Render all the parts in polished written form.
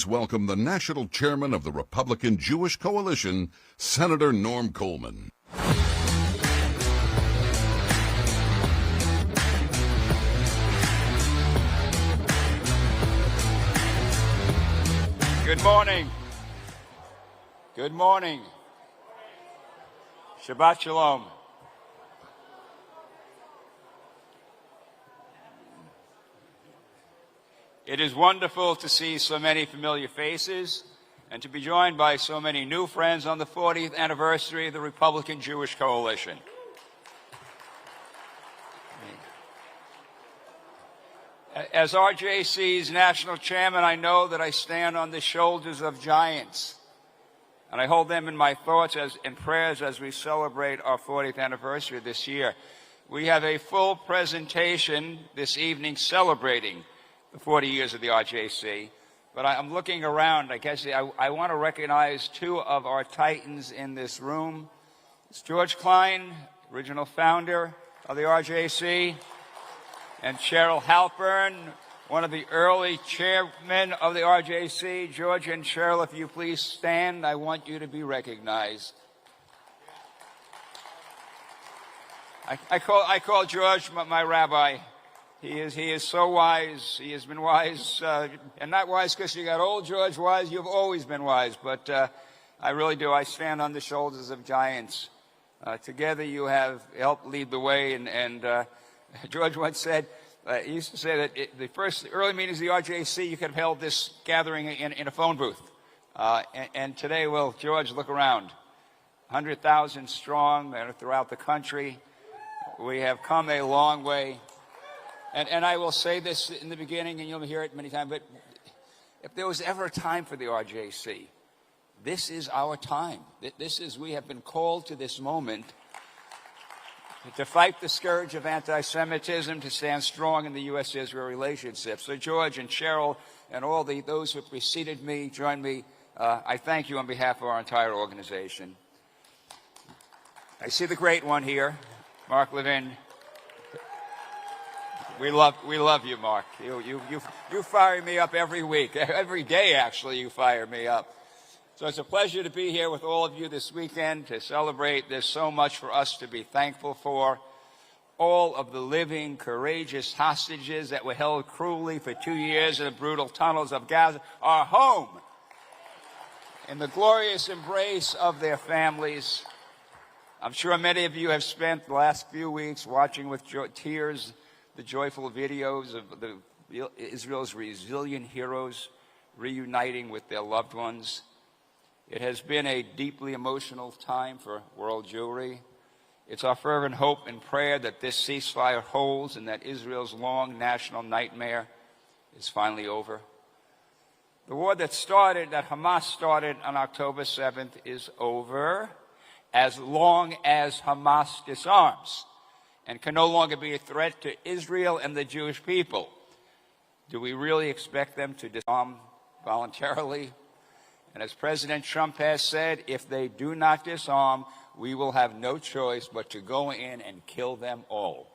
Welcome the National Chairman of the Republican Jewish Coalition, Senator Norm Coleman. Good morning. Good morning. Shabbat Shalom. It is wonderful to see so many familiar faces and to be joined by so many new friends on the 40th anniversary of the Republican Jewish Coalition. As RJC's national chairman, I know that I stand on the shoulders of giants, and I hold them in my thoughts and prayers as we celebrate our 40th anniversary this year. We have a full presentation this evening celebrating the 40 years of the RJC, but I'm looking around. I guess I want to recognize two of our titans in this room. It's George Klein, original founder of the RJC, and Cheryl Halpern, one of the early chairmen of the RJC. George and Cheryl, if you please stand, I want you to be recognized. I call George my rabbi. He is so wise. He has been wise, and not wise because you got old, George. Wise, you've always been wise. But I really do. I stand on the shoulders of giants. Together, you have helped lead the way. And George once said, he used to say that the first early meetings of the RJC, you could have held this gathering in a phone booth. And today, well, George, look around, 100,000 strong throughout the country. We have come a long way. And I will say this in the beginning, and you'll hear it many times, but if there was ever a time for the RJC, this is our time. We have been called to this moment to fight the scourge of anti-Semitism, to stand strong in the U.S.-Israel relationship. So George and Cheryl and all those who preceded me, joined me, I thank you on behalf of our entire organization. I see the great one here, Mark Levin. We love you, Mark. You fire me up every week. Every day, actually, you fire me up. So it's a pleasure to be here with all of you this weekend to celebrate. There's so much for us to be thankful for. All of the living, courageous hostages that were held cruelly for 2 years in the brutal tunnels of Gaza are home in the glorious embrace of their families. I'm sure many of you have spent the last few weeks watching with tears the joyful videos of Israel's resilient heroes reuniting with their loved ones. It has been a deeply emotional time for world Jewry. It's our fervent hope and prayer that this ceasefire holds and that Israel's long national nightmare is finally over. The war that Hamas started on October 7th is over as long as Hamas disarms and can no longer be a threat to Israel and the Jewish people. Do we really expect them to disarm voluntarily? And as President Trump has said, if they do not disarm, we will have no choice but to go in and kill them all.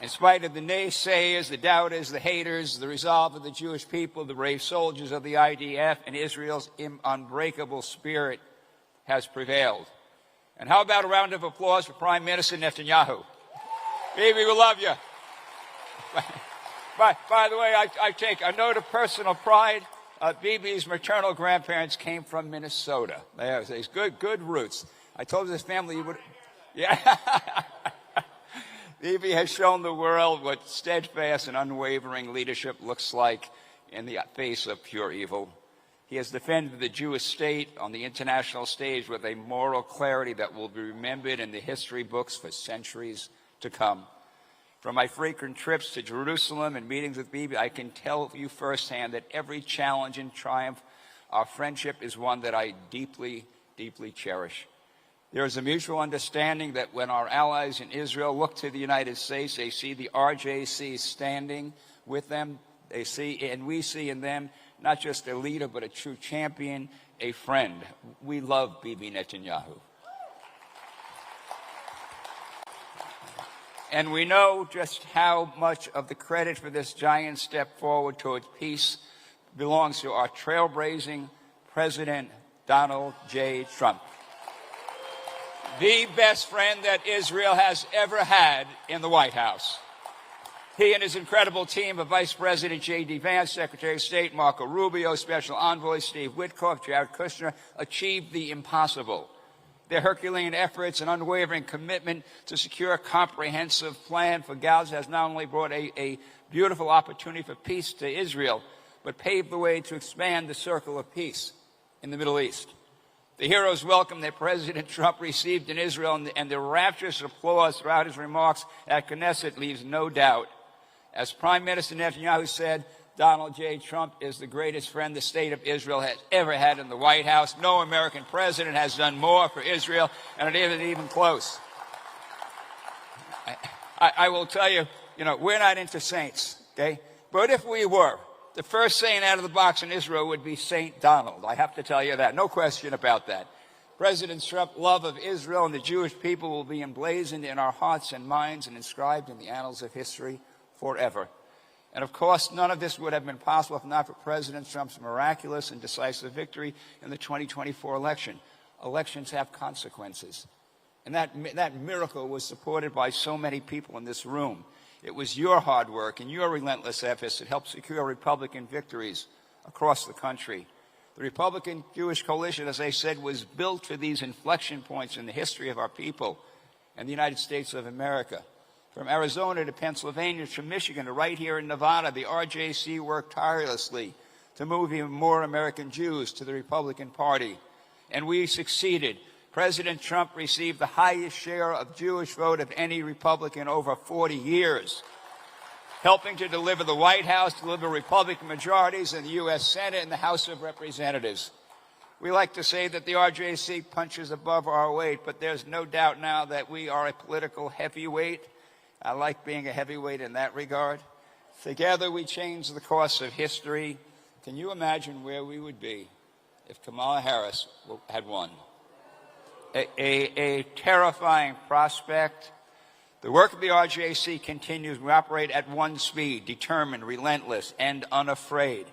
In spite of the naysayers, the doubters, the haters, the resolve of the Jewish people, the brave soldiers of the IDF, and Israel's unbreakable spirit has prevailed. And how about a round of applause for Prime Minister Netanyahu? Bibi, we love you. By the way, I take a note of personal pride. Bibi's maternal grandparents came from Minnesota. They have these good roots. I told his family you would. Yeah. Bibi has shown the world what steadfast and unwavering leadership looks like in the face of pure evil. He has defended the Jewish state on the international stage with a moral clarity that will be remembered in the history books for centuries to come. From my frequent trips to Jerusalem and meetings with Bibi, I can tell you firsthand that every challenge and triumph, our friendship is one that I deeply, deeply cherish. There is a mutual understanding that when our allies in Israel look to the United States, they see the RJC standing with them. They see, and we see in them, not just a leader, but a true champion, a friend. We love Bibi Netanyahu. And we know just how much of the credit for this giant step forward towards peace belongs to our trailblazing President Donald J. Trump, the best friend that Israel has ever had in the White House. He and his incredible team of Vice President J.D. Vance, Secretary of State Marco Rubio, Special Envoy Steve Witkoff, Jared Kushner achieved the impossible. Their Herculean efforts and unwavering commitment to secure a comprehensive plan for Gaza has not only brought a beautiful opportunity for peace to Israel, but paved the way to expand the circle of peace in the Middle East. The hero's welcome that President Trump received in Israel and the rapturous applause throughout his remarks at Knesset leaves no doubt. As Prime Minister Netanyahu said, Donald J. Trump is the greatest friend the state of Israel has ever had in the White House. No American president has done more for Israel, and it isn't even close. I will tell you, we're not into saints, okay? But if we were, the first saint out of the box in Israel would be Saint Donald. I have to tell you that. No question about that. President Trump's love of Israel and the Jewish people will be emblazoned in our hearts and minds and inscribed in the annals of history forever. And of course, none of this would have been possible if not for President Trump's miraculous and decisive victory in the 2024 election. Elections have consequences. And that miracle was supported by so many people in this room. It was your hard work and your relentless efforts that helped secure Republican victories across the country. The Republican Jewish coalition, as I said, was built for these inflection points in the history of our people and the United States of America. From Arizona to Pennsylvania to Michigan to right here in Nevada, the RJC worked tirelessly to move even more American Jews to the Republican Party. And we succeeded. President Trump received the highest share of Jewish vote of any Republican over 40 years, helping to deliver the White House, deliver Republican majorities in the U.S. Senate and the House of Representatives. We like to say that the RJC punches above our weight, but there's no doubt now that we are a political heavyweight. I like being a heavyweight in that regard. Together we change the course of history. Can you imagine where we would be if Kamala Harris had won? A terrifying prospect. The work of the RJC continues. We operate at one speed, determined, relentless, and unafraid.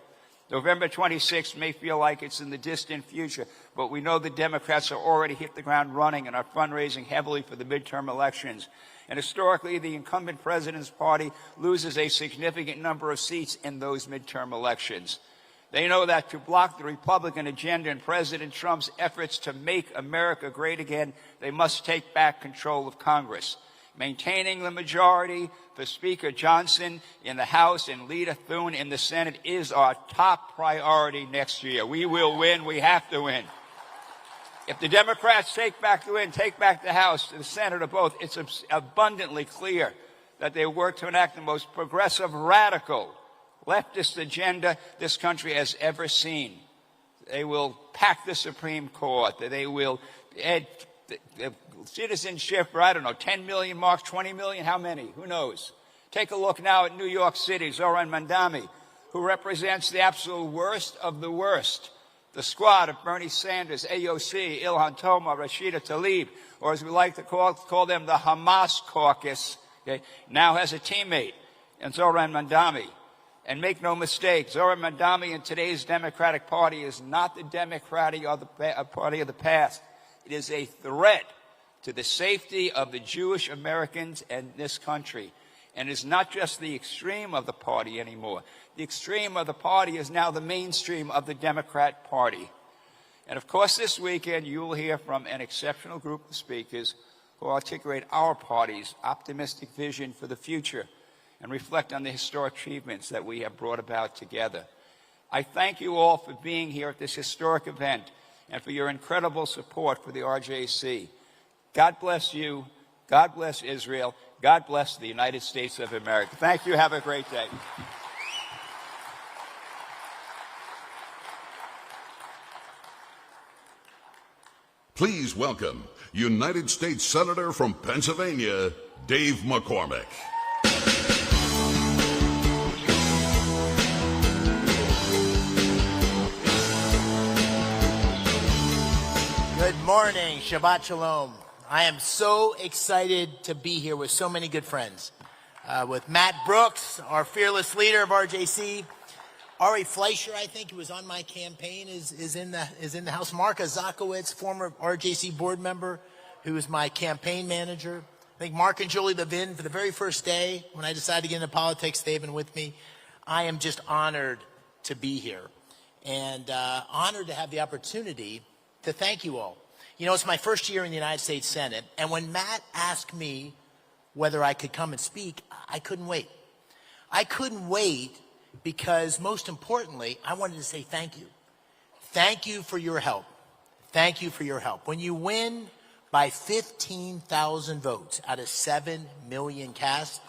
November 26th may feel like it's in the distant future, but we know the Democrats have already hit the ground running and are fundraising heavily for the midterm elections. And historically, the incumbent president's party loses a significant number of seats in those midterm elections. They know that to block the Republican agenda and President Trump's efforts to make America great again, they must take back control of Congress. Maintaining the majority for Speaker Johnson in the House and Leader Thune in the Senate is our top priority next year. We will win. We have to win. If the Democrats take back the House, the Senate, or both, it's abundantly clear that they work to enact the most progressive, radical, leftist agenda this country has ever seen. They will pack the Supreme Court. They will add citizenship for, 10 million marks, 20 million, how many? Who knows? Take a look now at New York City, Zoran Mandami, who represents the absolute worst of the worst. The squad of Bernie Sanders, AOC, Ilhan Toma, Rashida Tlaib, or as we like to call them, the Hamas caucus, okay, now has a teammate in Zoran Mandami. And make no mistake, Zoran Mandami in today's Democratic Party is not the Democratic Party of the past. It is a threat to the safety of the Jewish Americans and this country. And it's not just the extreme of the party anymore. The extreme of the party is now the mainstream of the Democrat Party. And of course, this weekend, you will hear from an exceptional group of speakers who articulate our party's optimistic vision for the future and reflect on the historic achievements that we have brought about together. I thank you all for being here at this historic event and for your incredible support for the RJC. God bless you. God bless Israel. God bless the United States of America. Thank you. Have a great day. Please welcome United States Senator from Pennsylvania, Dave McCormick. Good morning. Shabbat Shalom. I am so excited to be here with so many good friends. With Matt Brooks, our fearless leader of RJC. Ari Fleischer, I think, who was on my campaign, is in the house. Marka Zakowicz, former RJC board member, who was my campaign manager. I think Mark and Julie Levin, for the very first day when I decided to get into politics, they've been with me. I am just honored to be here and honored to have the opportunity to thank you all. You know, it's my first year in the United States Senate, and when Matt asked me whether I could come and speak, I couldn't wait. I couldn't wait because, most importantly, I wanted to say thank you. Thank you for your help. Thank you for your help. When you win by 15,000 votes out of 7 million cast,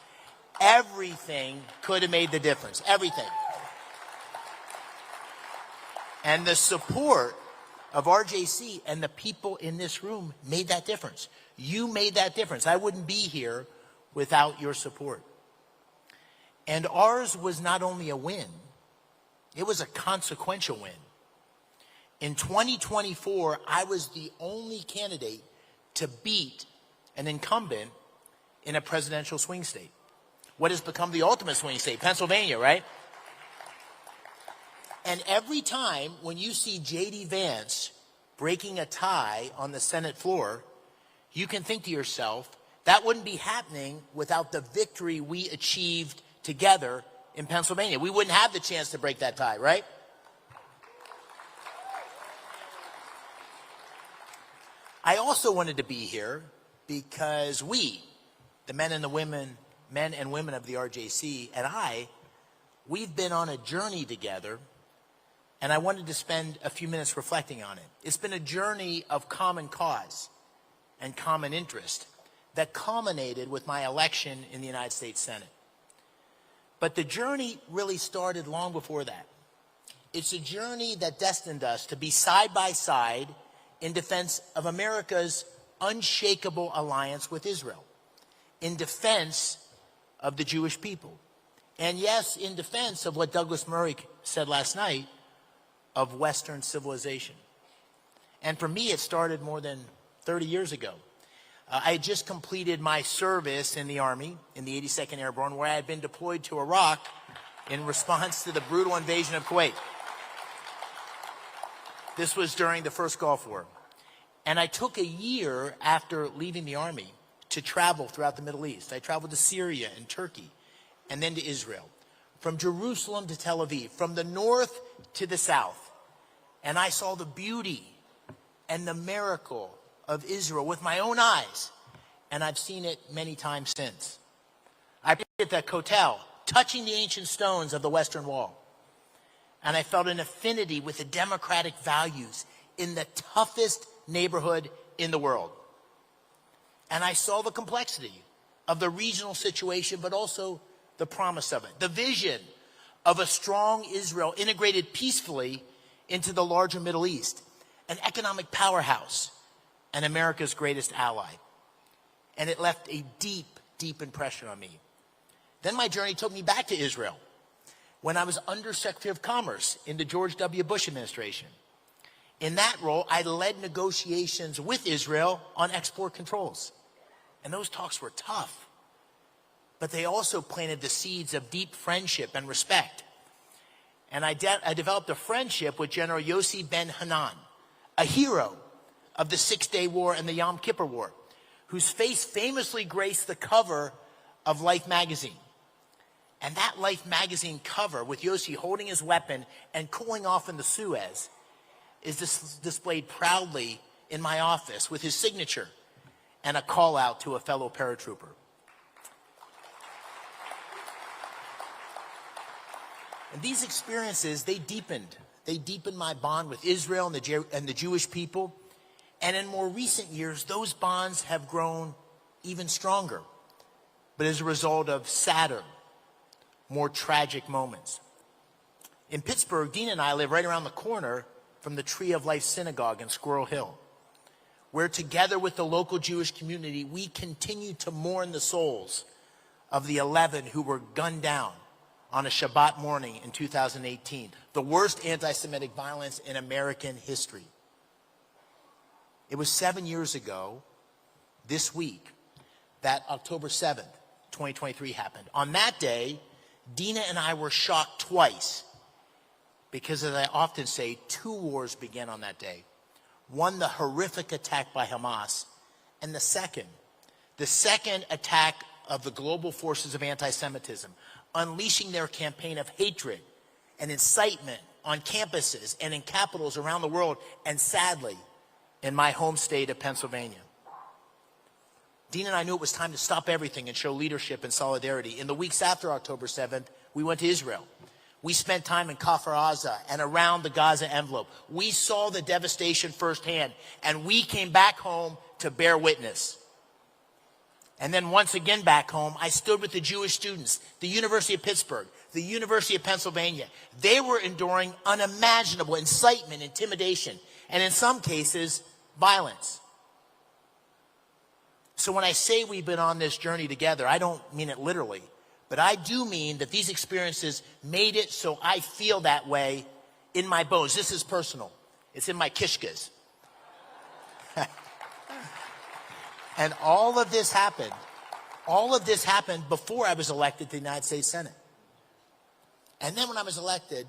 everything could have made the difference. Everything. And the support of RJC and the people in this room made that difference. You made that difference. I wouldn't be here without your support. And ours was not only a win, it was a consequential win. In 2024, I was the only candidate to beat an incumbent in a presidential swing state. What has become the ultimate swing state, Pennsylvania, right? And every time when you see J.D. Vance breaking a tie on the Senate floor, you can think to yourself, that wouldn't be happening without the victory we achieved together in Pennsylvania. We wouldn't have the chance to break that tie, right? I also wanted to be here because we, the men and women of the RJC, and we've been on a journey together, and I wanted to spend a few minutes reflecting on it. It's been a journey of common cause and common interest that culminated with my election in the United States Senate. But the journey really started long before that. It's a journey that destined us to be side by side in defense of America's unshakable alliance with Israel, in defense of the Jewish people, and yes, in defense of what Douglas Murray said last night, of Western civilization. And for me, it started more than 30 years ago. I had just completed my service in the Army, in the 82nd Airborne, where I had been deployed to Iraq in response to the brutal invasion of Kuwait. This was during the first Gulf War. And I took a year after leaving the Army to travel throughout the Middle East. I traveled to Syria and Turkey, and then to Israel, from Jerusalem to Tel Aviv, from the north to the south. And I saw the beauty and the miracle of Israel with my own eyes, and I've seen it many times since. I was at the Kotel, touching the ancient stones of the Western Wall, and I felt an affinity with the democratic values in the toughest neighborhood in the world. And I saw the complexity of the regional situation, but also the promise of it, the vision of a strong Israel integrated peacefully into the larger Middle East, an economic powerhouse, and America's greatest ally. And it left a deep, deep impression on me. Then my journey took me back to Israel when I was Undersecretary of Commerce in the George W. Bush administration. In that role, I led negotiations with Israel on export controls. And those talks were tough, but they also planted the seeds of deep friendship and respect. And I developed a friendship with General Yossi Ben Hanan, a hero of the Six-Day War and the Yom Kippur War, whose face famously graced the cover of Life magazine. And that Life magazine cover, with Yossi holding his weapon and cooling off in the Suez, is displayed proudly in my office with his signature and a call out to a fellow paratrooper. And these experiences, they deepened my bond with Israel and the Jewish people. And in more recent years, those bonds have grown even stronger, but as a result of sadder, more tragic moments. In Pittsburgh, Dean and I live right around the corner from the Tree of Life Synagogue in Squirrel Hill, where together with the local Jewish community, we continue to mourn the souls of the 11 who were gunned down on a Shabbat morning in 2018, the worst anti-Semitic violence in American history. It was 7 years ago this week that October 7th, 2023 happened. On that day, Dina and I were shocked twice because, as I often say, two wars began on that day. One, the horrific attack by Hamas, and the second attack of the global forces of anti-Semitism, unleashing their campaign of hatred and incitement on campuses and in capitals around the world, and sadly, in my home state of Pennsylvania. Dean and I knew it was time to stop everything and show leadership and solidarity. In the weeks after October 7th, we went to Israel. We spent time in Kfar Aza and around the Gaza envelope. We saw the devastation firsthand, and we came back home to bear witness. And then once again back home, I stood with the Jewish students, the University of Pittsburgh, the University of Pennsylvania. They were enduring unimaginable incitement, intimidation, and in some cases, violence. So when I say we've been on this journey together, I don't mean it literally, but I do mean that these experiences made it so I feel that way in my bones. This is personal. It's in my kishkas. And all of this happened before I was elected to the United States Senate. And then when I was elected,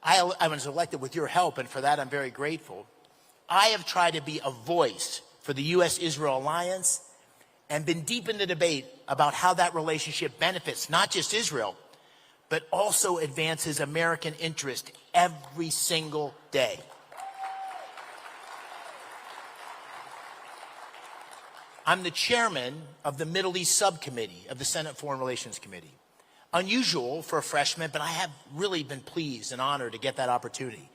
I was elected with your help, and for that I'm very grateful. I have tried to be a voice for the U.S.-Israel alliance and been deep in the debate about how that relationship benefits not just Israel, but also advances American interest every single day. I'm the chairman of the Middle East Subcommittee of the Senate Foreign Relations Committee. Unusual for a freshman, but I have really been pleased and honored to get that opportunity.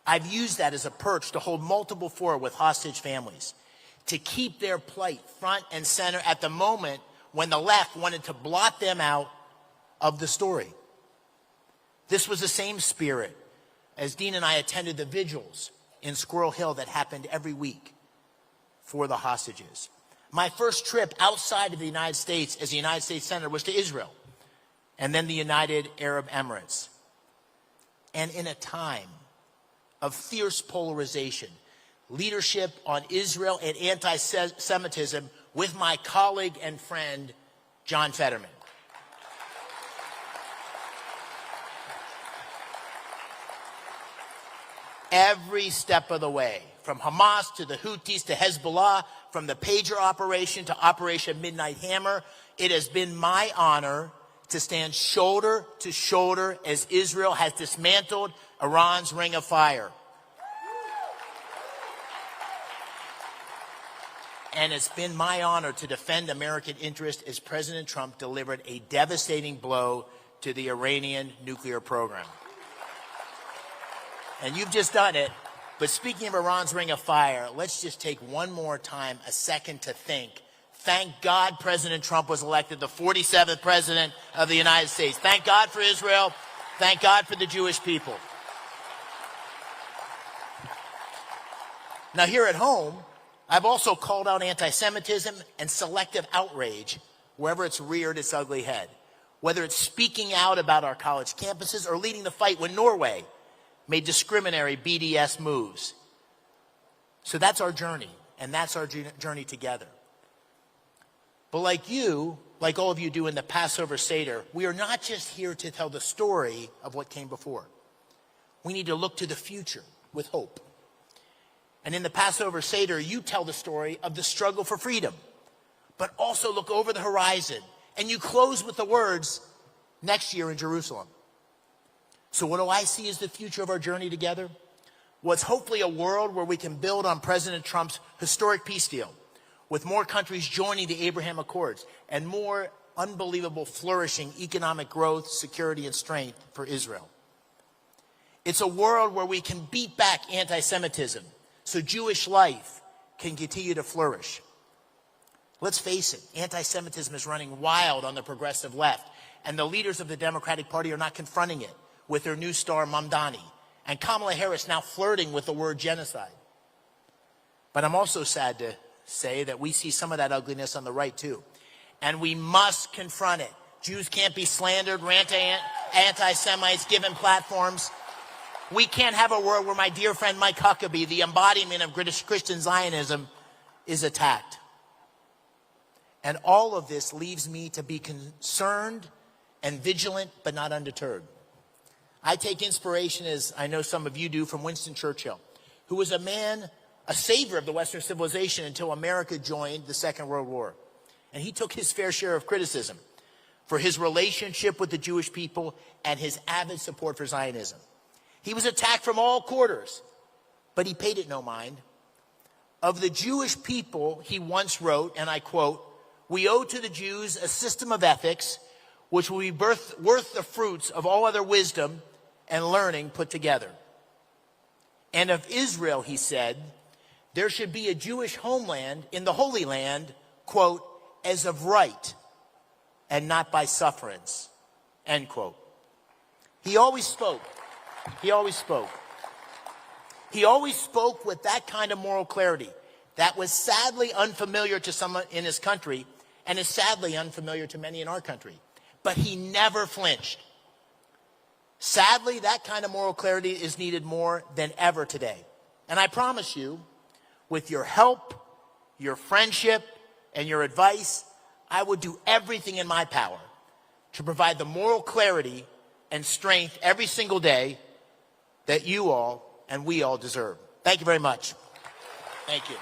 I've used that as a perch to hold multiple fora with hostage families, to keep their plight front and center at the moment when the left wanted to blot them out of the story. This was the same spirit as Dean and I attended the vigils in Squirrel Hill that happened every week for the hostages. My first trip outside of the United States as a United States Senator was to Israel, and then the United Arab Emirates. And in a time of fierce polarization, leadership on Israel and anti-Semitism with my colleague and friend, John Fetterman. Every step of the way, from Hamas to the Houthis to Hezbollah, from the pager operation to Operation Midnight Hammer, it has been my honor to stand shoulder to shoulder as Israel has dismantled Iran's Ring of Fire. And it's been my honor to defend American interest as President Trump delivered a devastating blow to the Iranian nuclear program. And you've just done it. But speaking of Iran's Ring of Fire, let's just take one more time, a second to think. Thank God President Trump was elected the 47th President of the United States. Thank God for Israel. Thank God for the Jewish people. Now here at home, I've also called out anti-Semitism and selective outrage wherever it's reared its ugly head, whether it's speaking out about our college campuses or leading the fight when Norway made discriminatory BDS moves. So that's our journey, and that's our journey together. But like you, like all of you do in the Passover Seder, we are not just here to tell the story of what came before. We need to look to the future with hope. And in the Passover Seder, you tell the story of the struggle for freedom, but also look over the horizon, and you close with the words, next year in Jerusalem. So what do I see as the future of our journey together? Well, it's hopefully a world where we can build on President Trump's historic peace deal, with more countries joining the Abraham Accords and more unbelievable flourishing economic growth, security, and strength for Israel. It's a world where we can beat back anti-Semitism so Jewish life can continue to flourish. Let's face it, anti-Semitism is running wild on the progressive left, and the leaders of the Democratic Party are not confronting it with their new star Mamdani, and Kamala Harris now flirting with the word genocide. But I'm also sad to say that we see some of that ugliness on the right too, and we must confront it. Jews can't be slandered, anti-Semites given platforms. We can't have a world where my dear friend Mike Huckabee, the embodiment of Christian Zionism, is attacked. And all of this leaves me to be concerned and vigilant, but not undeterred. I take inspiration, as I know some of you do, from Winston Churchill, who was a man, a savior of the Western civilization until America joined the Second World War. And he took his fair share of criticism for his relationship with the Jewish people and his avid support for Zionism. He was attacked from all quarters, but he paid it no mind. Of the Jewish people, he once wrote, and I quote, "We owe to the Jews a system of ethics which will be worth the fruits of all other wisdom and learning put together." And of Israel, he said, "There should be a Jewish homeland in the Holy Land, quote, as of right and not by sufferance," end quote. He always spoke. He always spoke. He always spoke with that kind of moral clarity that was sadly unfamiliar to some in his country and is sadly unfamiliar to many in our country. But he never flinched. Sadly, that kind of moral clarity is needed more than ever today. And I promise you, with your help, your friendship, and your advice, I would do everything in my power to provide the moral clarity and strength every single day that you all and we all deserve. Thank you very much. Thank you.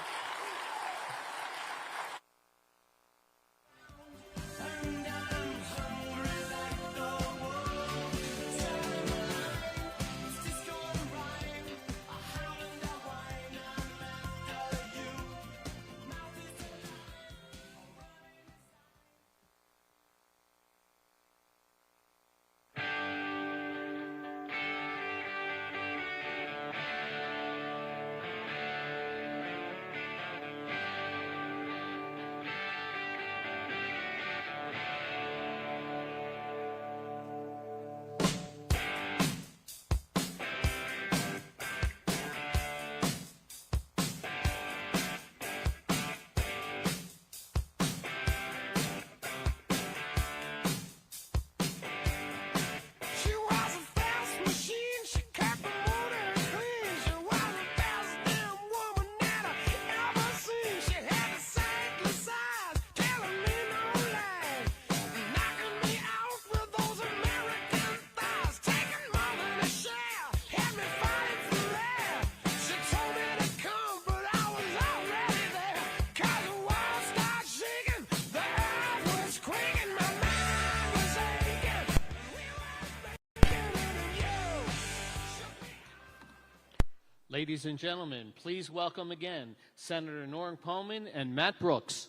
Ladies and gentlemen, please welcome again Senator Norm Coleman and Matt Brooks.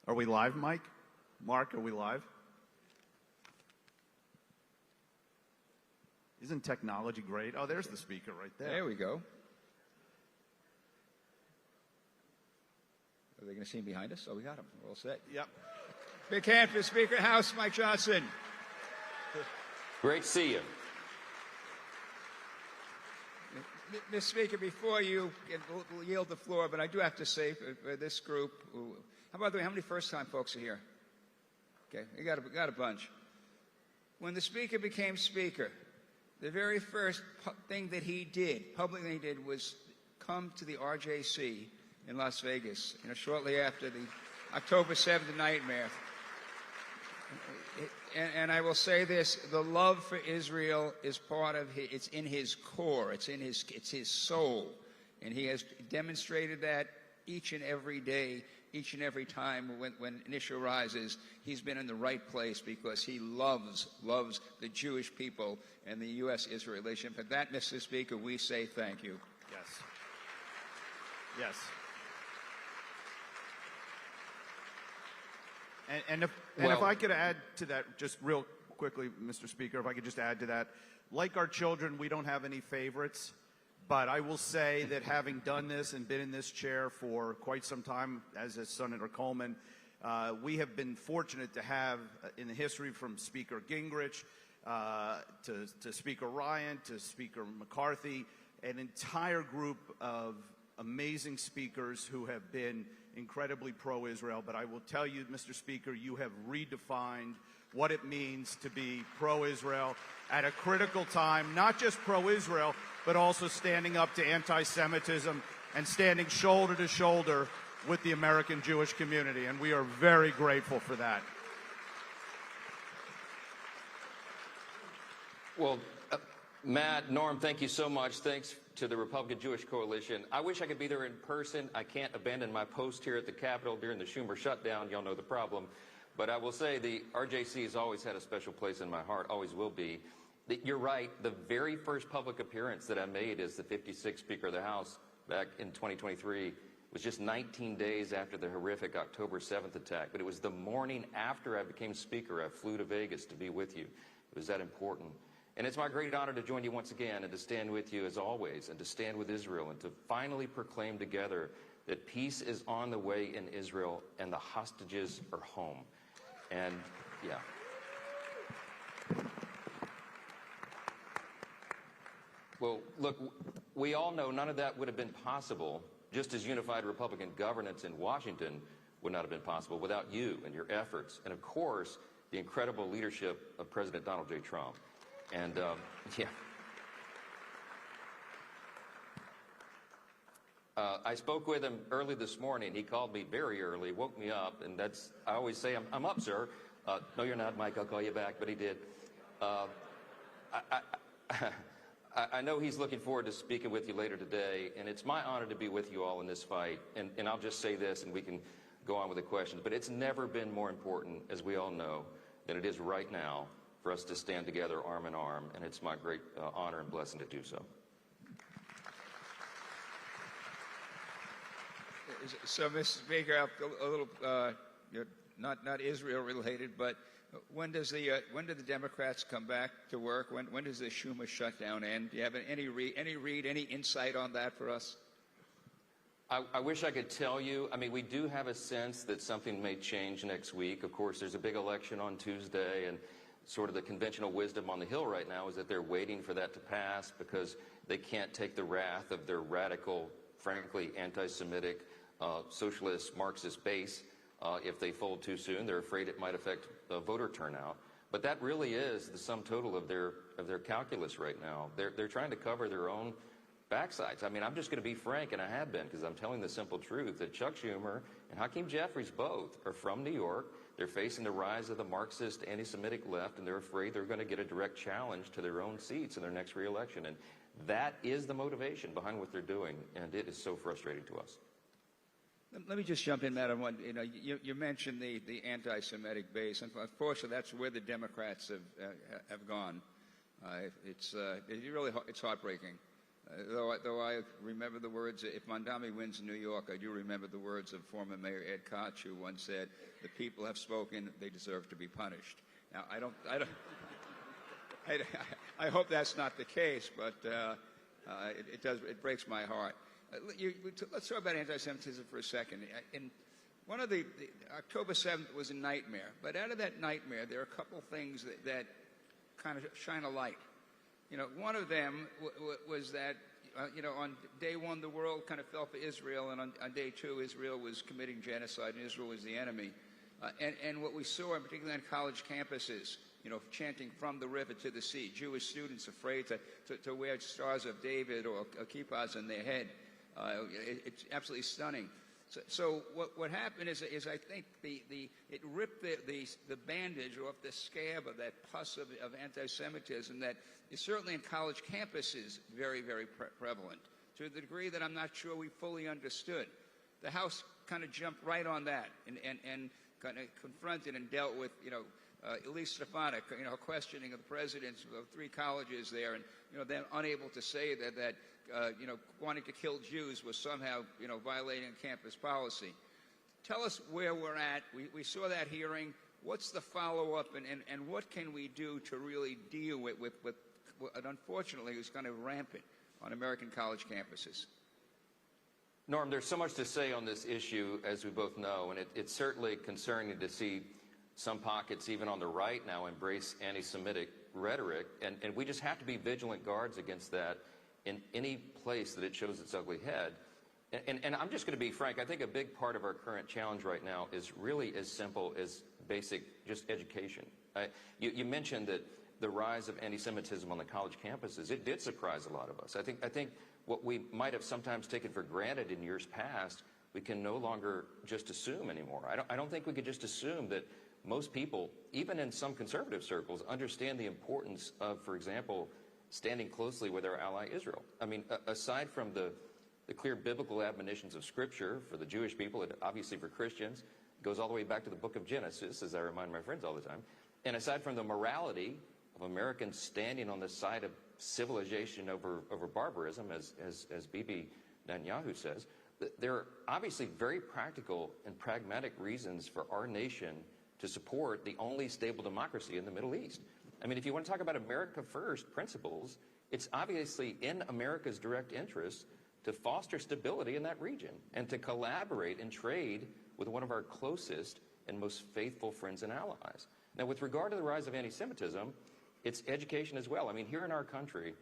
Are we live, Mike? Mark, are we live? Isn't technology great? Oh, there's the speaker right there. There we go. Are they going to see him behind us? Oh, we got him. We're all set. Yep. Big hand for Speaker of the House, Mike Johnson. Great to see you. Mr. Speaker, before you yield the floor, but I do have to say for this group, by the way, how many first-time folks are here? Okay, we got a bunch. When the Speaker became Speaker, the very first thing that he did, publicly did, was come to the RJC in Las Vegas, shortly after the October 7th nightmare. And I will say this, the love for Israel is part of it's in his core, it's his soul. And he has demonstrated that each and every day, each and every time when an issue arises, he's been in the right place because he loves the Jewish people and the U.S.-Israel relationship. For that, Mr. Speaker, we say thank you. Yes. Yes. And if I could add to that just real quickly, Mr. Speaker, if I could just add to that, like our children, we don't have any favorites. But I will say that having done this and been in this chair for quite some time, as has Senator Coleman, we have been fortunate to have in the history from Speaker Gingrich to Speaker Ryan, to Speaker McCarthy, an entire group of amazing speakers who have been incredibly pro-Israel. But I will tell you, Mr. Speaker, you have redefined what it means to be pro-Israel at a critical time, not just pro-Israel, but also standing up to anti-Semitism and standing shoulder to shoulder with the American Jewish community. And we are very grateful for that. Well, Matt, Norm, thank you so much. Thanks to the Republican Jewish Coalition. I wish I could be there in person. I can't abandon my post here at the Capitol during the Schumer shutdown. Y'all know the problem. But I will say the RJC has always had a special place in my heart, always will be. You're right. The very first public appearance that I made as the 56th Speaker of the House back in 2023 was just 19 days after the horrific October 7th attack. But it was the morning after I became Speaker. I flew to Vegas to be with you. It was that important. And it's my great honor to join you once again and to stand with you as always and to stand with Israel and to finally proclaim together that peace is on the way in Israel and the hostages are home. And, yeah. Well, look, we all know none of that would have been possible, just as unified Republican governance in Washington would not have been possible without you and your efforts. And, of course, the incredible leadership of President Donald J. Trump. And, yeah. I spoke with him early this morning. He called me very early, woke me up, and that's, I always say, I'm up, sir. No, you're not, Mike. I'll call you back, but he did. I know he's looking forward to speaking with you later today, and it's my honor to be with you all in this fight. And I'll just say this, and we can go on with the questions, but it's never been more important, as we all know, than it is right now for us to stand together arm in arm, and it's my great honor and blessing to do so. So, Mr. Speaker, a little not Israel related, but when do the Democrats come back to work? When does the Schumer shutdown end? Do you have any insight on that for us? I wish I could tell you. I mean, we do have a sense that something may change next week. Of course, there's a big election on Tuesday, and sort of the conventional wisdom on the Hill right now is that they're waiting for that to pass because they can't take the wrath of their radical, frankly, anti-Semitic, socialist, Marxist base. If they fold too soon, they're afraid it might affect voter turnout. But that really is the sum total of their calculus right now. They're trying to cover their own backsides. I mean, I'm just going to be frank, and I have been, because I'm telling the simple truth that Chuck Schumer and Hakeem Jeffries both are from New York. They're facing the rise of the Marxist anti-Semitic left, and they're afraid they're going to get a direct challenge to their own seats in their next re-election. And that is the motivation behind what they're doing, and it is so frustrating to us. Let me just jump in, Madam. You mentioned the anti-Semitic base, and unfortunately, that's where the Democrats have gone. It's heartbreaking. Though I remember the words, if Mondami wins in New York, I do remember the words of former Mayor Ed Koch, who once said, "The people have spoken; they deserve to be punished." Now, I hope that's not the case, but it breaks my heart. Let's talk about anti-Semitism for a second. One of the October 7th was a nightmare, but out of that nightmare, there are a couple things that kind of shine a light. One of them was that, on day one, the world kind of fell for Israel, and on day two, Israel was committing genocide, and Israel was the enemy. And what we saw, particularly on college campuses, chanting from the river to the sea, Jewish students afraid to wear Stars of David or kippahs on their head. It's absolutely stunning. So what happened is I think it ripped the bandage off the scab of that pus of anti-Semitism that is certainly in college campuses very, very prevalent, to the degree that I'm not sure we fully understood. The House kind of jumped right on that and kind of confronted and dealt with, Elise Stefanik, questioning of the presidents of 3 colleges there, and then unable to say that wanting to kill Jews was somehow, violating campus policy. Tell us where we're at. We saw that hearing. What's the follow-up, and what can we do to really deal with what unfortunately is kind of rampant on American college campuses? Norm, there's so much to say on this issue, as we both know, and it's certainly concerning to see some pockets, even on the right now, embrace anti-Semitic rhetoric, and we just have to be vigilant guards against that in any place that it shows its ugly head. And I'm just going to be frank. I think a big part of our current challenge right now is really as simple as basic just education. You mentioned that the rise of anti-Semitism on the college campuses, it did surprise a lot of us. I think what we might have sometimes taken for granted in years past, we can no longer just assume anymore. I don't think we could just assume that most people, even in some conservative circles, understand the importance of, for example, standing closely with our ally Israel. I mean, aside from the clear biblical admonitions of Scripture for the Jewish people, and obviously for Christians, it goes all the way back to the book of Genesis, as I remind my friends all the time. And aside from the morality of Americans standing on the side of civilization over barbarism, as Bibi Netanyahu says, there are obviously very practical and pragmatic reasons for our nation to support the only stable democracy in the Middle East. I mean, if you want to talk about America First principles, it's obviously in America's direct interest to foster stability in that region and to collaborate and trade with one of our closest and most faithful friends and allies. Now, with regard to the rise of anti-Semitism, it's education as well. I mean, here in our country,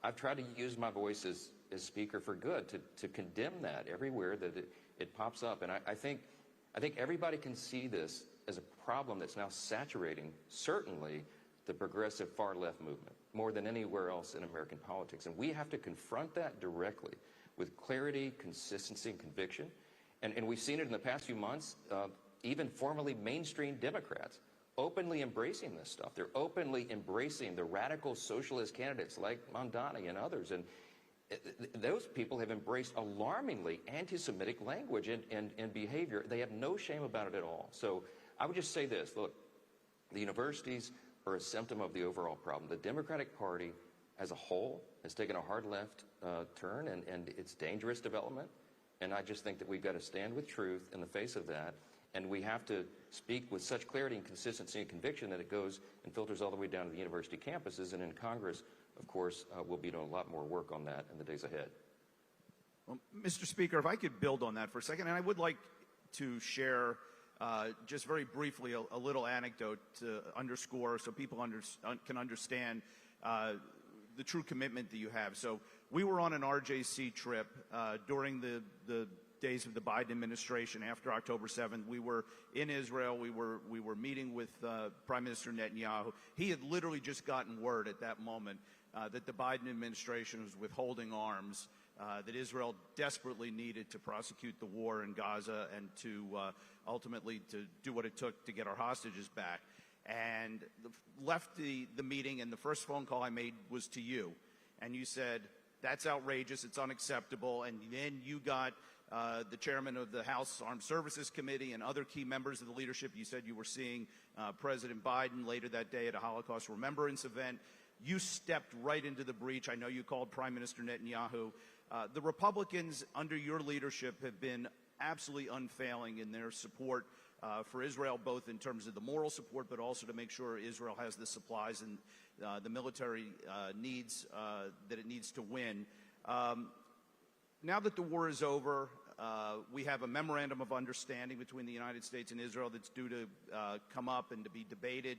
I've tried to use my voice as speaker for good to condemn that everywhere that it pops up. And I think everybody can see this as a problem that's now saturating, certainly, the progressive far-left movement, more than anywhere else in American politics. And we have to confront that directly with clarity, consistency, and conviction. And we've seen it in the past few months, even formerly mainstream Democrats openly embracing this stuff. They're openly embracing the radical socialist candidates like Mondani and others. And those people have embraced alarmingly anti-Semitic language and behavior. They have no shame about it at all. So I would just say this, look, the universities are a symptom of the overall problem. The Democratic Party as a whole has taken a hard left turn, and it's dangerous development. And I just think that we've got to stand with truth in the face of that. And we have to speak with such clarity and consistency and conviction that it goes and filters all the way down to the university campuses. And in Congress, of course, we'll be doing a lot more work on that in the days ahead. Well, Mr. Speaker, if I could build on that for a second, and I would like to share just very briefly a little anecdote to underscore so people can understand the true commitment that you have. So we were on an RJC trip during the days of the Biden administration after October 7th. We were in Israel. We were meeting with Prime Minister Netanyahu. He had literally just gotten word at that moment that the Biden administration was withholding arms that Israel desperately needed to prosecute the war in Gaza and to ultimately to do what it took to get our hostages back. And left the meeting, and the first phone call I made was to you. And you said, that's outrageous, it's unacceptable. And then you got the chairman of the House Armed Services Committee and other key members of the leadership. You said you were seeing President Biden later that day at a Holocaust Remembrance event. You stepped right into the breach. I know you called Prime Minister Netanyahu. The Republicans under your leadership have been absolutely unfailing in their support for Israel, both in terms of the moral support, but also to make sure Israel has the supplies and the military needs that it needs to win. Now that the war is over, we have a memorandum of understanding between the United States and Israel that's due to come up and to be debated.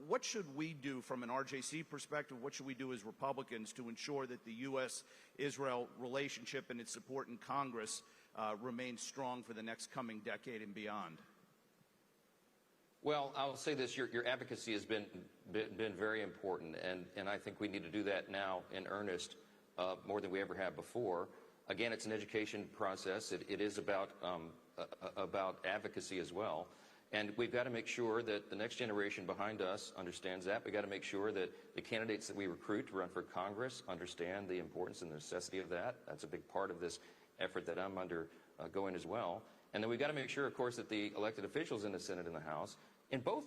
What should we do from an RJC perspective? What should we do as Republicans to ensure that the U.S.-Israel relationship and its support in Congress remains strong for the next coming decade and beyond? Well, I'll say this, your advocacy has been very important, and I think we need to do that now in earnest more than we ever have before. Again, it's an education process. It is about advocacy as well. And we've got to make sure that the next generation behind us understands that. We've got to make sure that the candidates that we recruit to run for Congress understand the importance and the necessity of that. That's a big part of this effort that I'm undergoing as well. And then we've got to make sure, of course, that the elected officials in the Senate and the House, in both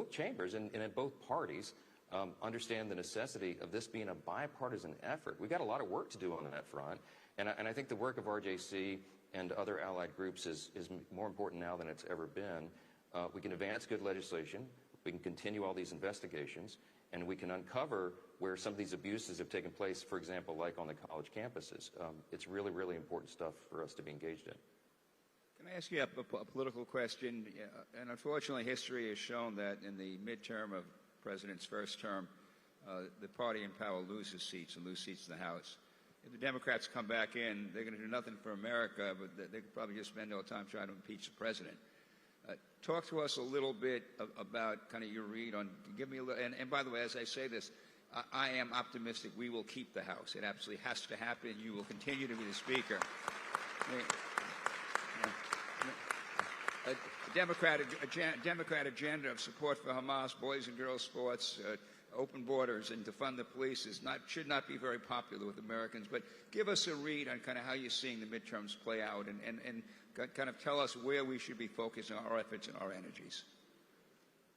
chambers and in both parties, understand the necessity of this being a bipartisan effort. We've got a lot of work to do on that front. And I think the work of RJC and other allied groups is more important now than it's ever been. We can advance good legislation, we can continue all these investigations, and we can uncover where some of these abuses have taken place, for example, like on the college campuses. It's really, really important stuff for us to be engaged in. Can I ask you a political question? And unfortunately, history has shown that in the midterm of the president's first term, the party in power loses seats and lose seats in the House. If the Democrats come back in, they're going to do nothing for America, but they could probably just spend all the time trying to impeach the president. Talk to us a little bit about kind of your read on, give me a little, and by the way, as I say this, I am optimistic we will keep the House. It absolutely has to happen. You will continue to be the Speaker. A Democrat agenda of support for Hamas, boys and girls sports, open borders, and to fund the police should not be very popular with Americans. But give us a read on kind of how you're seeing the midterms play out, and kind of tell us where we should be focusing our efforts and our energies.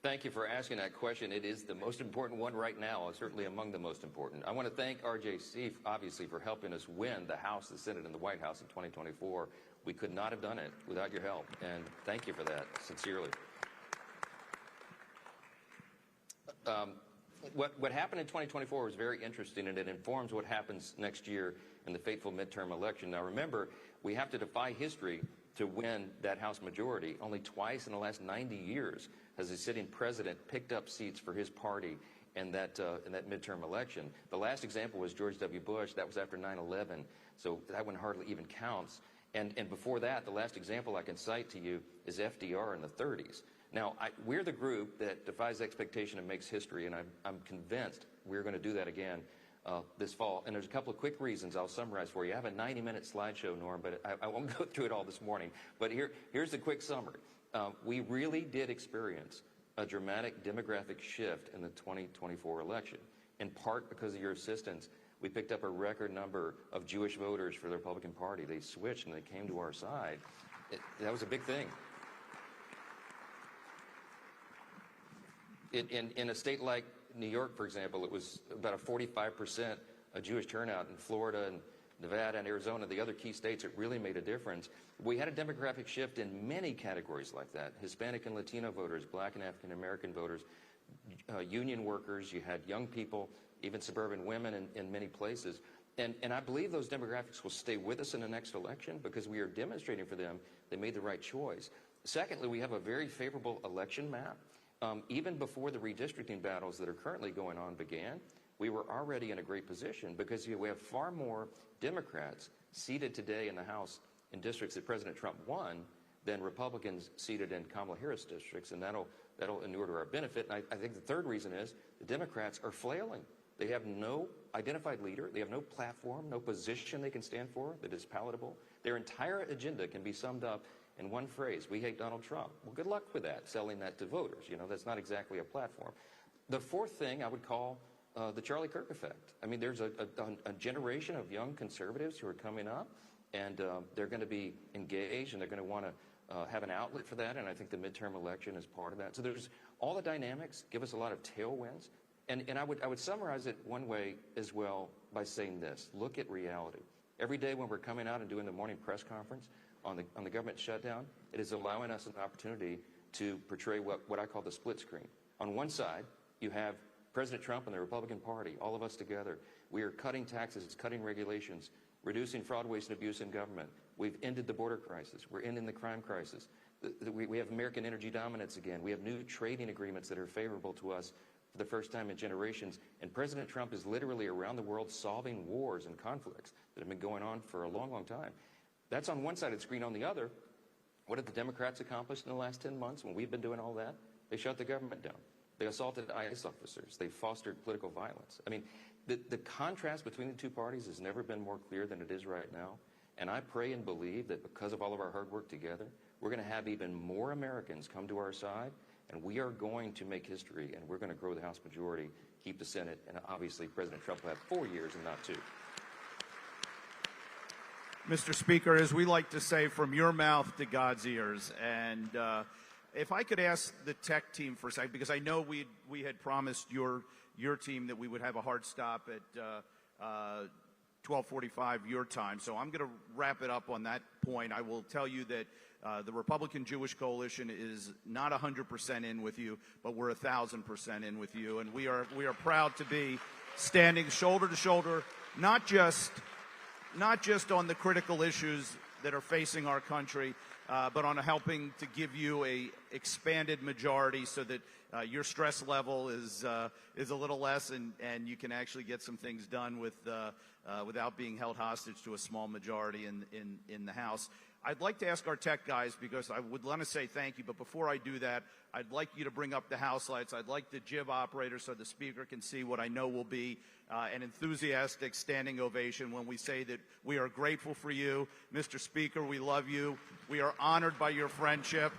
Thank you for asking that question. It is the most important one right now, certainly among the most important. I want to thank RJC, obviously, for helping us win the House, the Senate, and the White House in 2024. We could not have done it without your help, and thank you for that, sincerely. What happened in 2024 was very interesting, and it informs what happens next year in the fateful midterm election. Now, remember, we have to defy history to win that House majority. Only twice in the last 90 years has a sitting president picked up seats for his party in that midterm election. The last example was George W. Bush. That was after 9/11, so that one hardly even counts. And before that, the last example I can cite to you is FDR in the 30s. Now, we're the group that defies expectation and makes history, and I'm convinced we're going to do that again this fall. And there's a couple of quick reasons I'll summarize for you. I have a 90-minute slideshow, Norm, but I won't go through it all this morning. But here's the quick summary. We really did experience a dramatic demographic shift in the 2024 election, in part because of your assistance. We picked up a record number of Jewish voters for the Republican Party. They switched and they came to our side. That was a big thing. In a state like New York, for example, it was about a 45% Jewish turnout. In Florida and Nevada and Arizona, the other key states, it really made a difference. We had a demographic shift in many categories like that. Hispanic and Latino voters, black and African American voters, union workers, you had young people, even suburban women in many places. And I believe those demographics will stay with us in the next election because we are demonstrating for them they made the right choice. Secondly, we have a very favorable election map. Even before the redistricting battles that are currently going on began, we were already in a great position because we have far more Democrats seated today in the House in districts that President Trump won than Republicans seated in Kamala Harris districts, and that'll inure to our benefit. And I think the third reason is the Democrats are flailing. They have no identified leader. They have no platform, no position they can stand for that is palatable. Their entire agenda can be summed up in one phrase: we hate Donald Trump. Well, good luck with that, selling that to voters. You know, that's not exactly a platform. The fourth thing I would call the Charlie Kirk effect. I mean, there's a generation of young conservatives who are coming up, and they're going to be engaged, and they're going to want to have an outlet for that, and I think the midterm election is part of that. So there's all the dynamics give us a lot of tailwinds, and I would summarize it one way as well by saying this: look at reality. Every day when we're coming out and doing the morning press conference on the government shutdown, it is allowing us an opportunity to portray what I call the split screen. On one side, you have President Trump and the Republican Party, all of us together. We are cutting taxes, cutting regulations, reducing fraud, waste, and abuse in government. We've ended the border crisis. We're ending the crime crisis. We have American energy dominance again. We have new trading agreements that are favorable to us for the first time in generations. And President Trump is literally around the world solving wars and conflicts that have been going on for a long, long time. That's on one side of the screen. On the other, what have the Democrats accomplished in the last 10 months when we've been doing all that? They shut the government down. They assaulted ICE officers. They fostered political violence. I mean, the contrast between the two parties has never been more clear than it is right now. And I pray and believe that because of all of our hard work together, we're going to have even more Americans come to our side, and we are going to make history, and we're going to grow the House majority, keep the Senate, and obviously President Trump will have 4 years and not 2. Mr. Speaker, as we like to say, from your mouth to God's ears. And if I could ask the tech team for a second, because I know we had promised your team that we would have a hard stop at 12:45 your time. So I'm going to wrap it up on that point. I will tell you that the Republican Jewish Coalition is not 100% in with you, but we're 1,000% in with you. And we are proud to be standing shoulder to shoulder, not just on the critical issues that are facing our country, but on helping to give you a expanded majority so that your stress level is a little less and you can actually get some things done without being held hostage to a small majority in the House. I'd like to ask our tech guys, because I would want to say thank you, but before I do that, I'd like you to bring up the House lights. I'd like the jib operator so the speaker can see what I know will be an enthusiastic standing ovation when we say that we are grateful for you. Mr. Speaker, we love you. We are honored by your friendship.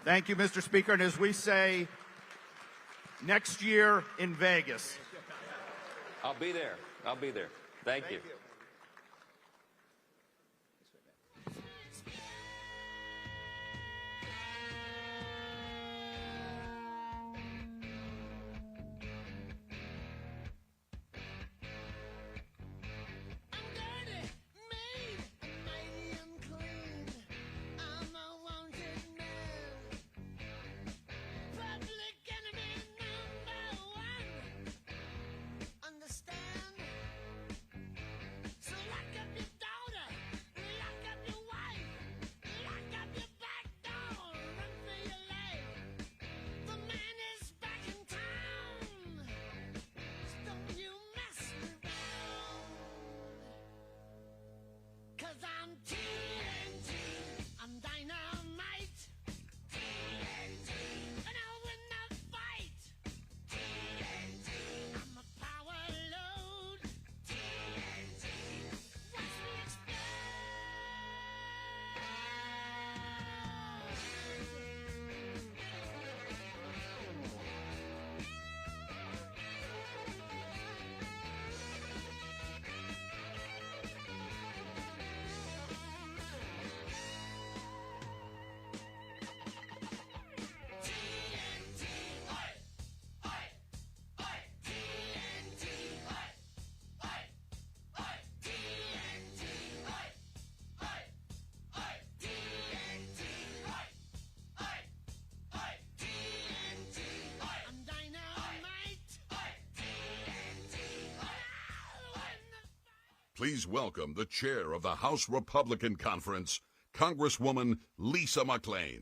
Thank you, Mr. Speaker. And as we say, next year in Vegas. I'll be there. I'll be there. Thank you. Please welcome the chair of the House Republican Conference, Congresswoman Lisa McClain.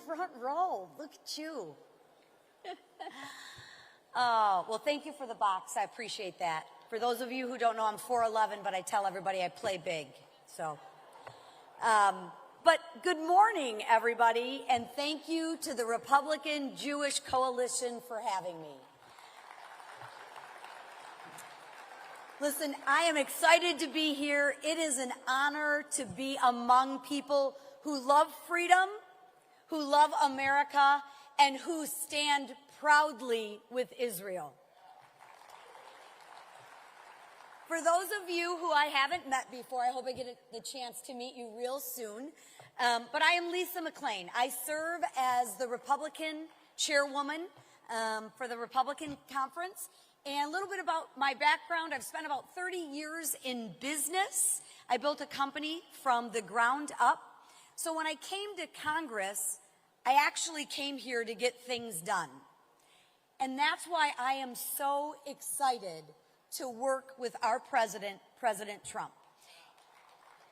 Front row, look at you. Oh, well, thank you for the box. I appreciate that. For those of you who don't know, I'm 4'11", but I tell everybody I play big. So, but good morning, everybody, and thank you to the Republican Jewish Coalition for having me. Listen, I am excited to be here. It is an honor to be among people who love freedom, who love America, and who stand proudly with Israel. For those of you who I haven't met before, I hope I get the chance to meet you real soon. But I am Lisa McClain. I serve as the Republican chairwoman for the Republican Conference. And a little bit about my background. I've spent about 30 years in business. I built a company from the ground up. So when I came to Congress, I actually came here to get things done. And that's why I am so excited to work with our president, President Trump.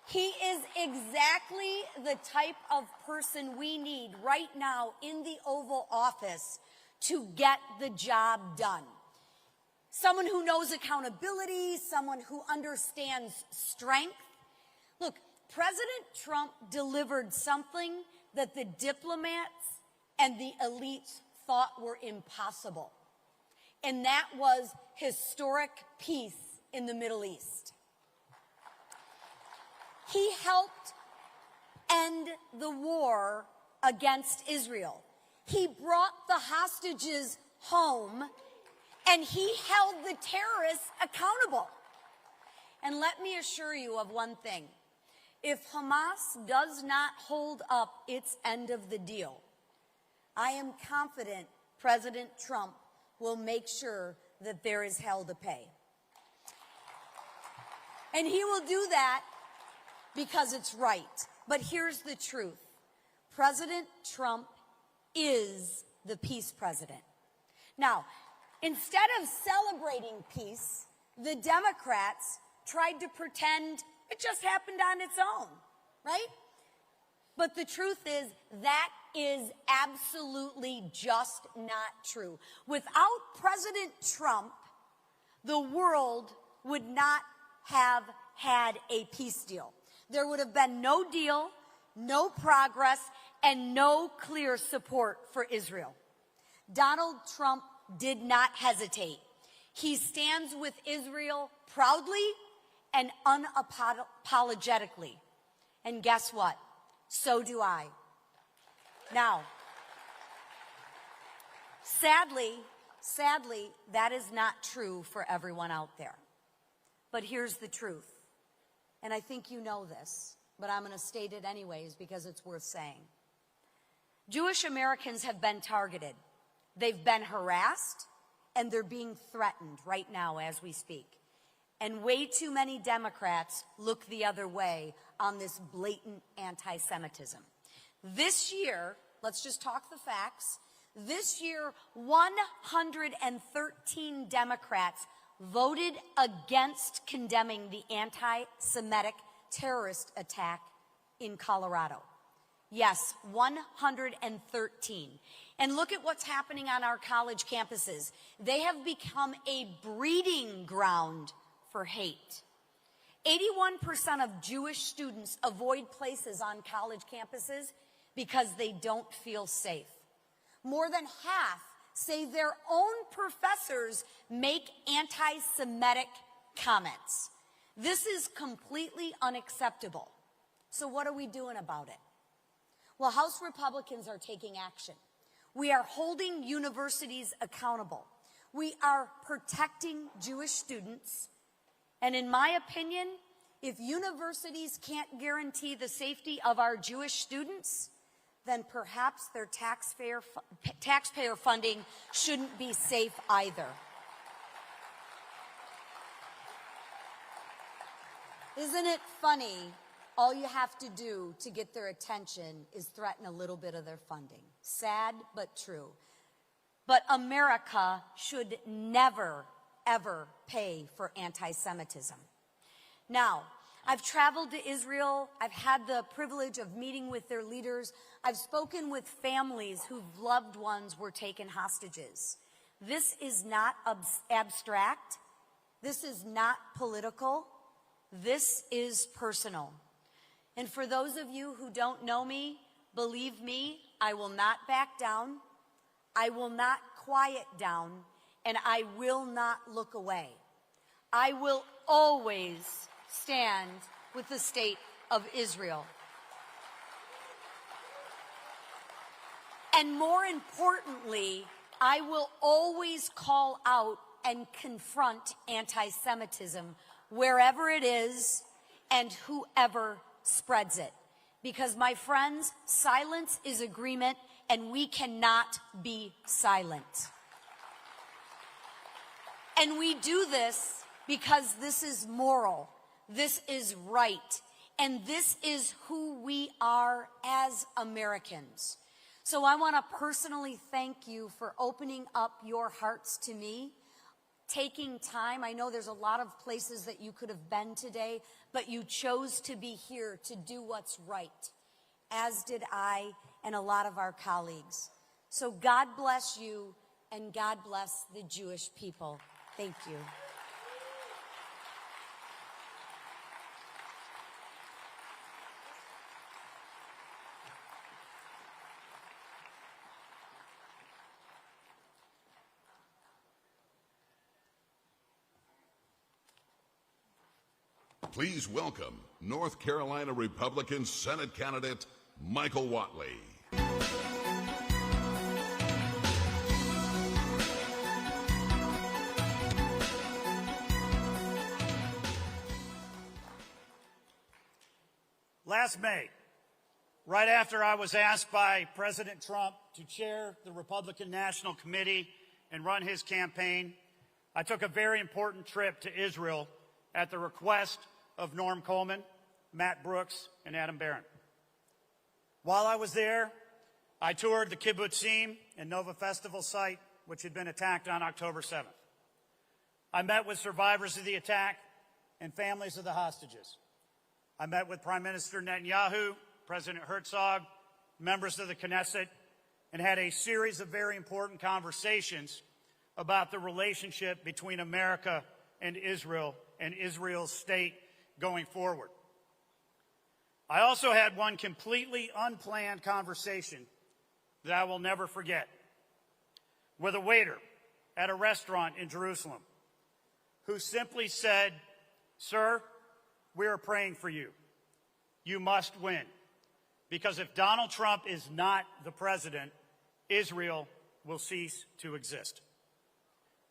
He is exactly the type of person we need right now in the Oval Office to get the job done. Someone who knows accountability, someone who understands strength. Look, President Trump delivered something that the diplomats and the elites thought were impossible. And that was historic peace in the Middle East. He helped end the war against Israel. He brought the hostages home, and he held the terrorists accountable. And let me assure you of one thing. If Hamas does not hold up its end of the deal, I am confident President Trump will make sure that there is hell to pay. And he will do that because it's right. But here's the truth. President Trump is the peace president. Now, instead of celebrating peace, the Democrats tried to pretend it just happened on its own, right? But the truth is that is absolutely just not true. Without President Trump, the world would not have had a peace deal. There would have been no deal, no progress, and no clear support for Israel. Donald Trump did not hesitate. He stands with Israel proudly and unapologetically. And guess what? So do I. Now, sadly, that is not true for everyone out there. But here's the truth. And I think you know this, but I'm going to state it anyways because it's worth saying. Jewish Americans have been targeted. They've been harassed, and they're being threatened right now as we speak. And way too many Democrats look the other way on this blatant anti-Semitism. This year, let's just talk the facts. This year, 113 Democrats voted against condemning the anti-Semitic terrorist attack in Colorado. Yes, 113. And look at what's happening on our college campuses. They have become a breeding ground for hate. 81% of Jewish students avoid places on college campuses because they don't feel safe. More than half say their own professors make anti-Semitic comments. This is completely unacceptable. So what are we doing about it? Well, House Republicans are taking action. We are holding universities accountable. We are protecting Jewish students. And in my opinion, if universities can't guarantee the safety of our Jewish students, then perhaps their taxpayer funding shouldn't be safe either. Isn't it funny? All you have to do to get their attention is threaten a little bit of their funding. Sad, but true. But America should never, ever pay for anti-Semitism. Now, I've traveled to Israel. I've had the privilege of meeting with their leaders. I've spoken with families whose loved ones were taken hostages. This is not abstract. This is not political. This is personal. And for those of you who don't know me, believe me, I will not back down. I will not quiet down. And I will not look away. I will always stand with the state of Israel. And more importantly, I will always call out and confront anti-Semitism wherever it is and whoever spreads it. Because, my friends, silence is agreement, and we cannot be silent. And we do this because this is moral, this is right, and this is who we are as Americans. So I want to personally thank you for opening up your hearts to me, taking time. I know there's a lot of places that you could have been today, but you chose to be here to do what's right, as did I and a lot of our colleagues. So God bless you, and God bless the Jewish people. Thank you. Please welcome North Carolina Republican Senate candidate Michael Whatley. Last May, right after I was asked by President Trump to chair the Republican National Committee and run his campaign, I took a very important trip to Israel at the request of Norm Coleman, Matt Brooks, and Adam Barron. While I was there, I toured the kibbutzim and Nova Festival site, which had been attacked on October 7th. I met with survivors of the attack and families of the hostages. I met with Prime Minister Netanyahu, President Herzog, members of the Knesset, and had a series of very important conversations about the relationship between America and Israel's state going forward. I also had one completely unplanned conversation that I will never forget with a waiter at a restaurant in Jerusalem who simply said, "Sir, we are praying for you. You must win. Because if Donald Trump is not the president, Israel will cease to exist."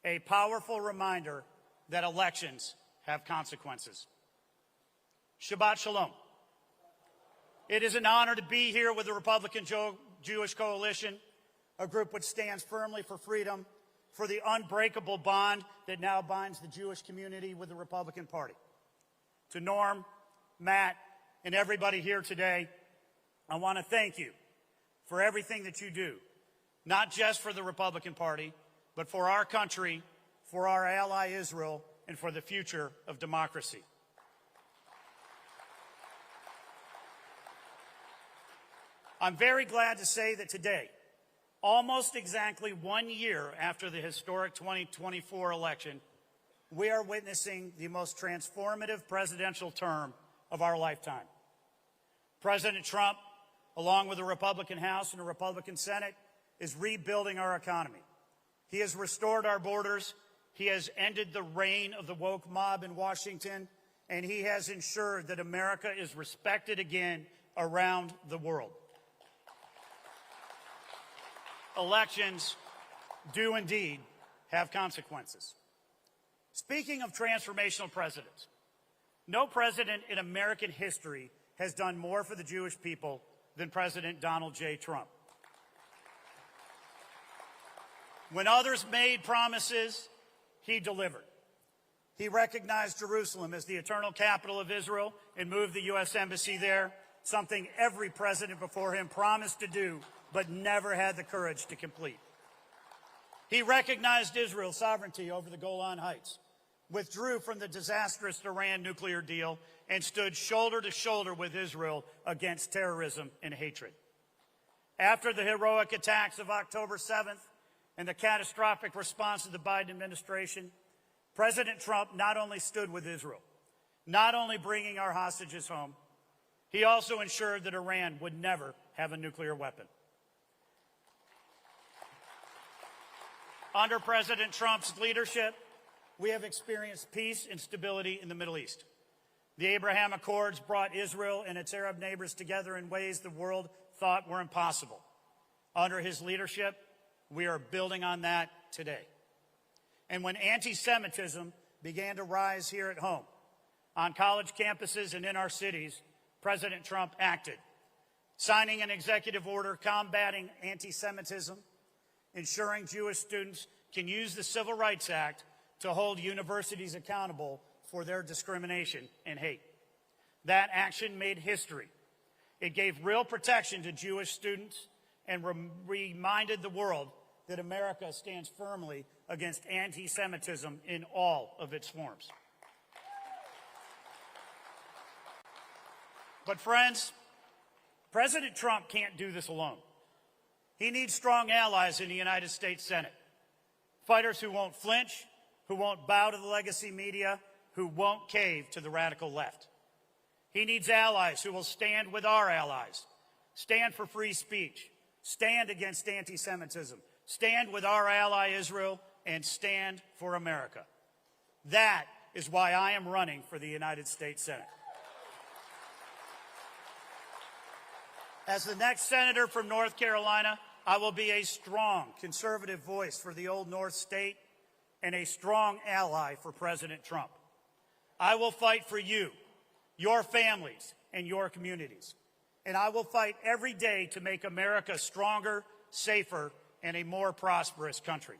A powerful reminder that elections have consequences. Shabbat Shalom. It is an honor to be here with the Republican Jewish Coalition, a group which stands firmly for freedom, for the unbreakable bond that now binds the Jewish community with the Republican Party. To Norm, Matt, and everybody here today, I want to thank you for everything that you do, not just for the Republican Party, but for our country, for our ally Israel, and for the future of democracy. I'm very glad to say that today, almost exactly 1 year after the historic 2024 election, we are witnessing the most transformative presidential term of our lifetime. President Trump, along with the Republican House and the Republican Senate, is rebuilding our economy. He has restored our borders. He has ended the reign of the woke mob in Washington, and he has ensured that America is respected again around the world. Elections do indeed have consequences. Speaking of transformational presidents, no president in American history has done more for the Jewish people than President Donald J. Trump. When others made promises, he delivered. He recognized Jerusalem as the eternal capital of Israel and moved the U.S. Embassy there, something every president before him promised to do but never had the courage to complete. He recognized Israel's sovereignty over the Golan Heights, withdrew from the disastrous Iran nuclear deal, and stood shoulder to shoulder with Israel against terrorism and hatred. After the heroic attacks of October 7th and the catastrophic response of the Biden administration, President Trump not only stood with Israel, not only bringing our hostages home, he also ensured that Iran would never have a nuclear weapon. Under President Trump's leadership, we have experienced peace and stability in the Middle East. The Abraham Accords brought Israel and its Arab neighbors together in ways the world thought were impossible. Under his leadership, we are building on that today. And when anti-Semitism began to rise here at home, on college campuses and in our cities, President Trump acted, signing an executive order combating anti-Semitism, ensuring Jewish students can use the Civil Rights Act to hold universities accountable for their discrimination and hate. That action made history. It gave real protection to Jewish students and reminded the world that America stands firmly against anti-Semitism in all of its forms. But friends, President Trump can't do this alone. He needs strong allies in the United States Senate. Fighters who won't flinch, who won't bow to the legacy media, who won't cave to the radical left. He needs allies who will stand with our allies, stand for free speech, stand against anti-Semitism, stand with our ally Israel, and stand for America. That is why I am running for the United States Senate. As the next senator from North Carolina, I will be a strong conservative voice for the Old North State and a strong ally for President Trump. I will fight for you, your families, and your communities. And I will fight every day to make America stronger, safer, and a more prosperous country.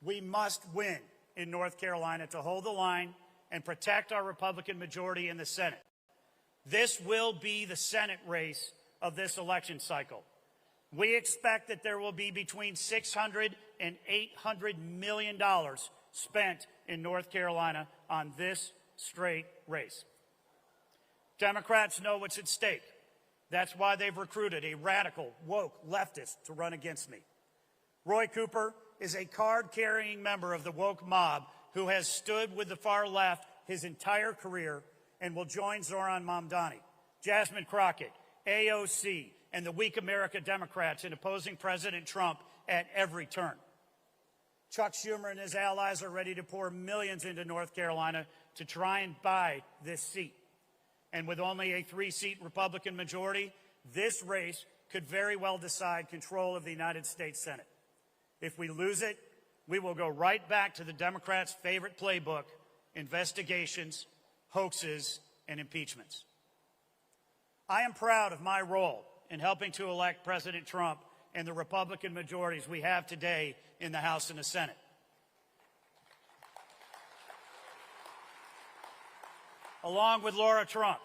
We must win in North Carolina to hold the line and protect our Republican majority in the Senate. This will be the Senate race of this election cycle. We expect that there will be between $600 and $800 million spent in North Carolina on this straight race. Democrats know what's at stake. That's why they've recruited a radical, woke leftist to run against me. Roy Cooper is a card-carrying member of the woke mob who has stood with the far left his entire career and will join Zoran Mamdani, Jasmine Crockett, AOC, and the weak America Democrats in opposing President Trump at every turn. Chuck Schumer and his allies are ready to pour millions into North Carolina to try and buy this seat. And with only a 3-seat Republican majority, this race could very well decide control of the United States Senate. If we lose it, we will go right back to the Democrats' favorite playbook: investigations, hoaxes, and impeachments. I am proud of my role in helping to elect President Trump and the Republican majorities we have today in the House and the Senate. Along with Laura Trump,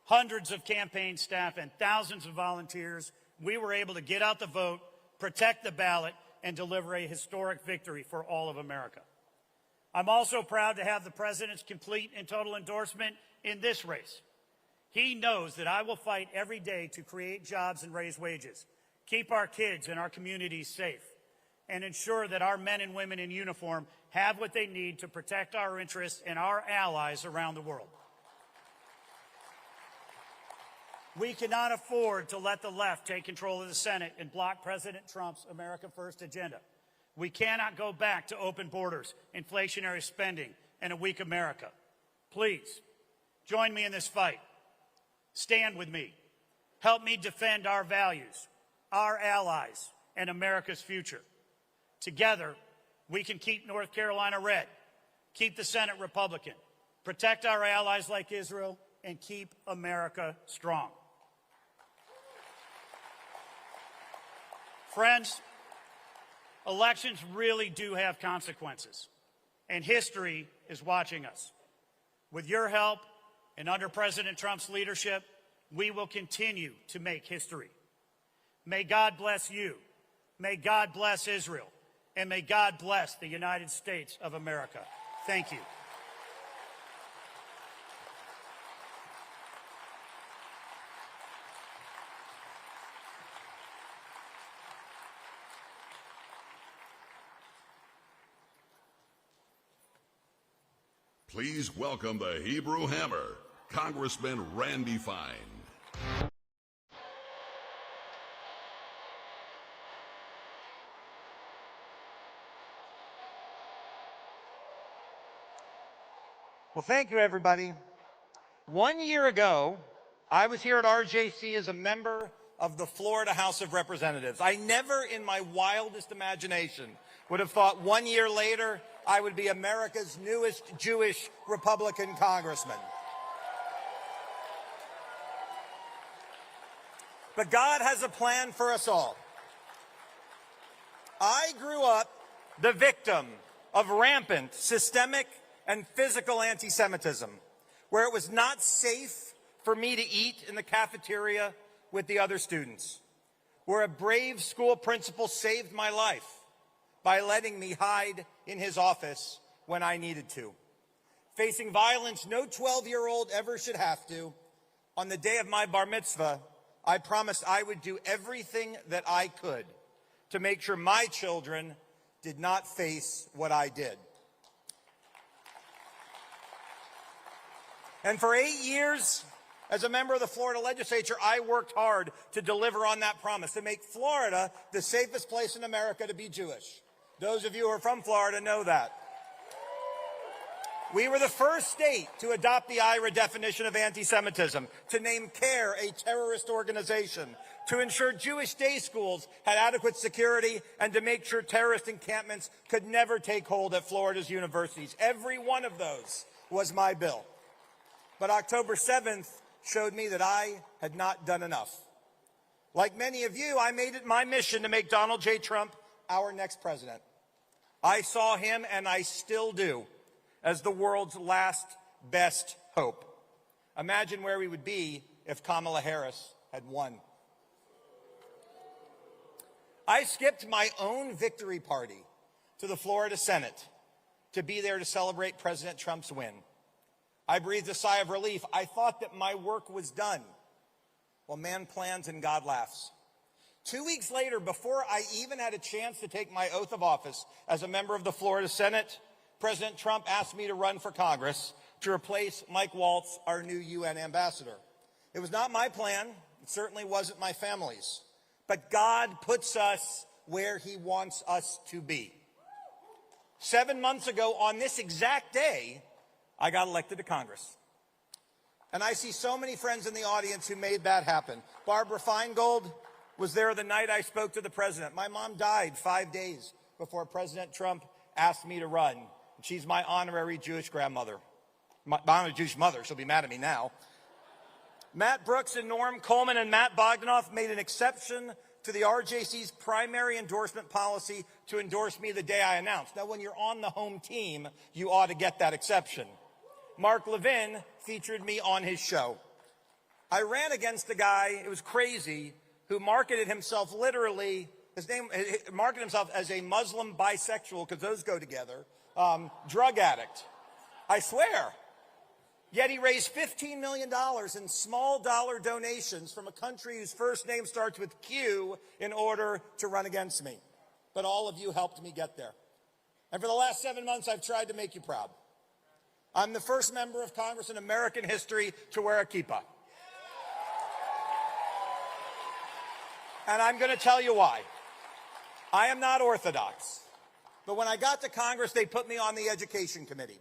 hundreds of campaign staff, and thousands of volunteers, we were able to get out the vote, protect the ballot, and deliver a historic victory for all of America. I'm also proud to have the President's complete and total endorsement in this race. He knows that I will fight every day to create jobs and raise wages, keep our kids and our communities safe, and ensure that our men and women in uniform have what they need to protect our interests and our allies around the world. We cannot afford to let the left take control of the Senate and block President Trump's America First agenda. We cannot go back to open borders, inflationary spending, and a weak America. Please, join me in this fight. Stand with me. Help me defend our values, our allies, and America's future. Together, we can keep North Carolina red, keep the Senate Republican, protect our allies like Israel, and keep America strong. Friends, elections really do have consequences, and history is watching us. With your help and under President Trump's leadership, we will continue to make history. May God bless you, may God bless Israel, and may God bless the United States of America. Thank you. Please welcome the Hebrew Hammer, Congressman Randy Fine. Well, thank you, everybody. 1 year ago, I was here at RJC as a member of the Florida House of Representatives. I never in my wildest imagination would have thought 1 year later I would be America's newest Jewish Republican congressman. But God has a plan for us all. I grew up the victim of rampant, systemic, and physical anti-Semitism, where it was not safe for me to eat in the cafeteria with the other students, where a brave school principal saved my life by letting me hide in his office when I needed to. Facing violence no 12-year-old ever should have to, on the day of my bar mitzvah, I promised I would do everything that I could to make sure my children did not face what I did. And for 8 years, as a member of the Florida legislature, I worked hard to deliver on that promise, to make Florida the safest place in America to be Jewish. Those of you who are from Florida know that. We were the first state to adopt the IRA definition of anti-Semitism, to name CARE a terrorist organization, to ensure Jewish day schools had adequate security, and to make sure terrorist encampments could never take hold at Florida's universities. Every one of those was my bill. But October 7th showed me that I had not done enough. Like many of you, I made it my mission to make Donald J. Trump our next president. I saw him, and I still do, as the world's last best hope. Imagine where we would be if Kamala Harris had won. I skipped my own victory party to the Florida Senate to be there to celebrate President Trump's win. I breathed a sigh of relief. I thought that my work was done. Well, man plans and God laughs. 2 weeks later, before I even had a chance to take my oath of office as a member of the Florida Senate, President Trump asked me to run for Congress to replace Mike Waltz, our new UN ambassador. It was not my plan. It certainly wasn't my family's. But God puts us where he wants us to be. 7 months ago, on this exact day, I got elected to Congress. And I see so many friends in the audience who made that happen. Barbara Feingold was there the night I spoke to the president. My mom died 5 days before President Trump asked me to run. She's my honorary Jewish grandmother. My honorary Jewish mother. She'll be mad at me now. Matt Brooks and Norm Coleman and Matt Bogdanoff made an exception to the RJC's primary endorsement policy to endorse me the day I announced. Now, when you're on the home team, you ought to get that exception. Mark Levin featured me on his show. I ran against a guy, it was crazy, who marketed himself literally, marketed himself as a Muslim bisexual, because those go together, drug addict. I swear. Yet he raised $15 million in small dollar donations from a country whose first name starts with Q in order to run against me. But all of you helped me get there. And for the last 7 months, I've tried to make you proud. I'm the first member of Congress in American history to wear a kippah. And I'm going to tell you why. I am not Orthodox. But when I got to Congress, they put me on the Education Committee.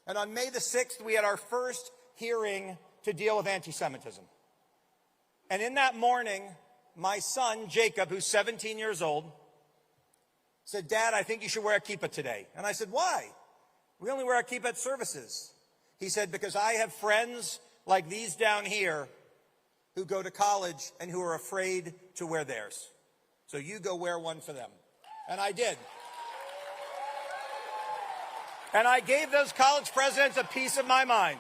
And on May the 6th, we had our first hearing to deal with anti-Semitism. And in that morning, my son, Jacob, who's 17 years old, said, "Dad, I think you should wear a kippah today." And I said, "Why? We only wear a kippah at services." He said, "Because I have friends like these down here who go to college and who are afraid to wear theirs. So you go wear one for them." And I did. And I gave those college presidents a piece of my mind.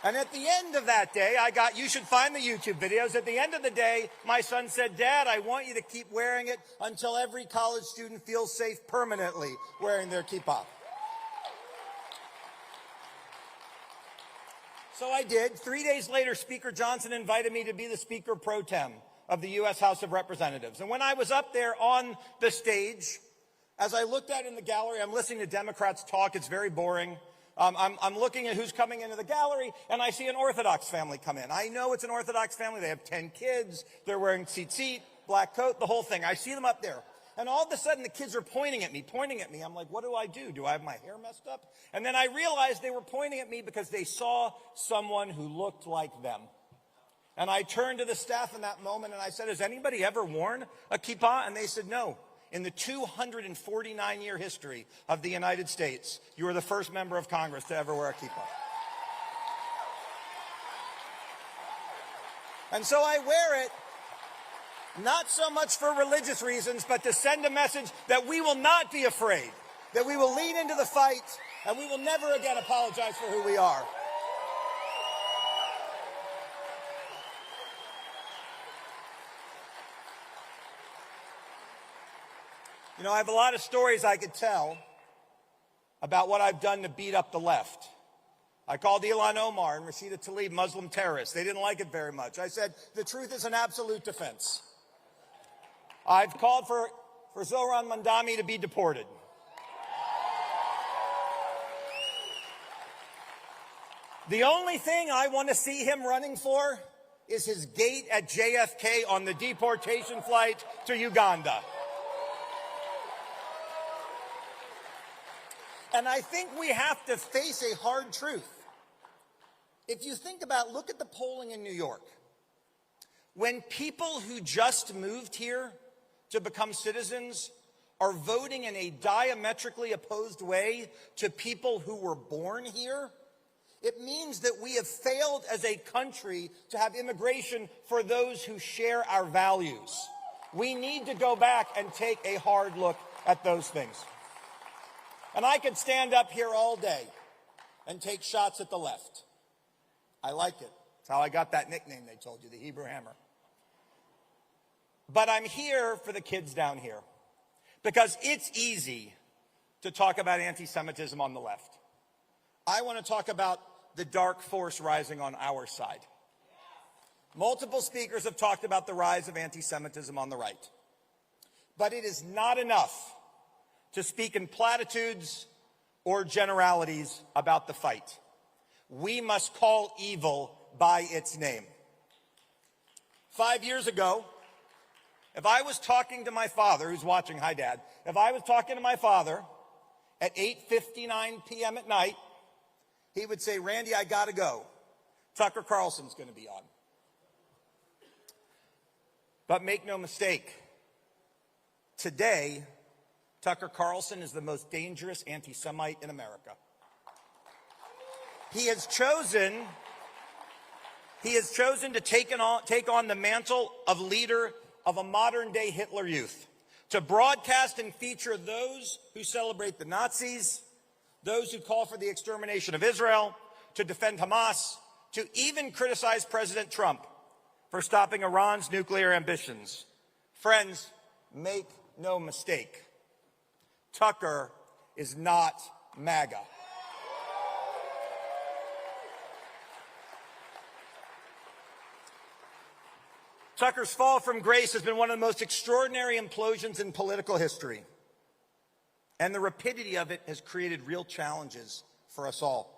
And at the end of that day, you should find the YouTube videos. At the end of the day, my son said, "Dad, I want you to keep wearing it until every college student feels safe permanently wearing their kippah." So I did. 3 days later, Speaker Johnson invited me to be the Speaker pro tem of the U.S. House of Representatives. And when I was up there on the stage, as I looked out in the gallery, I'm listening to Democrats talk. It's very boring. I'm looking at who's coming into the gallery, and I see an Orthodox family come in. I know it's an Orthodox family. They have 10 kids. They're wearing tzitzit, black coat, the whole thing. I see them up there. And all of a sudden, the kids are pointing at me. I'm like, what do I do? Do I have my hair messed up? And then I realized they were pointing at me because they saw someone who looked like them. And I turned to the staff in that moment, and I said, "Has anybody ever worn a kippah?" And they said, "No. In the 249-year history of the United States, you are the first member of Congress to ever wear a kippah." And so I wear it, not so much for religious reasons, but to send a message that we will not be afraid, that we will lean into the fight, and we will never again apologize for who we are. You know, I have a lot of stories I could tell about what I've done to beat up the left. I called Ilhan Omar and Rashida Tlaib Muslim terrorists. They didn't like it very much. I said, the truth is an absolute defense. I've called for Zohran Mandami to be deported. The only thing I want to see him running for is his gate at JFK on the deportation flight to Uganda. And I think we have to face a hard truth. If you think about, look at the polling in New York. When people who just moved here to become citizens are voting in a diametrically opposed way to people who were born here, it means that we have failed as a country to have immigration for those who share our values. We need to go back and take a hard look at those things. And I could stand up here all day and take shots at the left. I like it. It's how I got that nickname they told you, the Hebrew Hammer. But I'm here for the kids down here, because it's easy to talk about anti-Semitism on the left. I want to talk about the dark force rising on our side. Multiple speakers have talked about the rise of anti-Semitism on the right. But it is not enough to speak in platitudes or generalities about the fight. We must call evil by its name. 5 years ago, if I was talking to my father, who's watching, hi Dad, if I was talking to my father at 8:59 p.m. at night, he would say, Randy, I gotta go. Tucker Carlson's gonna be on. But make no mistake, today, Tucker Carlson is the most dangerous anti-Semite in America. He has chosen to take on the mantle of leader of a modern-day Hitler Youth, to broadcast and feature those who celebrate the Nazis, those who call for the extermination of Israel, to defend Hamas, to even criticize President Trump for stopping Iran's nuclear ambitions. Friends, make no mistake, Tucker is not MAGA. Tucker's fall from grace has been one of the most extraordinary implosions in political history. And the rapidity of it has created real challenges for us all.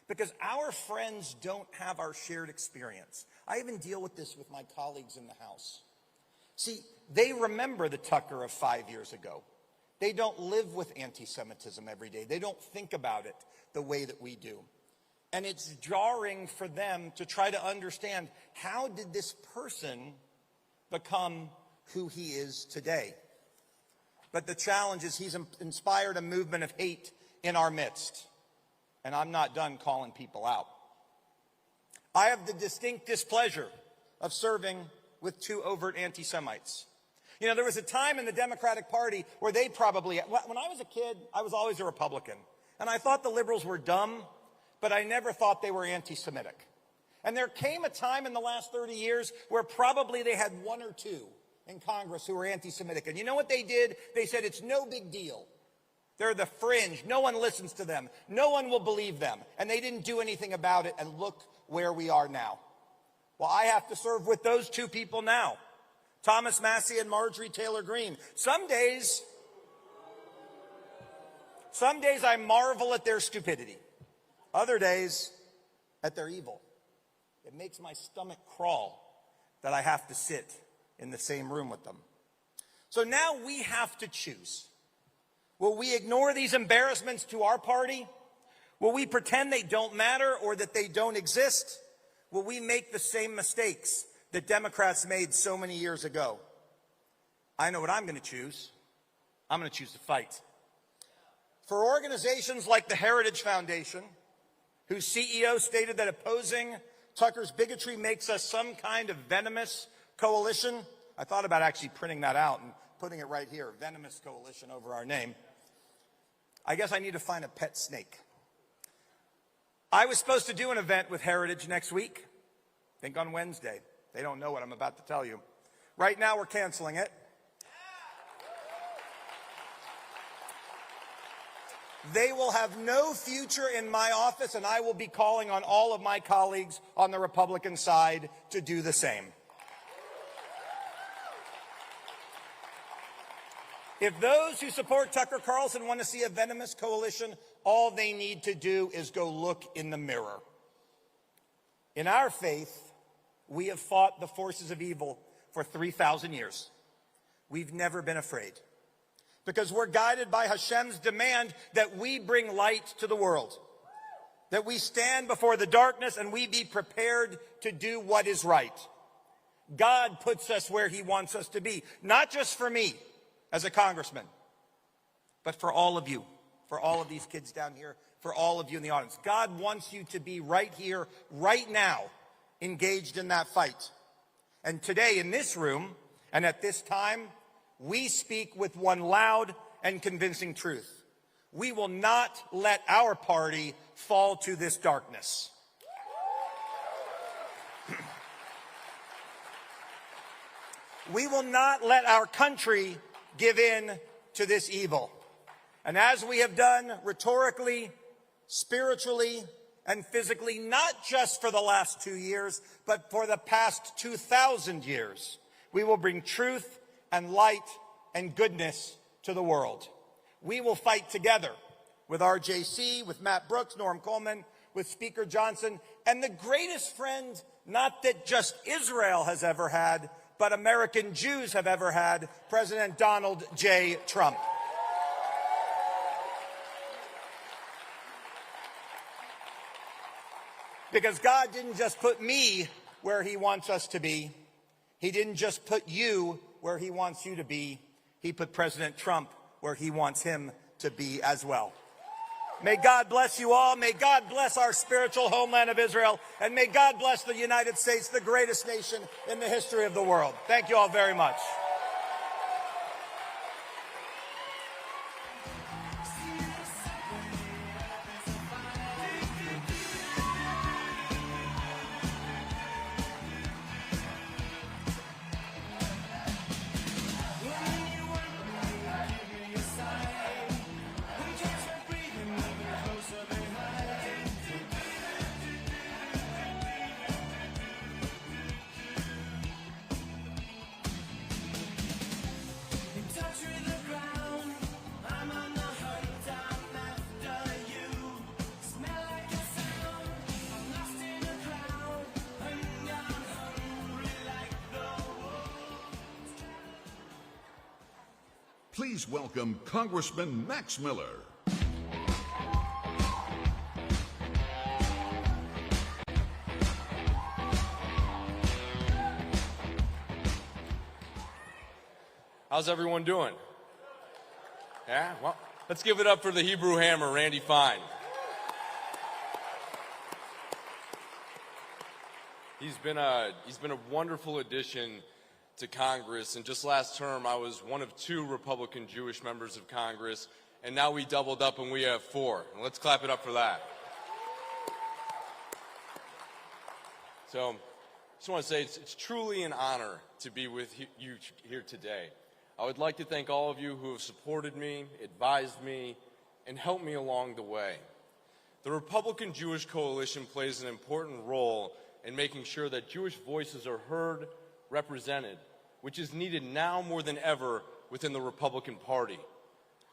Because our friends don't have our shared experience. I even deal with this with my colleagues in the House. See, they remember the Tucker of 5 years ago. They don't live with anti-Semitism every day. They don't think about it the way that we do. And it's jarring for them to try to understand, how did this person become who he is today? But the challenge is he's inspired a movement of hate in our midst. And I'm not done calling people out. I have the distinct displeasure of serving with two overt anti-Semites. You know, there was a time in the Democratic Party where when I was a kid, I was always a Republican. And I thought the liberals were dumb, but I never thought they were anti-Semitic. And there came a time in the last 30 years where probably they had one or two in Congress who were anti-Semitic. And you know what they did? They said, it's no big deal. They're the fringe. No one listens to them. No one will believe them. And they didn't do anything about it, and look where we are now. Well, I have to serve with those two people now, Thomas Massie and Marjorie Taylor Greene. Some days I marvel at their stupidity. Other days, at their evil. It makes my stomach crawl that I have to sit in the same room with them. So now we have to choose. Will we ignore these embarrassments to our party? Will we pretend they don't matter or that they don't exist? Will we make the same mistakes that Democrats made so many years ago? I know what I'm going to choose. I'm going to choose to fight. For organizations like the Heritage Foundation, whose CEO stated that opposing Tucker's bigotry makes us some kind of venomous coalition. I thought about actually printing that out and putting it right here, venomous coalition over our name. I guess I need to find a pet snake. I was supposed to do an event with Heritage next week, I think on Wednesday. They don't know what I'm about to tell you. Right now we're canceling it. They will have no future in my office, and I will be calling on all of my colleagues on the Republican side to do the same. If those who support Tucker Carlson want to see a venomous coalition, all they need to do is go look in the mirror. In our faith, we have fought the forces of evil for 3,000 years. We've never been afraid, because we're guided by Hashem's demand that we bring light to the world, that we stand before the darkness and we be prepared to do what is right. God puts us where he wants us to be, not just for me, as a congressman, but for all of you, for all of these kids down here, for all of you in the audience. God wants you to be right here, right now, engaged in that fight. And today in this room, and at this time, we speak with one loud and convincing truth. We will not let our party fall to this darkness. We will not let our country give in to this evil. And as we have done rhetorically, spiritually, and physically, not just for the last 2 years, but for the past 2,000 years, we will bring truth and light and goodness to the world. We will fight together with RJC, with Matt Brooks, Norm Coleman, with Speaker Johnson, and the greatest friend, not that just Israel has ever had, but American Jews have ever had, President Donald J. Trump. Because God didn't just put me where he wants us to be. He didn't just put you where he wants you to be. He put President Trump where he wants him to be as well. May God bless you all. May God bless our spiritual homeland of Israel. And may God bless the United States, the greatest nation in the history of the world. Thank you all very much. Please welcome Congressman Max Miller. How's everyone doing? Yeah, well, let's give it up for the Hebrew Hammer, Randy Fine. He's been a wonderful addition to Congress, and just last term I was one of 2 Republican Jewish members of Congress, and now we doubled up and we have 4. And let's clap it up for that. So, just want to say it's truly an honor to be with you here today. I would like to thank all of you who have supported me, advised me, and helped me along the way. The Republican Jewish Coalition plays an important role in making sure that Jewish voices are heard, represented, which is needed now more than ever within the Republican Party.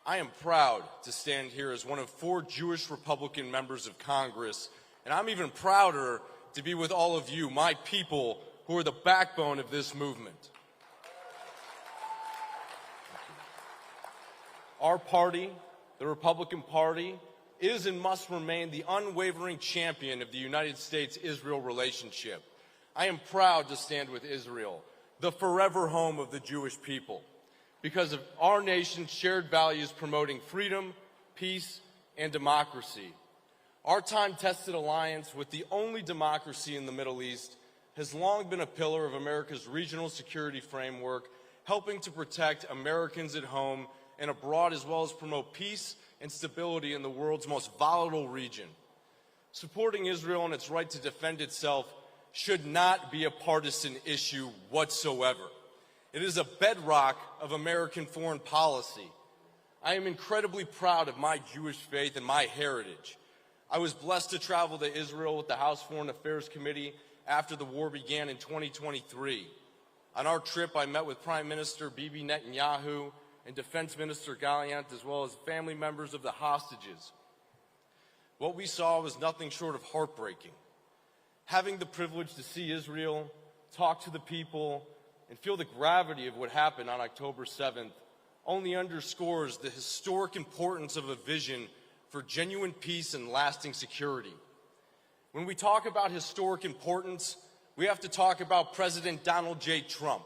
I am proud to stand here as one of 4 Jewish Republican members of Congress, and I'm even prouder to be with all of you, my people, who are the backbone of this movement. Our party, the Republican Party, is and must remain the unwavering champion of the United States-Israel relationship. I am proud to stand with Israel, the forever home of the Jewish people, because of our nation's shared values promoting freedom, peace, and democracy. Our time-tested alliance with the only democracy in the Middle East has long been a pillar of America's regional security framework, helping to protect Americans at home and abroad, as well as promote peace and stability in the world's most volatile region. Supporting Israel in its right to defend itself should not be a partisan issue whatsoever. It is a bedrock of American foreign policy. I am incredibly proud of my Jewish faith and my heritage. I was blessed to travel to Israel with the House Foreign Affairs Committee after the war began in 2023. On our trip, I met with Prime Minister Bibi Netanyahu and Defense Minister Gallant, as well as family members of the hostages. What we saw was nothing short of heartbreaking. Having the privilege to see Israel, talk to the people, and feel the gravity of what happened on October 7th only underscores the historic importance of a vision for genuine peace and lasting security. When we talk about historic importance, we have to talk about President Donald J. Trump.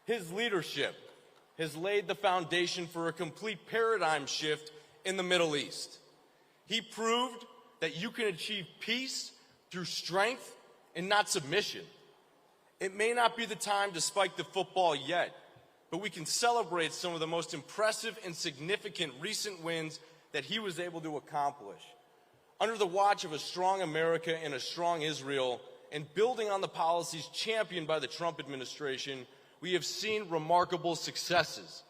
His leadership, has laid the foundation for a complete paradigm shift in the Middle East. He proved that you can achieve peace through strength and not submission. It may not be the time to spike the football yet, but we can celebrate some of the most impressive and significant recent wins that he was able to accomplish. Under the watch of a strong America and a strong Israel, and building on the policies championed by the Trump administration, we have seen remarkable successes.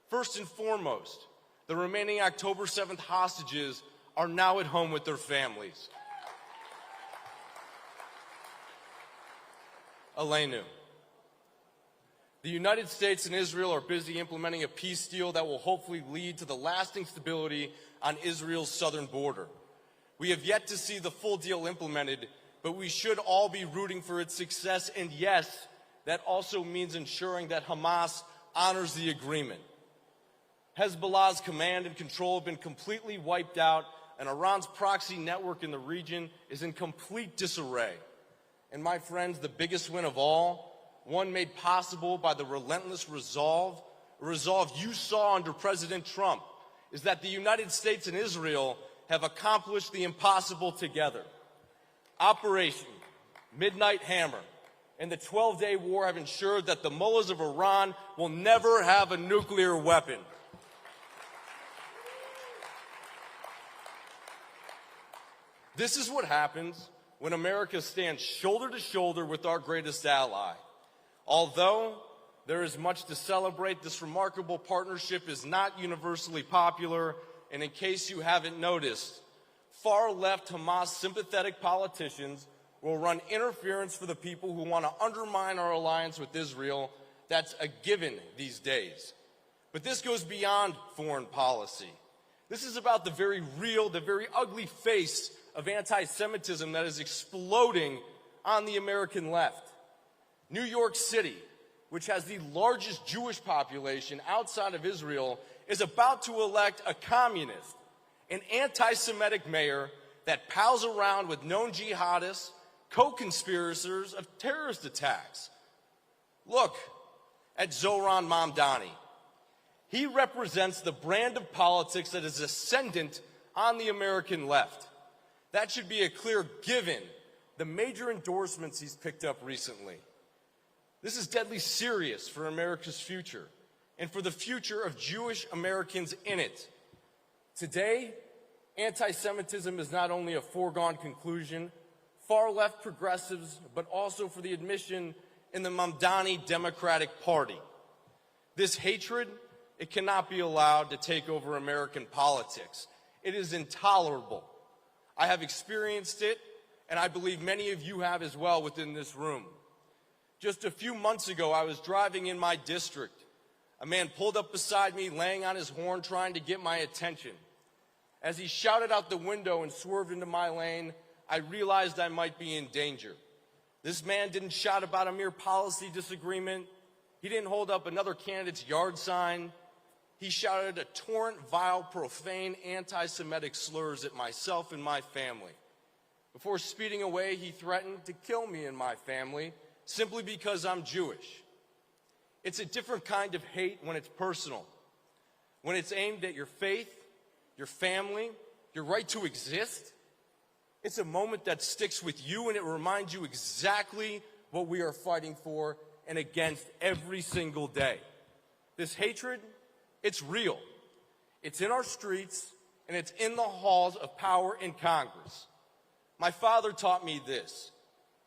First and foremost, the remaining October 7th hostages are now at home with their families. Aleinu. The United States and Israel are busy implementing a peace deal that will hopefully lead to the lasting stability on Israel's southern border. We have yet to see the full deal implemented, but we should all be rooting for its success, and yes, that also means ensuring that Hamas honors the agreement. Hezbollah's command and control have been completely wiped out, and Iran's proxy network in the region is in complete disarray. And my friends, the biggest win of all, one made possible by the relentless resolve you saw under President Trump, is that the United States and Israel have accomplished the impossible together. Operation Midnight Hammer and the 12-day war have ensured that the mullahs of Iran will never have a nuclear weapon. This is what happens when America stands shoulder to shoulder with our greatest ally. Although there is much to celebrate, this remarkable partnership is not universally popular, and in case you haven't noticed, far-left Hamas-sympathetic politicians will run interference for the people who want to undermine our alliance with Israel. That's a given these days. But this goes beyond foreign policy. This is about the very real, the very ugly face of anti-Semitism that is exploding on the American left. New York City, which has the largest Jewish population outside of Israel, is about to elect a communist, an anti-Semitic mayor that pals around with known jihadists, co-conspirators of terrorist attacks. Look at Zohran Mamdani. He represents the brand of politics that is ascendant on the American left. That should be a clear given the major endorsements he's picked up recently. This is deadly serious for America's future and for the future of Jewish Americans in it. Today, anti-Semitism is not only a foregone conclusion, far-left progressives, but also for the admission in the Mamdani Democratic Party. This hatred, it cannot be allowed to take over American politics. It is intolerable. I have experienced it, and I believe many of you have as well within this room. Just a few months ago, I was driving in my district. A man pulled up beside me, laying on his horn, trying to get my attention. As he shouted out the window and swerved into my lane, I realized I might be in danger. This man didn't shout about a mere policy disagreement. He didn't hold up another candidate's yard sign. He shouted a torrent, vile, profane, anti-Semitic slurs at myself and my family. Before speeding away, he threatened to kill me and my family simply because I'm Jewish. It's a different kind of hate when it's personal, when it's aimed at your faith, your family, your right to exist. It's a moment that sticks with you, and it reminds you exactly what we are fighting for and against every single day. This hatred, it's real. It's in our streets, and it's in the halls of power in Congress. My father taught me this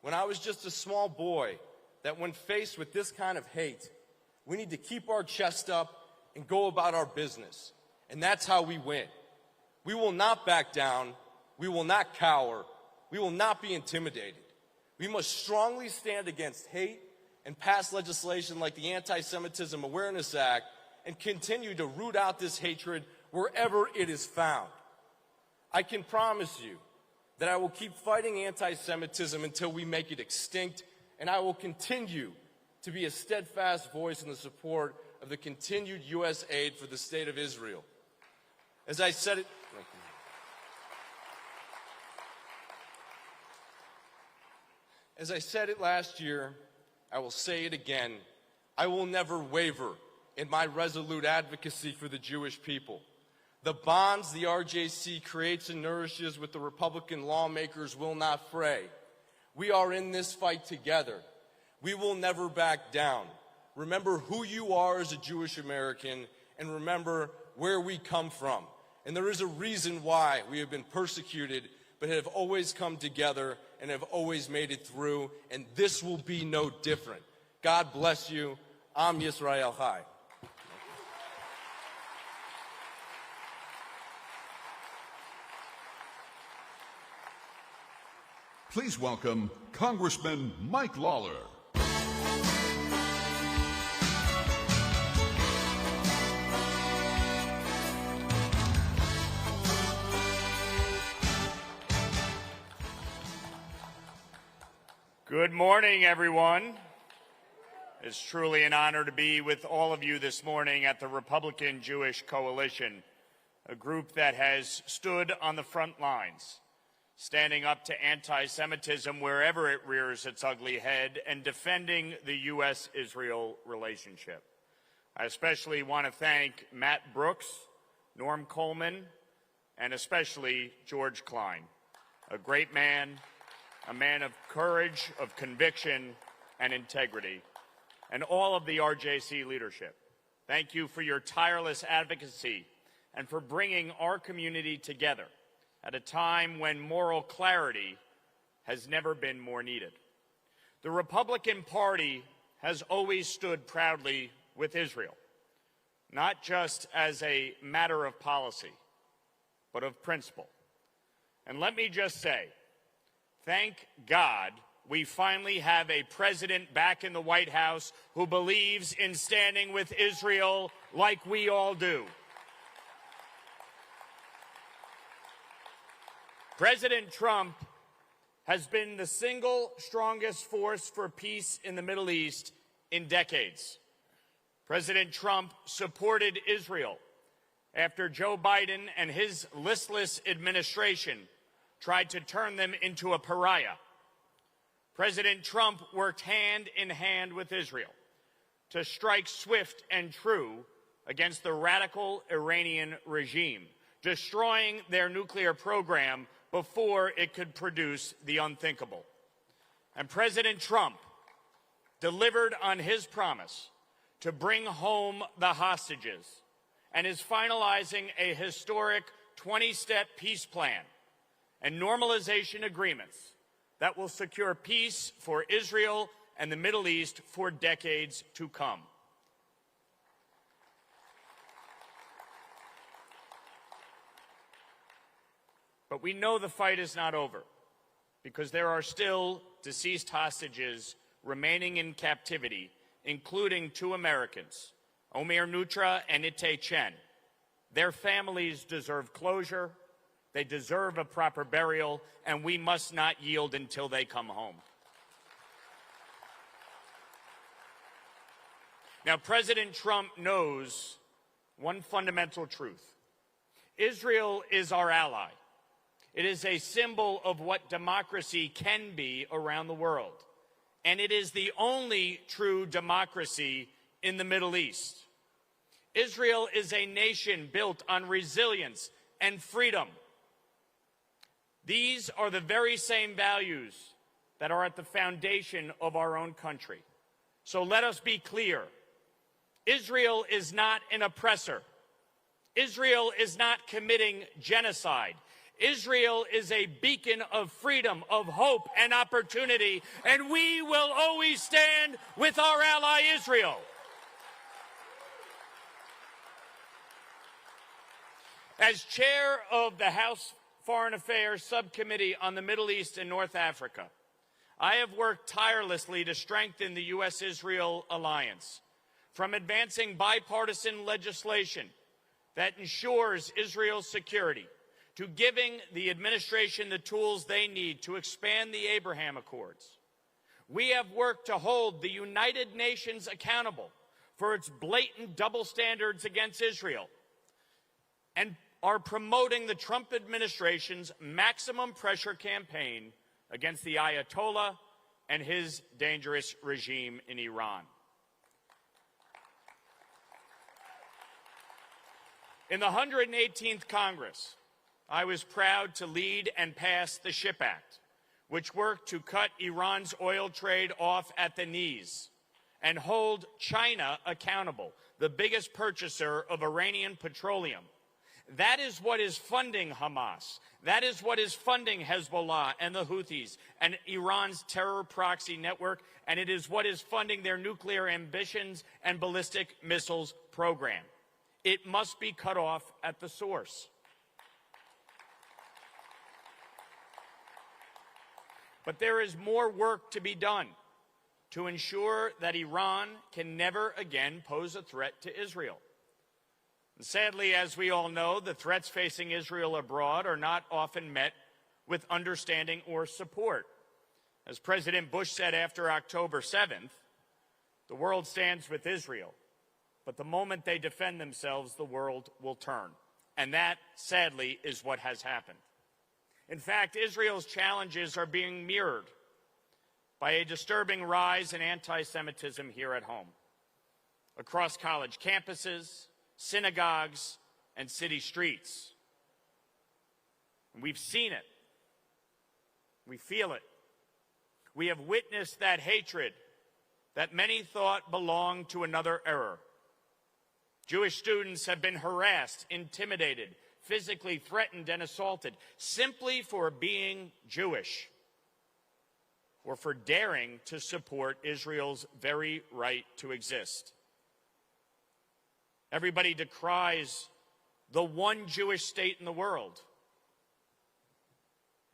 when I was just a small boy, that when faced with this kind of hate, we need to keep our chest up and go about our business. And that's how we win. We will not back down. We will not cower. We will not be intimidated. We must strongly stand against hate and pass legislation like the Anti-Semitism Awareness Act and continue to root out this hatred wherever it is found. I can promise you that I will keep fighting anti-Semitism until we make it extinct, and I will continue to be a steadfast voice in the support of the continued U.S. aid for the state of Israel. As I said it, As I said it last year, I will say it again. I will never waver in my resolute advocacy for the Jewish people. The bonds the RJC creates and nourishes with the Republican lawmakers will not fray. We are in this fight together. We will never back down. Remember who you are as a Jewish American, and remember where we come from. And there is a reason why we have been persecuted, but have always come together and have always made it through, and this will be no different. God bless you. Am Yisrael Chai. Please welcome Congressman Mike Lawler. Good morning, everyone. It's truly an honor to be with all of you this morning at the Republican Jewish Coalition, a group that has stood on the front lines, standing up to anti-Semitism wherever it rears its ugly head and defending the U.S.-Israel relationship. I especially want to thank Matt Brooks, Norm Coleman, and especially George Klein, a great man, a man of courage, of conviction, and integrity, and all of the RJC leadership. Thank you for your tireless advocacy and for bringing our community together at a time when moral clarity has never been more needed. The Republican Party has always stood proudly with Israel, not just as a matter of policy, but of principle. And let me just say, thank God we finally have a president back in the White House who believes in standing with Israel like we all do. President Trump has been the single strongest force for peace in the Middle East in decades. President Trump supported Israel after Joe Biden and his listless administration tried to turn them into a pariah. President Trump worked hand in hand with Israel to strike swift and true against the radical Iranian regime, destroying their nuclear program before it could produce the unthinkable. And President Trump delivered on his promise to bring home the hostages and is finalizing a historic 20-step peace plan and normalization agreements that will secure peace for Israel and the Middle East for decades to come. But we know the fight is not over because there are still deceased hostages remaining in captivity, including 2 Americans, Omer Nutra and Ite Chen. Their families deserve closure, they deserve a proper burial, and we must not yield until they come home. Now, President Trump knows one fundamental truth. Israel is our ally. It is a symbol of what democracy can be around the world. And it is the only true democracy in the Middle East. Israel is a nation built on resilience and freedom. These are the very same values that are at the foundation of our own country. So let us be clear. Israel is not an oppressor. Israel is not committing genocide. Israel is a beacon of freedom, of hope, and opportunity, and we will always stand with our ally Israel. As chair of the House Foreign Affairs Subcommittee on the Middle East and North Africa, I have worked tirelessly to strengthen the U.S.-Israel alliance, from advancing bipartisan legislation that ensures Israel's security, to giving the administration the tools they need to expand the Abraham Accords. We have worked to hold the United Nations accountable for its blatant double standards against Israel and are promoting the Trump administration's maximum pressure campaign against the Ayatollah and his dangerous regime in Iran. In the 118th Congress, I was proud to lead and pass the SHIP Act, which worked to cut Iran's oil trade off at the knees and hold China accountable, the biggest purchaser of Iranian petroleum. That is what is funding Hamas. That is what is funding Hezbollah and the Houthis and Iran's terror proxy network, and it is what is funding their nuclear ambitions and ballistic missiles program. It must be cut off at the source. But there is more work to be done to ensure that Iran can never again pose a threat to Israel. And sadly, as we all know, the threats facing Israel abroad are not often met with understanding or support. As President Bush said after October 7th, the world stands with Israel, but the moment they defend themselves, the world will turn. And that, sadly, is what has happened. In fact, Israel's challenges are being mirrored by a disturbing rise in anti-Semitism here at home, across college campuses, synagogues, and city streets. And we've seen it. We feel it. We have witnessed that hatred that many thought belonged to another era. Jewish students have been harassed, intimidated, physically threatened, and assaulted simply for being Jewish or for daring to support Israel's very right to exist. Everybody decries the one Jewish state in the world.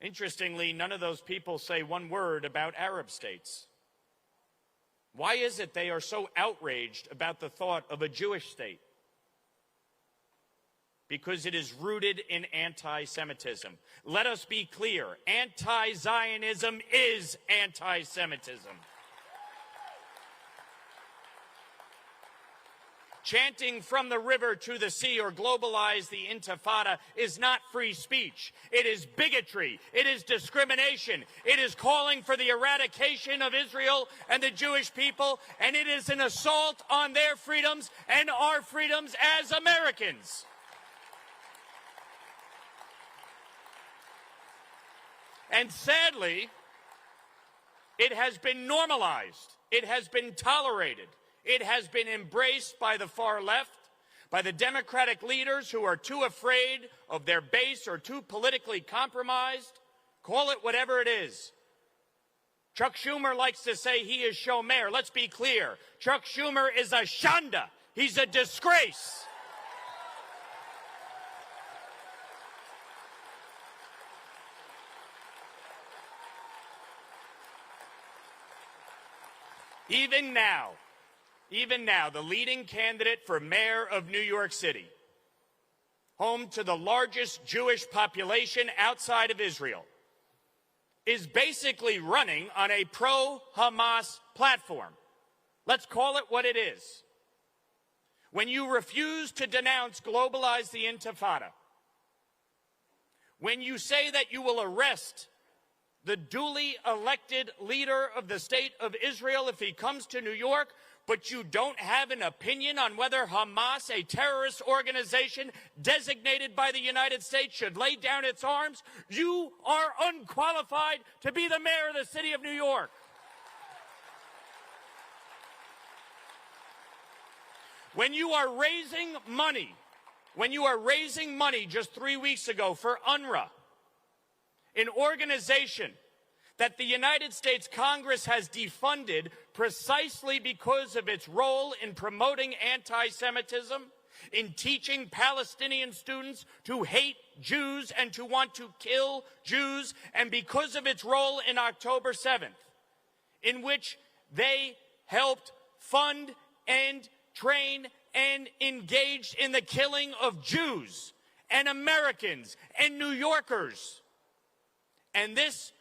Interestingly, none of those people say one word about Arab states. Why is it they are so outraged about the thought of a Jewish state? Because it is rooted in anti-Semitism. Let us be clear, anti-Zionism is anti-Semitism. Chanting from the river to the sea or globalize the Intifada is not free speech. It is bigotry. It is discrimination. It is calling for the eradication of Israel and the Jewish people, and it is an assault on their freedoms and our freedoms as Americans. And sadly, it has been normalized. It has been tolerated. It has been embraced by the far left, by the Democratic leaders who are too afraid of their base or too politically compromised. Call it whatever it is. Chuck Schumer likes to say he is Shomer. Let's be clear. Chuck Schumer is a shanda. He's a disgrace. Even now, the leading candidate for mayor of New York City, home to the largest Jewish population outside of Israel, is basically running on a pro-Hamas platform. Let's call it what it is. When you refuse to denounce globalize the Intifada, when you say that you will arrest the duly elected leader of the state of Israel if he comes to New York, but you don't have an opinion on whether Hamas, a terrorist organization designated by the United States, should lay down its arms, you are unqualified to be the mayor of the city of New York. When you are raising money just 3 weeks ago for UNRWA, an organization that the United States Congress has defunded precisely because of its role in promoting anti-Semitism, in teaching Palestinian students to hate Jews and to want to kill Jews, and because of its role in October 7th, in which they helped fund and train and engaged in the killing of Jews and Americans and New Yorkers. And this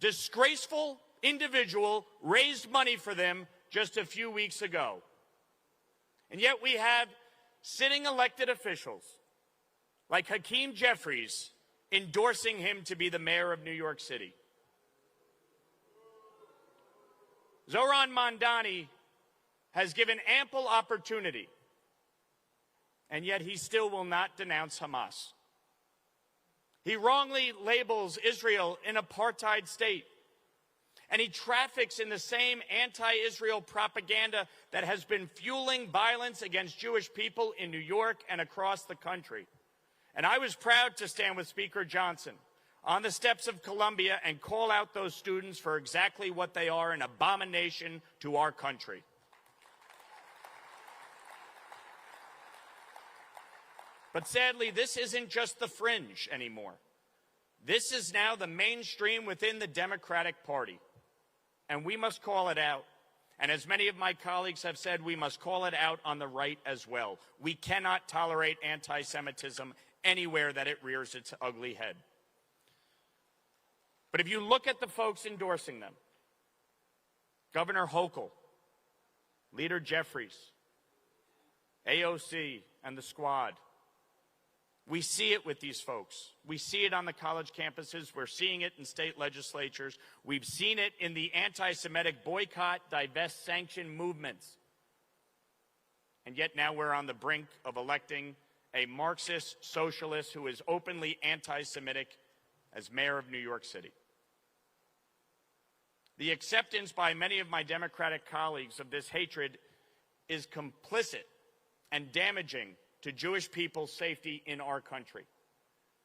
disgraceful individual raised money for them just a few weeks ago. And yet we have sitting elected officials like Hakeem Jeffries endorsing him to be the mayor of New York City. Zohran Mamdani has given ample opportunity and yet he still will not denounce Hamas. He wrongly labels Israel an apartheid state, and he traffics in the same anti-Israel propaganda that has been fueling violence against Jewish people in New York and across the country. And I was proud to stand with Speaker Johnson on the steps of Columbia and call out those students for exactly what they are, an abomination to our country. But sadly, this isn't just the fringe anymore. This is now the mainstream within the Democratic Party. And we must call it out. And as many of my colleagues have said, we must call it out on the right as well. We cannot tolerate anti-Semitism anywhere that it rears its ugly head. But if you look at the folks endorsing them, Governor Hochul, Leader Jeffries, AOC, and the squad, we see it with these folks. We see it on the college campuses. We're seeing it in state legislatures. We've seen it in the anti-Semitic boycott, divest, sanction movements. And yet now we're on the brink of electing a Marxist socialist who is openly anti-Semitic as mayor of New York City. The acceptance by many of my Democratic colleagues of this hatred is complicit and damaging to Jewish people's safety in our country.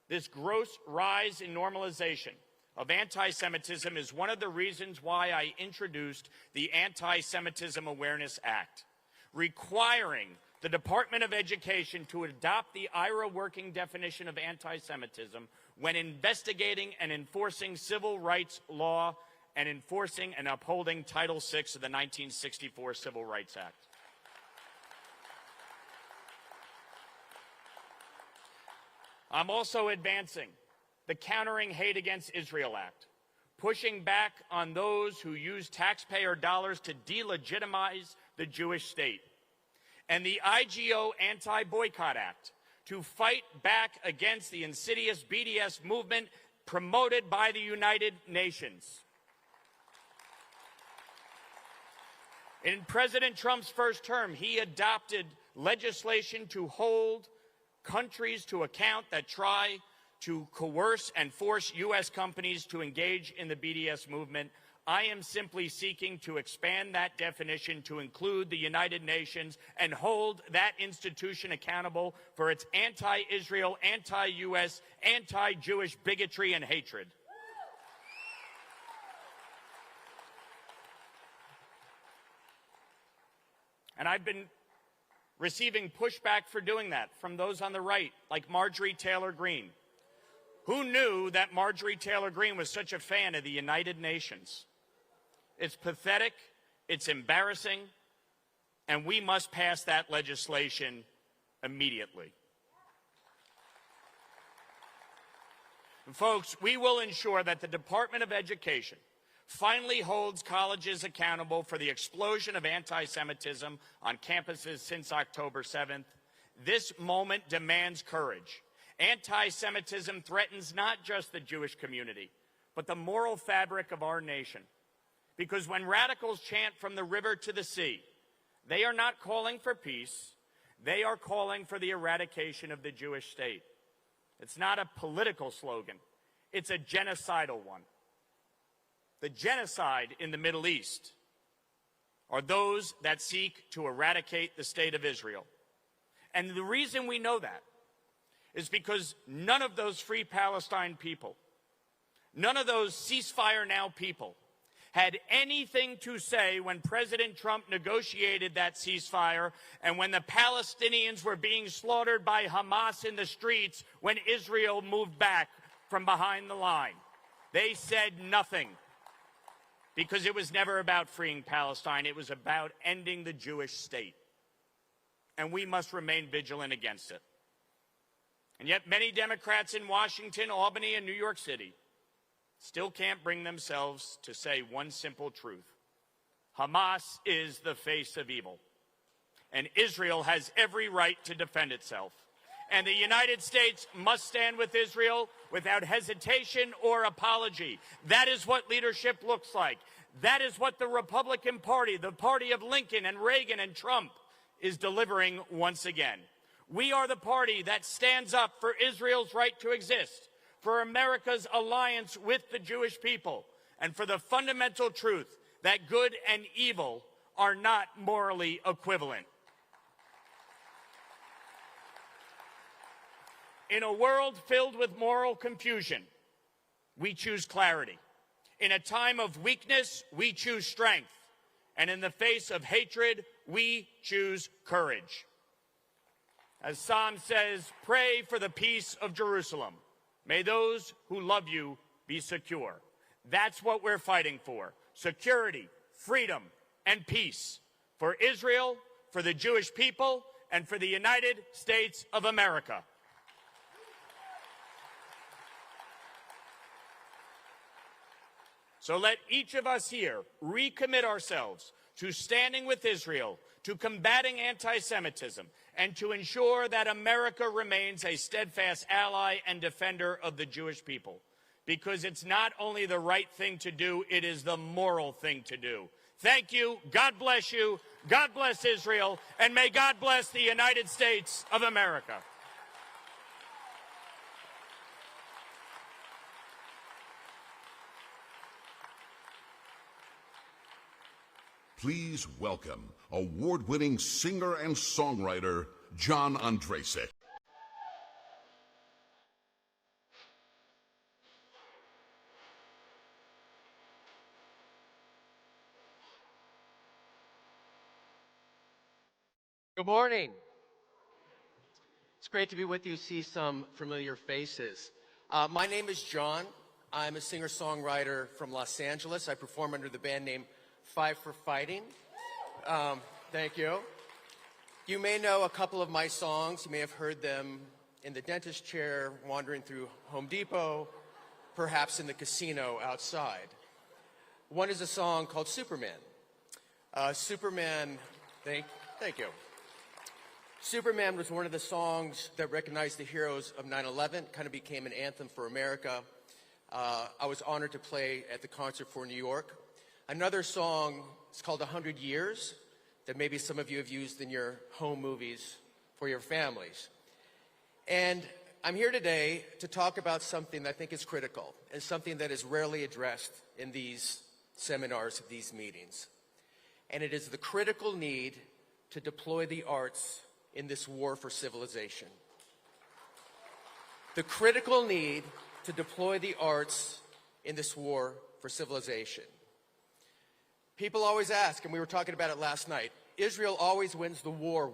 This gross rise in normalization of anti-Semitism is one of the reasons why I introduced the Anti-Semitism Awareness Act, requiring the Department of Education to adopt the IRA working definition of anti-Semitism when investigating and enforcing civil rights law and enforcing and upholding Title VI of the 1964 Civil Rights Act. I'm also advancing the Countering Hate Against Israel Act, pushing back on those who use taxpayer dollars to delegitimize the Jewish state, and the IGO Anti-Boycott Act to fight back against the insidious BDS movement promoted by the United Nations. In President Trump's first term, he adopted legislation to hold countries to account that try to coerce and force U.S. companies to engage in the BDS movement. I am simply seeking to expand that definition to include the United Nations and hold that institution accountable for its anti-Israel, anti-U.S., anti-Jewish bigotry and hatred. And I've been receiving pushback for doing that from those on the right, like Marjorie Taylor Greene. Who knew that Marjorie Taylor Greene was such a fan of the United Nations? It's pathetic, it's embarrassing, and we must pass that legislation immediately. And folks, we will ensure that the Department of Education finally holds colleges accountable for the explosion of anti-Semitism on campuses since October 7th. This moment demands courage. Anti-Semitism threatens not just the Jewish community, but the moral fabric of our nation. Because when radicals chant from the river to the sea, they are not calling for peace, they are calling for the eradication of the Jewish state. It's not a political slogan, it's a genocidal one. The genocide in the Middle East are those that seek to eradicate the state of Israel. And the reason we know that is because none of those Free Palestine people, none of those ceasefire now people had anything to say when President Trump negotiated that ceasefire and when the Palestinians were being slaughtered by Hamas in the streets when Israel moved back from behind the line. They said nothing. Because it was never about freeing Palestine, it was about ending the Jewish state. And we must remain vigilant against it. And yet many Democrats in Washington, Albany, and New York City still can't bring themselves to say one simple truth. Hamas is the face of evil. And Israel has every right to defend itself. And the United States must stand with Israel without hesitation or apology. That is what leadership looks like. That is what the Republican Party, the party of Lincoln and Reagan and Trump, is delivering once again. We are the party that stands up for Israel's right to exist, for America's alliance with the Jewish people, and for the fundamental truth that good and evil are not morally equivalent. In a world filled with moral confusion, we choose clarity. In a time of weakness, we choose strength. And in the face of hatred, we choose courage. As Psalm says, pray for the peace of Jerusalem. May those who love you be secure. That's what we're fighting for. Security, freedom, and peace for Israel, for the Jewish people, and for the United States of America. So let each of us here recommit ourselves to standing with Israel, to combating anti-Semitism, and to ensure that America remains a steadfast ally and defender of the Jewish people. Because it's not only the right thing to do, it is the moral thing to do. Thank you. God bless you. God bless Israel. And may God bless the United States of America. Please welcome award-winning singer and songwriter John Andresek. Good morning. It's great to be with you, see some familiar faces. My name is John. I'm a singer-songwriter from Los Angeles. I perform under the band name Five for Fighting. Thank you. You may know a couple of my songs. You may have heard them in the dentist chair, wandering through Home Depot, perhaps in the casino outside. One is a song called Superman. Thank you. Superman was one of the songs that recognized the heroes of 9/11, kind of became an anthem for America. I was honored to play at the Concert for New York. Another song is called 100 Years, that maybe some of you have used in your home movies for your families. And I'm here today to talk about something that I think is critical and something that is rarely addressed in these seminars, these meetings. And it is the critical need to deploy the arts in this war for civilization. The critical need to deploy the arts in this war for civilization. People always ask, and we were talking about it last night, Israel always wins the war,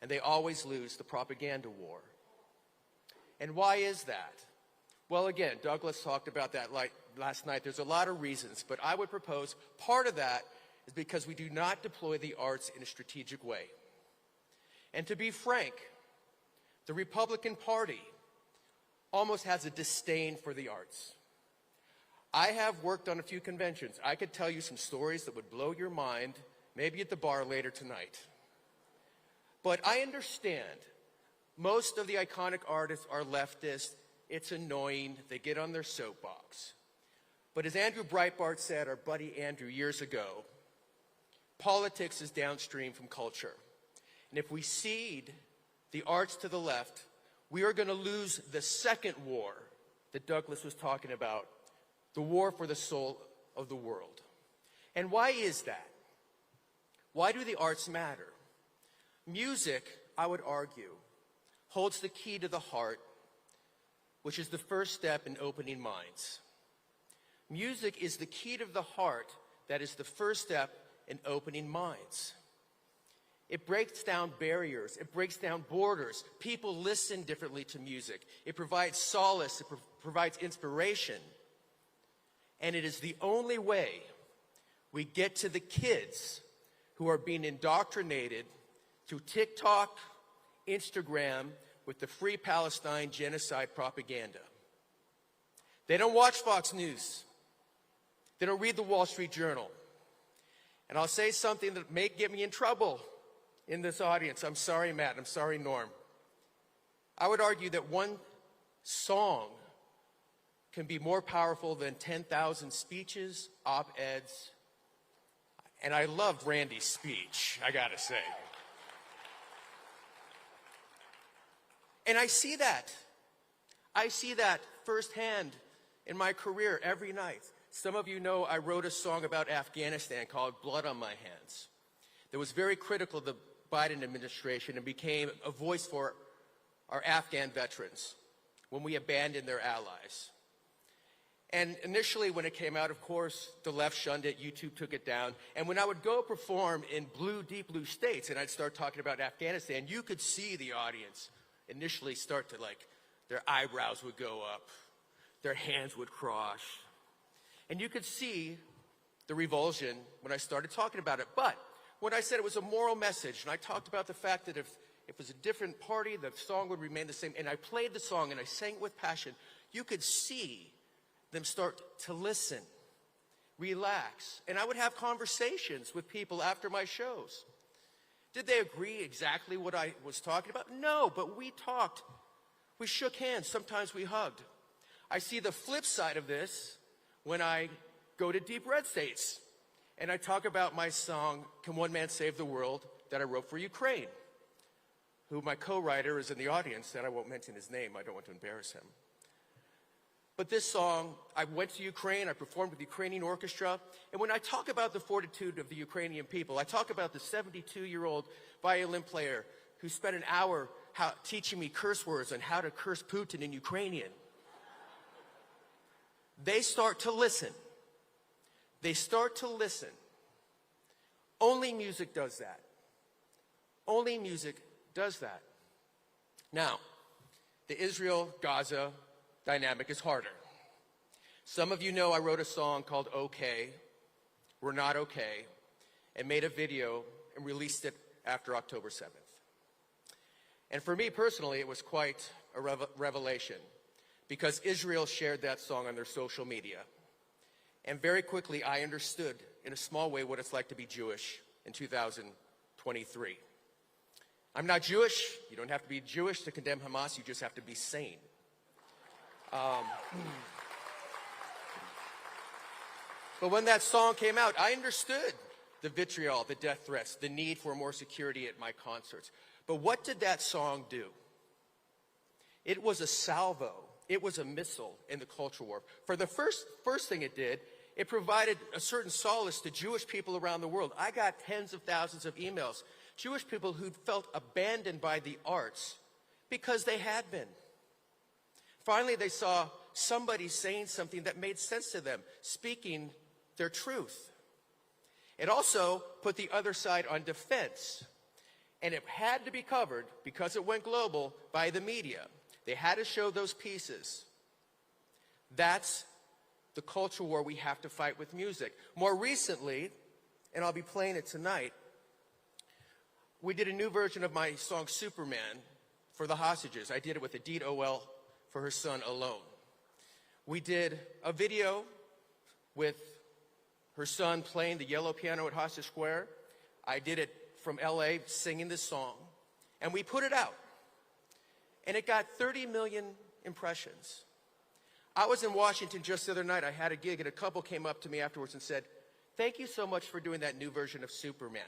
and they always lose the propaganda war. And why is that? Well, again, Douglas talked about that last night. There's a lot of reasons, but I would propose part of that is because we do not deploy the arts in a strategic way. And to be frank, the Republican Party almost has a disdain for the arts. I have worked on a few conventions. I could tell you some stories that would blow your mind, maybe at the bar later tonight. But I understand most of the iconic artists are leftist. It's annoying. They get on their soapbox. But as Andrew Breitbart said, our buddy Andrew, years ago, politics is downstream from culture. And if we cede the arts to the left, we are going to lose the second war that Douglas was talking about, the war for the soul of the world. And why is that? Why do the arts matter? Music, I would argue, holds the key to the heart, which is the first step in opening minds. Music is the key to the heart that is the first step in opening minds. It breaks down barriers. It breaks down borders. People listen differently to music. It provides solace. It provides inspiration. And it is the only way we get to the kids who are being indoctrinated through TikTok, Instagram, with the Free Palestine genocide propaganda. They don't watch Fox News. They don't read the Wall Street Journal. And I'll say something that may get me in trouble in this audience. I'm sorry, Matt. I'm sorry, Norm. I would argue that one song can be more powerful than 10,000 speeches, op-eds. And I loved Randy's speech, I gotta say. And I see that. I see that firsthand in my career every night. Some of you know I wrote a song about Afghanistan called Blood on My Hands that was very critical of the Biden administration and became a voice for our Afghan veterans when we abandoned their allies. And initially when it came out, of course, the left shunned it, YouTube took it down. And when I would go perform in deep blue states and I'd start talking about Afghanistan, you could see the audience initially start to their eyebrows would go up, their hands would cross. And you could see the revulsion when I started talking about it. But when I said it was a moral message, and I talked about the fact that if it was a different party, the song would remain the same, and I played the song and I sang it with passion, you could see them start to listen, relax. And I would have conversations with people after my shows. Did they agree exactly what I was talking about? No, but we talked. We shook hands. Sometimes we hugged. I see the flip side of this when I go to deep red states and I talk about my song, Can One Man Save the World, that I wrote for Ukraine, who my co-writer is in the audience, and I won't mention his name. I don't want to embarrass him. But this song, I went to Ukraine, I performed with the Ukrainian orchestra, and when I talk about the fortitude of the Ukrainian people, I talk about the 72-year-old violin player who spent an hour teaching me curse words on how to curse Putin in Ukrainian. They start to listen. They start to listen. Only music does that. Only music does that. Now, the Israel-Gaza dynamic is harder. Some of you know I wrote a song called Okay, We're Not Okay, and made a video and released it after October 7th. And for me personally, it was quite a revelation because Israel shared that song on their social media. And very quickly, I understood in a small way what it's like to be Jewish in 2023. I'm not Jewish. You don't have to be Jewish to condemn Hamas. You just have to be sane. But when that song came out, I understood the vitriol, the death threats, the need for more security at my concerts. But what did that song do? It was a salvo. It was a missile in the culture war. For the first thing it did, it provided a certain solace to Jewish people around the world. I got tens of thousands of emails. Jewish people who felt abandoned by the arts because they had been. Finally, they saw somebody saying something that made sense to them, speaking their truth. It also put the other side on defense. And it had to be covered, because it went global, by the media. They had to show those pieces. That's the culture war we have to fight with music. More recently, and I'll be playing it tonight, we did a new version of my song Superman for the hostages. I did it with Edith Owell for her son Alone. We did a video with her son playing the yellow piano at Hostage Square. I did it from LA singing this song, and we put it out. And it got 30 million impressions. I was in Washington just the other night. I had a gig, and a couple came up to me afterwards and said, "Thank you so much for doing that new version of Superman."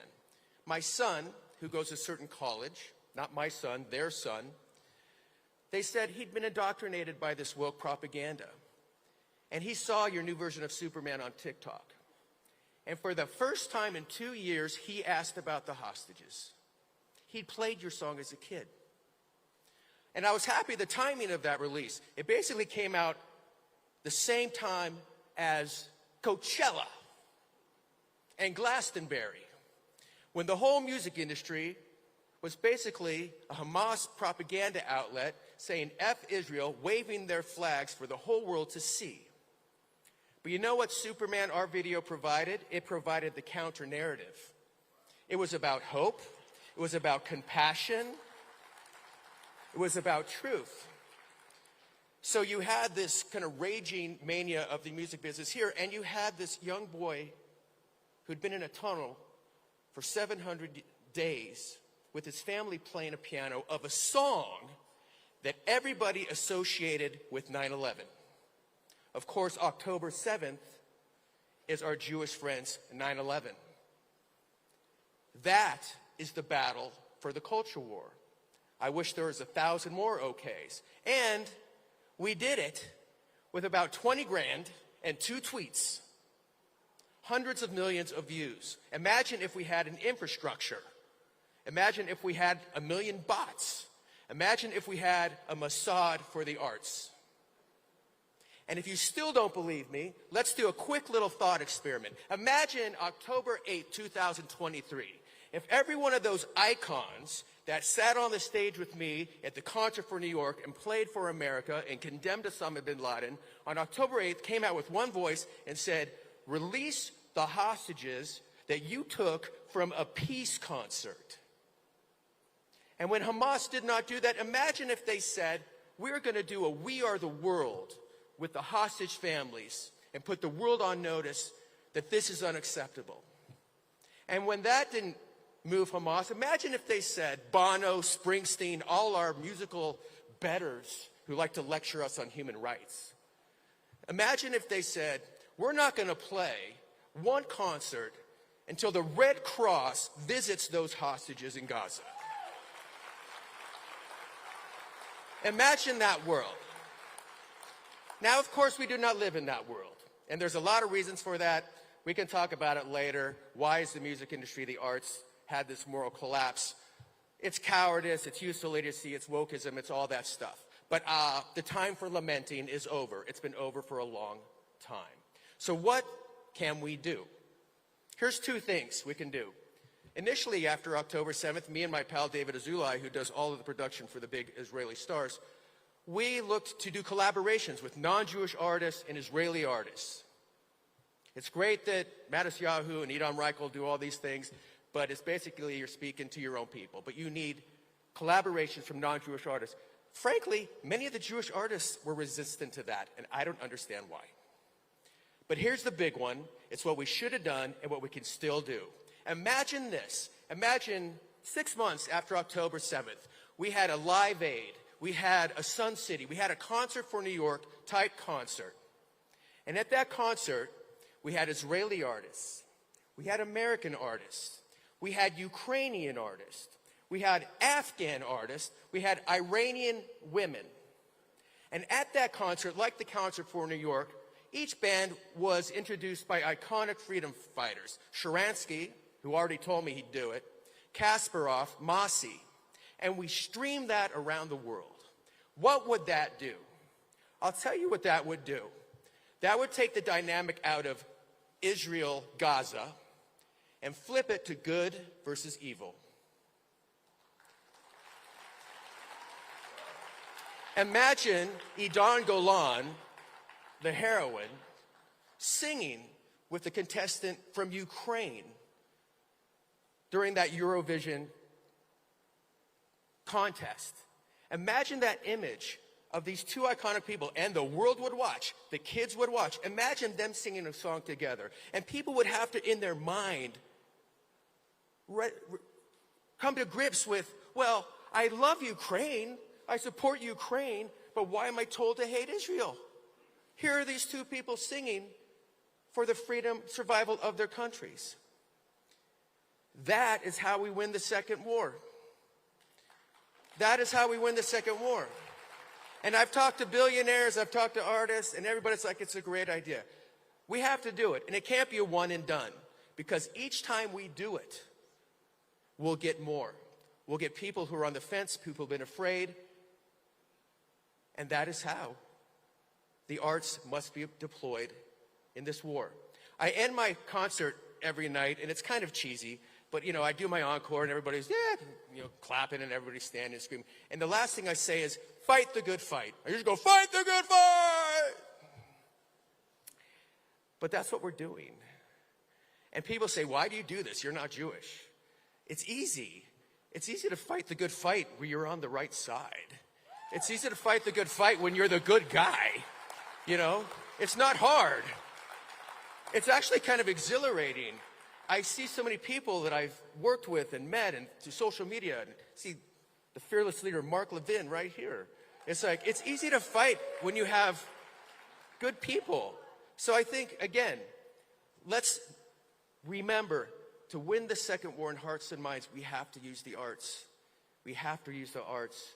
My son, who goes to a certain college, not my son, their son, they said he'd been indoctrinated by this woke propaganda. And he saw your new version of Superman on TikTok. And for the first time in 2 years, he asked about the hostages. He'd played your song as a kid. And I was happy the timing of that release. It basically came out the same time as Coachella and Glastonbury, when the whole music industry was basically a Hamas propaganda outlet saying F Israel, waving their flags for the whole world to see. But you know what Superman, our video, provided? It provided the counter-narrative. It was about hope. It was about compassion. It was about truth. So you had this kind of raging mania of the music business here, and you had this young boy who'd been in a tunnel for 700 days with his family playing a piano of a song that everybody associated with 9/11. Of course, October 7th is our Jewish friends' 9/11. That is the battle for the culture war. I wish there was 1,000 more okays. And we did it with about 20 grand and 2 tweets. Hundreds of millions of views. Imagine if we had an infrastructure. Imagine if we had 1 million bots. Imagine if we had a Mossad for the arts. And if you still don't believe me, let's do a quick little thought experiment. Imagine October 8, 2023. If every one of those icons that sat on the stage with me at the concert for New York and played for America and condemned Osama bin Laden on October 8th came out with one voice and said, release the hostages that you took from a peace concert. And when Hamas did not do that, imagine if they said, we're going to do a We Are the World with the hostage families and put the world on notice that this is unacceptable. And when that didn't move Hamas, imagine if they said, Bono, Springsteen, all our musical betters who like to lecture us on human rights. Imagine if they said, we're not going to play one concert until the Red Cross visits those hostages in Gaza. Imagine that world. Now, of course, we do not live in that world. And there's a lot of reasons for that. We can talk about it later. Why is the music industry, the arts, had this moral collapse? It's cowardice, it's useful idiocy, it's wokeism, it's all that stuff. But the time for lamenting is over. It's been over for a long time. So what can we do? Here's 2 things we can do. Initially, after October 7th, me and my pal David Azulai, who does all of the production for the big Israeli stars, we looked to do collaborations with non-Jewish artists and Israeli artists. It's great that Matisyahu and Edom Reichel do all these things, but it's basically you're speaking to your own people. But you need collaborations from non-Jewish artists. Frankly, many of the Jewish artists were resistant to that, and I don't understand why. But here's the big one. It's what we should have done and what we can still do. Imagine this. Imagine 6 months after October 7th, we had a Live Aid. We had a Sun City. We had a concert for New York type concert. And at that concert, we had Israeli artists. We had American artists. We had Ukrainian artists. We had Afghan artists. We had Iranian women. And at that concert, like the concert for New York, each band was introduced by iconic freedom fighters. Sharansky, who already told me he'd do it, Kasparov, Masi. And we streamed that around the world. What would that do? I'll tell you what that would do. That would take the dynamic out of Israel, Gaza, and flip it to good versus evil. Imagine Idan Golan, the heroine, singing with the contestant from Ukraine during that Eurovision contest. Imagine that image of these 2 iconic people, and the world would watch, the kids would watch. Imagine them singing a song together, and people would have to, in their mind, come to grips with, well, I love Ukraine, I support Ukraine, but why am I told to hate Israel? Here are these 2 people singing for the freedom, survival of their countries. That is how we win the second war. That is how we win the second war. And I've talked to billionaires, I've talked to artists, and everybody's like, it's a great idea. We have to do it, and it can't be a one and done, because each time we do it, we'll get more. We'll get people who are on the fence, people who've been afraid, and that is how the arts must be deployed in this war. I end my concert every night, and it's kind of cheesy, but, you know, I do my encore, and everybody's, clapping, and everybody's standing and screaming. And the last thing I say is, fight the good fight. I just go, fight the good fight! But that's what we're doing. And people say, why do you do this? You're not Jewish. It's easy. It's easy to fight the good fight where you're on the right side. It's easy to fight the good fight when you're the good guy. You know, it's not hard. It's actually kind of exhilarating. I see so many people that I've worked with and met and through social media, and see the fearless leader, Mark Levin, right here. It's like, it's easy to fight when you have good people. So I think, again, let's remember, to win the second war in hearts and minds, we have to use the arts. We have to use the arts.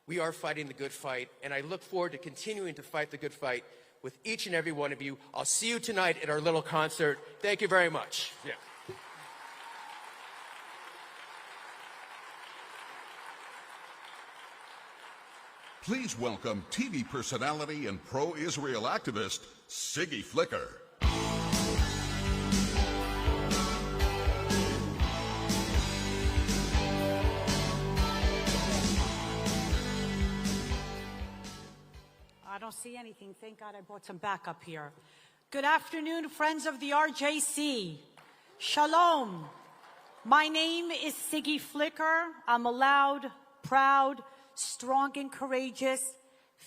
We are fighting the good fight, and I look forward to continuing to fight the good fight with each and every one of you. I'll see you tonight at our little concert. Thank you very much. Yeah. Please welcome TV personality and pro-Israel activist, Siggy Flicker. I don't see anything. Thank God I brought some backup here. Good afternoon, friends of the RJC. Shalom. My name is Siggy Flicker. I'm a loud, proud, strong and courageous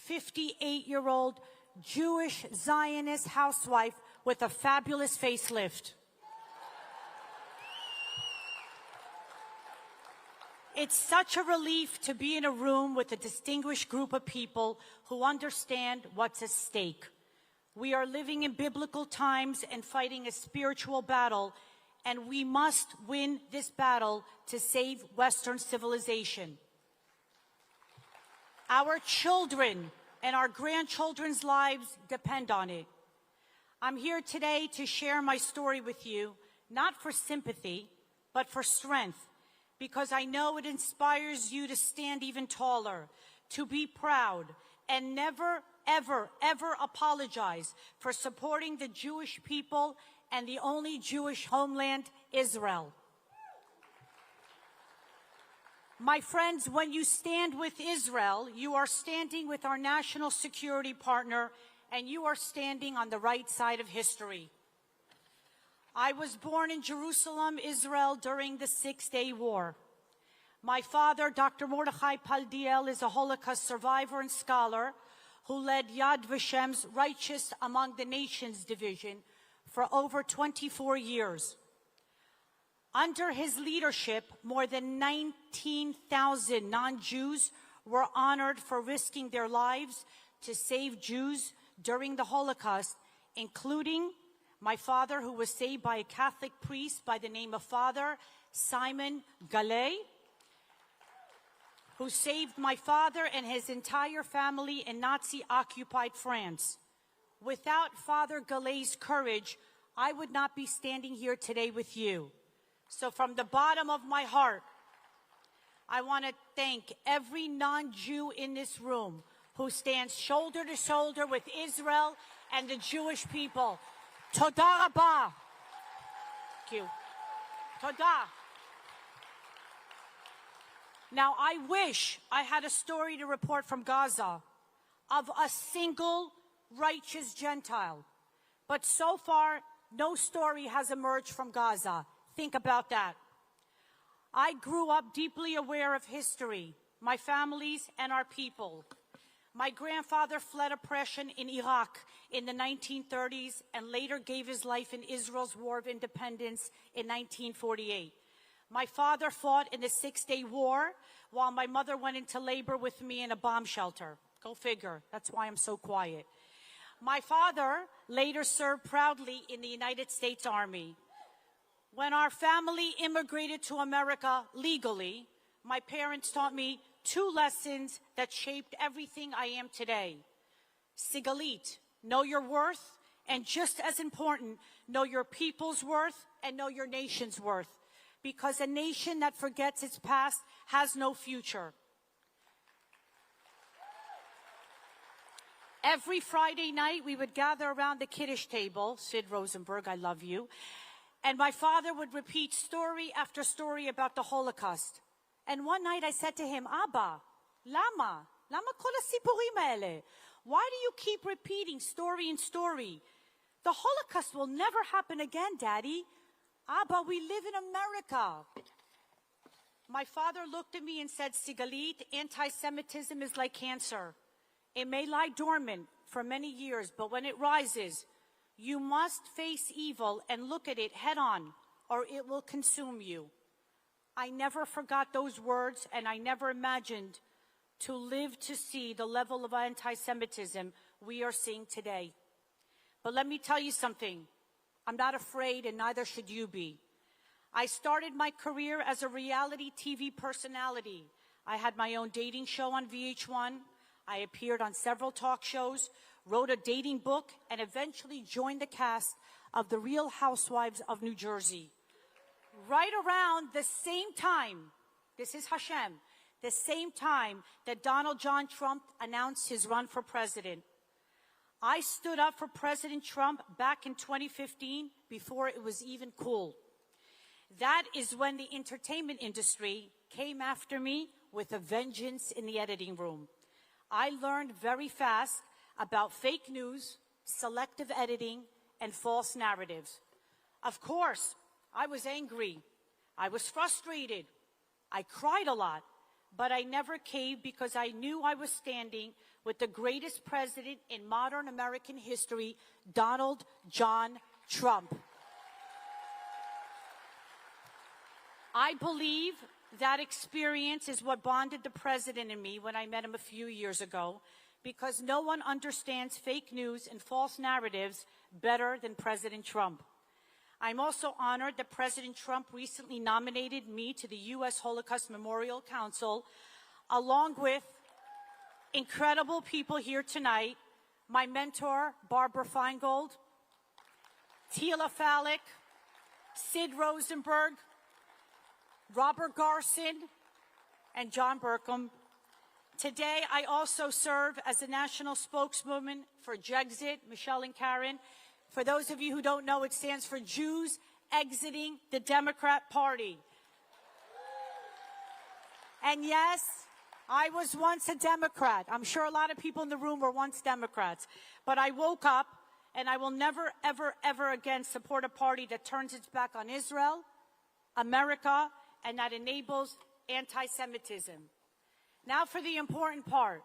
58-year-old Jewish Zionist housewife with a fabulous facelift. It's such a relief to be in a room with a distinguished group of people who understand what's at stake. We are living in biblical times and fighting a spiritual battle, and we must win this battle to save Western civilization. Our children and our grandchildren's lives depend on it. I'm here today to share my story with you, not for sympathy, but for strength, because I know it inspires you to stand even taller, to be proud, and never, ever, ever apologize for supporting the Jewish people and the only Jewish homeland, Israel. My friends, when you stand with Israel, you are standing with our national security partner, and you are standing on the right side of history. I was born in Jerusalem, Israel, during the Six-Day War. My father, Dr. Mordechai Paldiel, is a Holocaust survivor and scholar who led Yad Vashem's Righteous Among the Nations division for over 24 years. Under his leadership, more than 19,000 non-Jews were honored for risking their lives to save Jews during the Holocaust, including my father, who was saved by a Catholic priest by the name of Father Simon Gallet, who saved my father and his entire family in Nazi-occupied France. Without Father Gallet's courage, I would not be standing here today with you. So from the bottom of my heart, I want to thank every non-Jew in this room who stands shoulder to shoulder with Israel and the Jewish people. Toda Rabah. Thank you. Toda. Now, I wish I had a story to report from Gaza of a single righteous Gentile. But so far, no story has emerged from Gaza. Think about that. I grew up deeply aware of history, my families, and our people. My grandfather fled oppression in Iraq in the 1930s and later gave his life in Israel's War of Independence in 1948. My father fought in the Six-Day War while my mother went into labor with me in a bomb shelter. Go figure. That's why I'm so quiet. My father later served proudly in the United States Army. When our family immigrated to America legally, my parents taught me two lessons that shaped everything I am today. Sigalit, know your worth, and just as important, know your people's worth and know your nation's worth. Because a nation that forgets its past has no future. Every Friday night, we would gather around the Kiddush table. Sid Rosenberg, I love you. And my father would repeat story after story about the Holocaust. And one night I said to him, Abba, lama kol hasipurim haele? Why do you keep repeating story and story? The Holocaust will never happen again, Daddy. Abba, we live in America. My father looked at me and said, Sigalit, anti-Semitism is like cancer. It may lie dormant for many years, but when it rises, you must face evil and look at it head on, or it will consume you. I never forgot those words, and I never imagined to live to see the level of anti-Semitism we are seeing today. But let me tell you something. I'm not afraid, and neither should you be. I started my career as a reality TV personality. I had my own dating show on VH1. I appeared on several talk shows, wrote a dating book, and eventually joined the cast of The Real Housewives of New Jersey. Right around the same time, this is Hashem, the same time that Donald John Trump announced his run for president. I stood up for President Trump back in 2015 before it was even cool. That is when the entertainment industry came after me with a vengeance in the editing room. I learned very fast about fake news, selective editing, and false narratives. Of course, I was angry. I was frustrated. I cried a lot, but I never caved because I knew I was standing with the greatest president in modern American history, Donald John Trump. I believe that experience is what bonded the president and me when I met him a few years ago, because no one understands fake news and false narratives better than President Trump. I'm also honored that President Trump recently nominated me to the U.S. Holocaust Memorial Council, along with incredible people here tonight, my mentor, Barbara Feingold, Tila Falick, Sid Rosenberg, Robert Garson, and John Burkham. Today, I also serve as the national spokeswoman for Jexit, Michelle and Karen. For those of you who don't know, it stands for Jews Exiting the Democrat Party. And yes, I was once a Democrat. I'm sure a lot of people in the room were once Democrats. But I woke up, and I will never, ever, ever again support a party that turns its back on Israel, America, and that enables anti-Semitism. Now for the important part.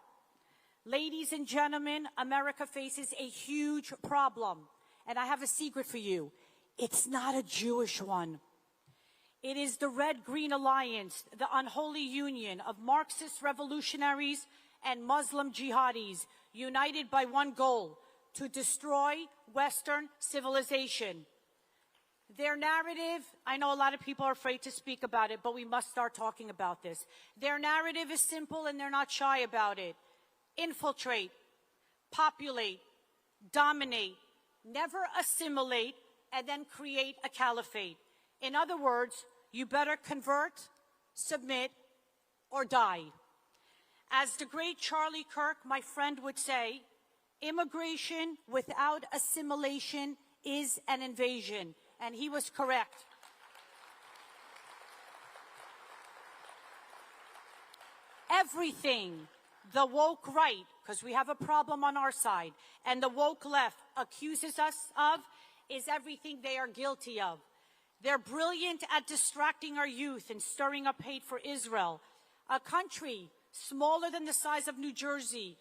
Ladies and gentlemen, America faces a huge problem. And I have a secret for you. It's not a Jewish one. It is the Red-Green Alliance, the unholy union of Marxist revolutionaries and Muslim jihadis, united by one goal: to destroy Western civilization. Their narrative, I know a lot of people are afraid to speak about it, but we must start talking about this. Their narrative is simple and they're not shy about it. Infiltrate, populate, dominate, never assimilate, and then create a caliphate. In other words, you better convert, submit, or die. As the great Charlie Kirk, my friend, would say, immigration without assimilation is an invasion. And he was correct. Everything the woke right, because we have a problem on our side, and the woke left accuses us of is everything they are guilty of. They're brilliant at distracting our youth and stirring up hate for Israel, a country smaller than the size of New Jersey,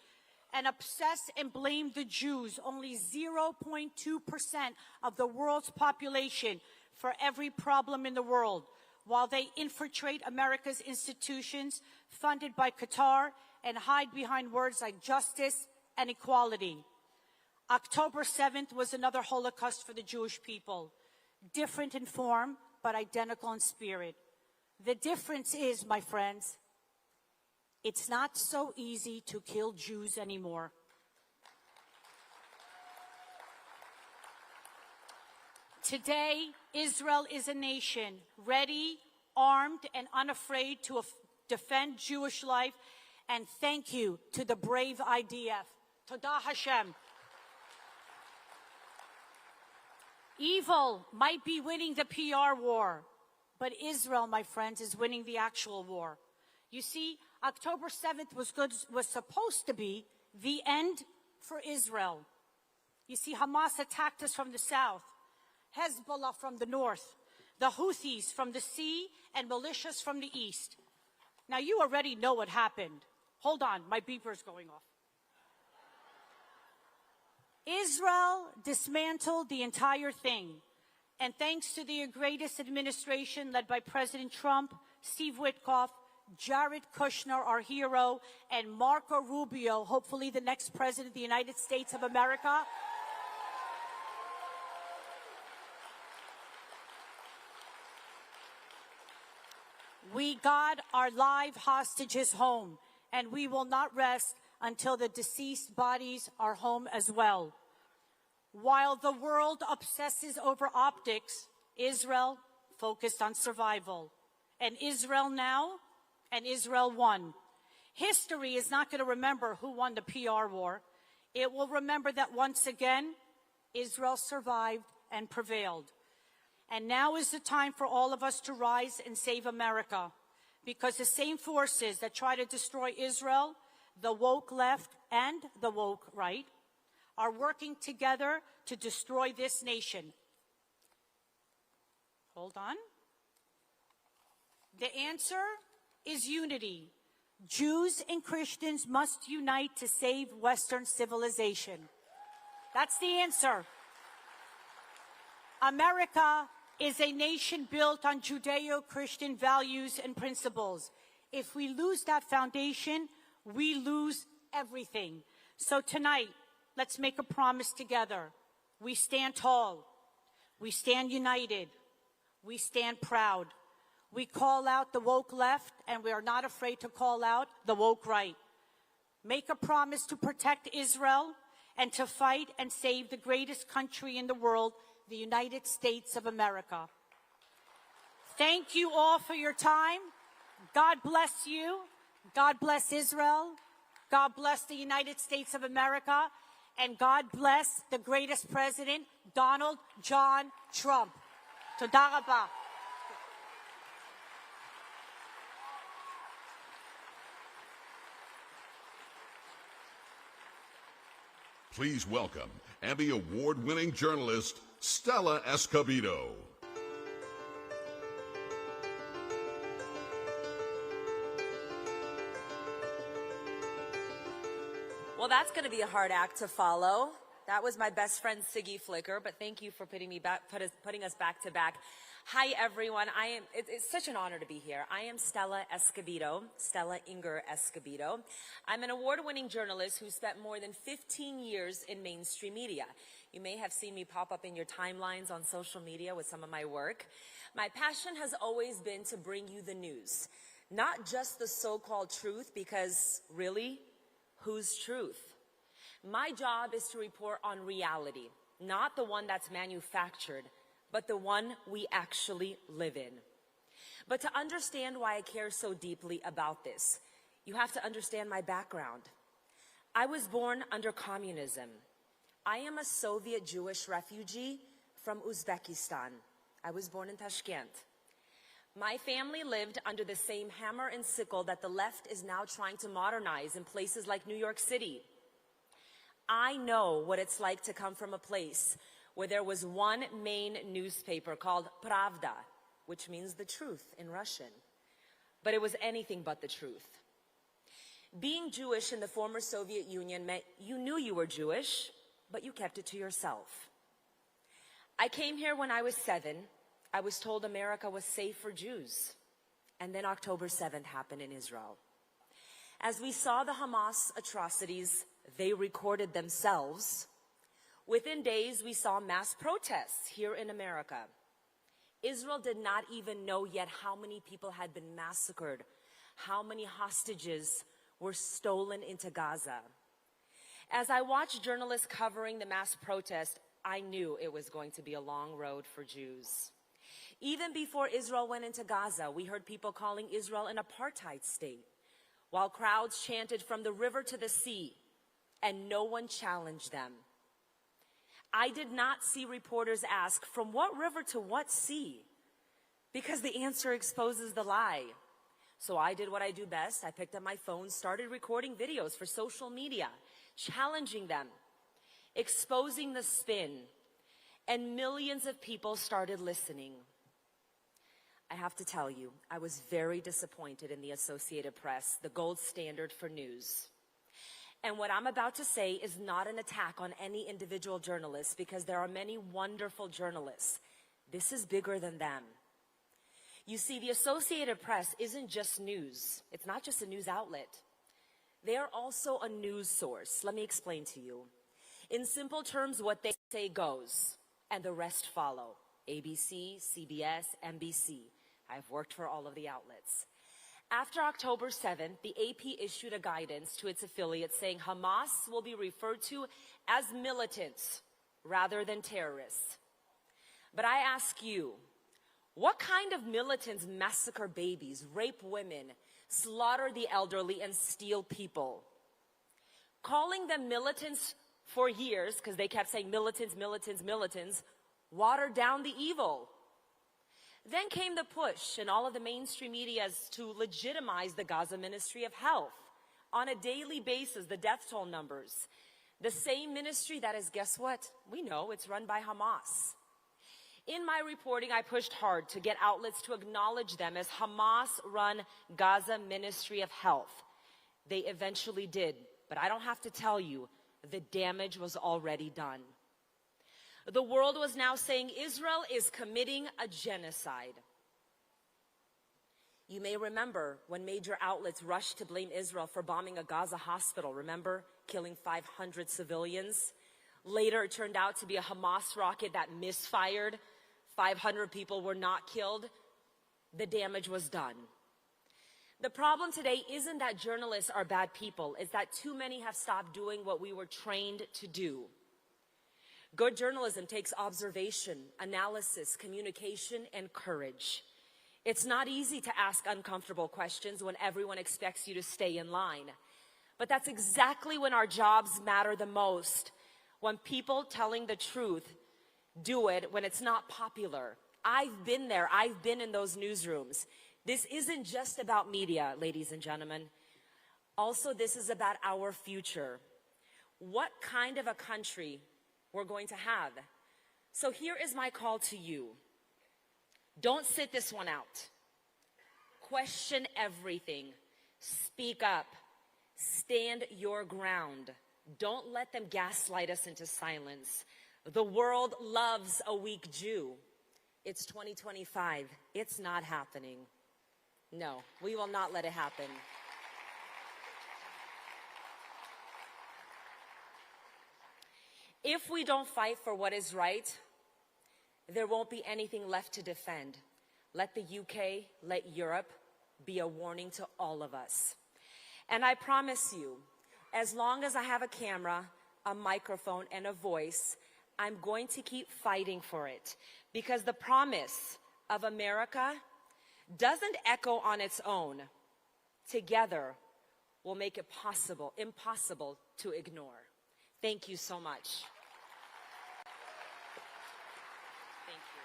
and obsess and blame the Jews, only 0.2% of the world's population, for every problem in the world, while they infiltrate America's institutions funded by Qatar and hide behind words like justice and equality. October 7th was another Holocaust for the Jewish people, different in form, but identical in spirit. The difference is, my friends, it's not so easy to kill Jews anymore. Today, Israel is a nation ready, armed, and unafraid to defend Jewish life, and thank you to the brave IDF. Todah Hashem. Evil might be winning the PR war, but Israel, my friends, is winning the actual war. You see, October 7th was supposed to be the end for Israel. You see, Hamas attacked us from the south, Hezbollah from the north, the Houthis from the sea, and militias from the east. Now, you already know what happened. Hold on, my beeper's going off. Israel dismantled the entire thing. And thanks to the greatest administration led by President Trump, Steve Witkoff, Jared Kushner, our hero, and Marco Rubio, hopefully the next president of the United States of America, We got our live hostages home, and we will not rest until the deceased bodies are home as well. While the world obsesses over optics, Israel focused on survival. And Israel now, and Israel won. History is not going to remember who won the PR war. It will remember that once again, Israel survived and prevailed. And now is the time for all of us to rise and save America, because the same forces that try to destroy Israel, the woke left and the woke right, are working together to destroy this nation. Hold on. The answer is unity. Jews and Christians must unite to save Western civilization. That's the answer. America is a nation built on Judeo-Christian values and principles. If we lose that foundation, we lose everything. So tonight, let's make a promise together. We stand tall. We stand united. We stand proud. We call out the woke left, and we are not afraid to call out the woke right. Make a promise to protect Israel and to fight and save the greatest country in the world, the United States of America. Thank you all for your time. God bless you. God bless Israel. God bless the United States of America. And God bless the greatest president, Donald John Trump. Toda rabah. Please welcome Emmy Award-winning journalist Stella Escobido. Well, that's going to be a hard act to follow. That was my best friend Siggy Flicker, but thank you for putting us back to back. Hi, everyone. It's such an honor to be here. I am Stella Escobido, Stella Inger Escobido. I'm an award-winning journalist who spent more than 15 years in mainstream media. You may have seen me pop up in your timelines on social media with some of my work. My passion has always been to bring you the news, not just the so-called truth, because really, whose truth? My job is to report on reality, not the one that's manufactured, but the one we actually live in. But to understand why I care so deeply about this, you have to understand my background. I was born under communism. I am a Soviet Jewish refugee from Uzbekistan. I was born in Tashkent. My family lived under the same hammer and sickle that the left is now trying to modernize in places like New York City. I know what it's like to come from a place where there was one main newspaper called Pravda, which means the truth in Russian. But it was anything but the truth. Being Jewish in the former Soviet Union meant you knew you were Jewish, but you kept it to yourself. I came here when I was 7. I was told America was safe for Jews. And then October 7th happened in Israel. As we saw the Hamas atrocities, they recorded themselves. Within days, we saw mass protests here in America. Israel did not even know yet how many people had been massacred, how many hostages were stolen into Gaza. As I watched journalists covering the mass protest, I knew it was going to be a long road for Jews. Even before Israel went into Gaza, we heard people calling Israel an apartheid state, while crowds chanted from the river to the sea, and no one challenged them. I did not see reporters ask, from what river to what sea? Because the answer exposes the lie. So I did what I do best. I picked up my phone, started recording videos for social media, challenging them, exposing the spin, and millions of people started listening. I have to tell you, I was very disappointed in the Associated Press, the gold standard for news. And what I'm about to say is not an attack on any individual journalist, because there are many wonderful journalists. This is bigger than them. You see, the Associated Press isn't just news. It's not just a news outlet. They are also a news source. Let me explain to you. In simple terms, what they say goes, and the rest follow. ABC, CBS, NBC. I've worked for all of the outlets. After October 7th, the AP issued a guidance to its affiliates saying Hamas will be referred to as militants rather than terrorists. But I ask you, what kind of militants massacre babies, rape women, slaughter the elderly, and steal people? Calling them militants for years, because they kept saying militants, militants, militants, watered down the evil. Then came the push in all of the mainstream media to legitimize the Gaza Ministry of Health. On a daily basis, the death toll numbers. The same ministry that is, guess what? We know it's run by Hamas. In my reporting, I pushed hard to get outlets to acknowledge them as Hamas-run Gaza Ministry of Health. They eventually did, but I don't have to tell you, the damage was already done. The world was now saying Israel is committing a genocide. You may remember when major outlets rushed to blame Israel for bombing a Gaza hospital, remember? Killing 500 civilians. Later, it turned out to be a Hamas rocket that misfired. 500 people were not killed. The damage was done. The problem today isn't that journalists are bad people. It's that too many have stopped doing what we were trained to do. Good journalism takes observation, analysis, communication, and courage. It's not easy to ask uncomfortable questions when everyone expects you to stay in line. But that's exactly when our jobs matter the most. When people telling the truth do it when it's not popular. I've been there. I've been in those newsrooms. This isn't just about media, ladies and gentlemen. Also, this is about our future. What kind of a country we're going to have. So here is my call to you. Don't sit this one out. Question everything. Speak up. Stand your ground. Don't let them gaslight us into silence. The world loves a weak Jew. It's 2025. It's not happening. No, we will not let it happen. If we don't fight for what is right, there won't be anything left to defend. Let the UK, let Europe be a warning to all of us. And I promise you, as long as I have a camera, a microphone, and a voice, I'm going to keep fighting for it. Because the promise of America doesn't echo on its own. Together, we'll make it impossible to ignore. Thank you so much. Thank you.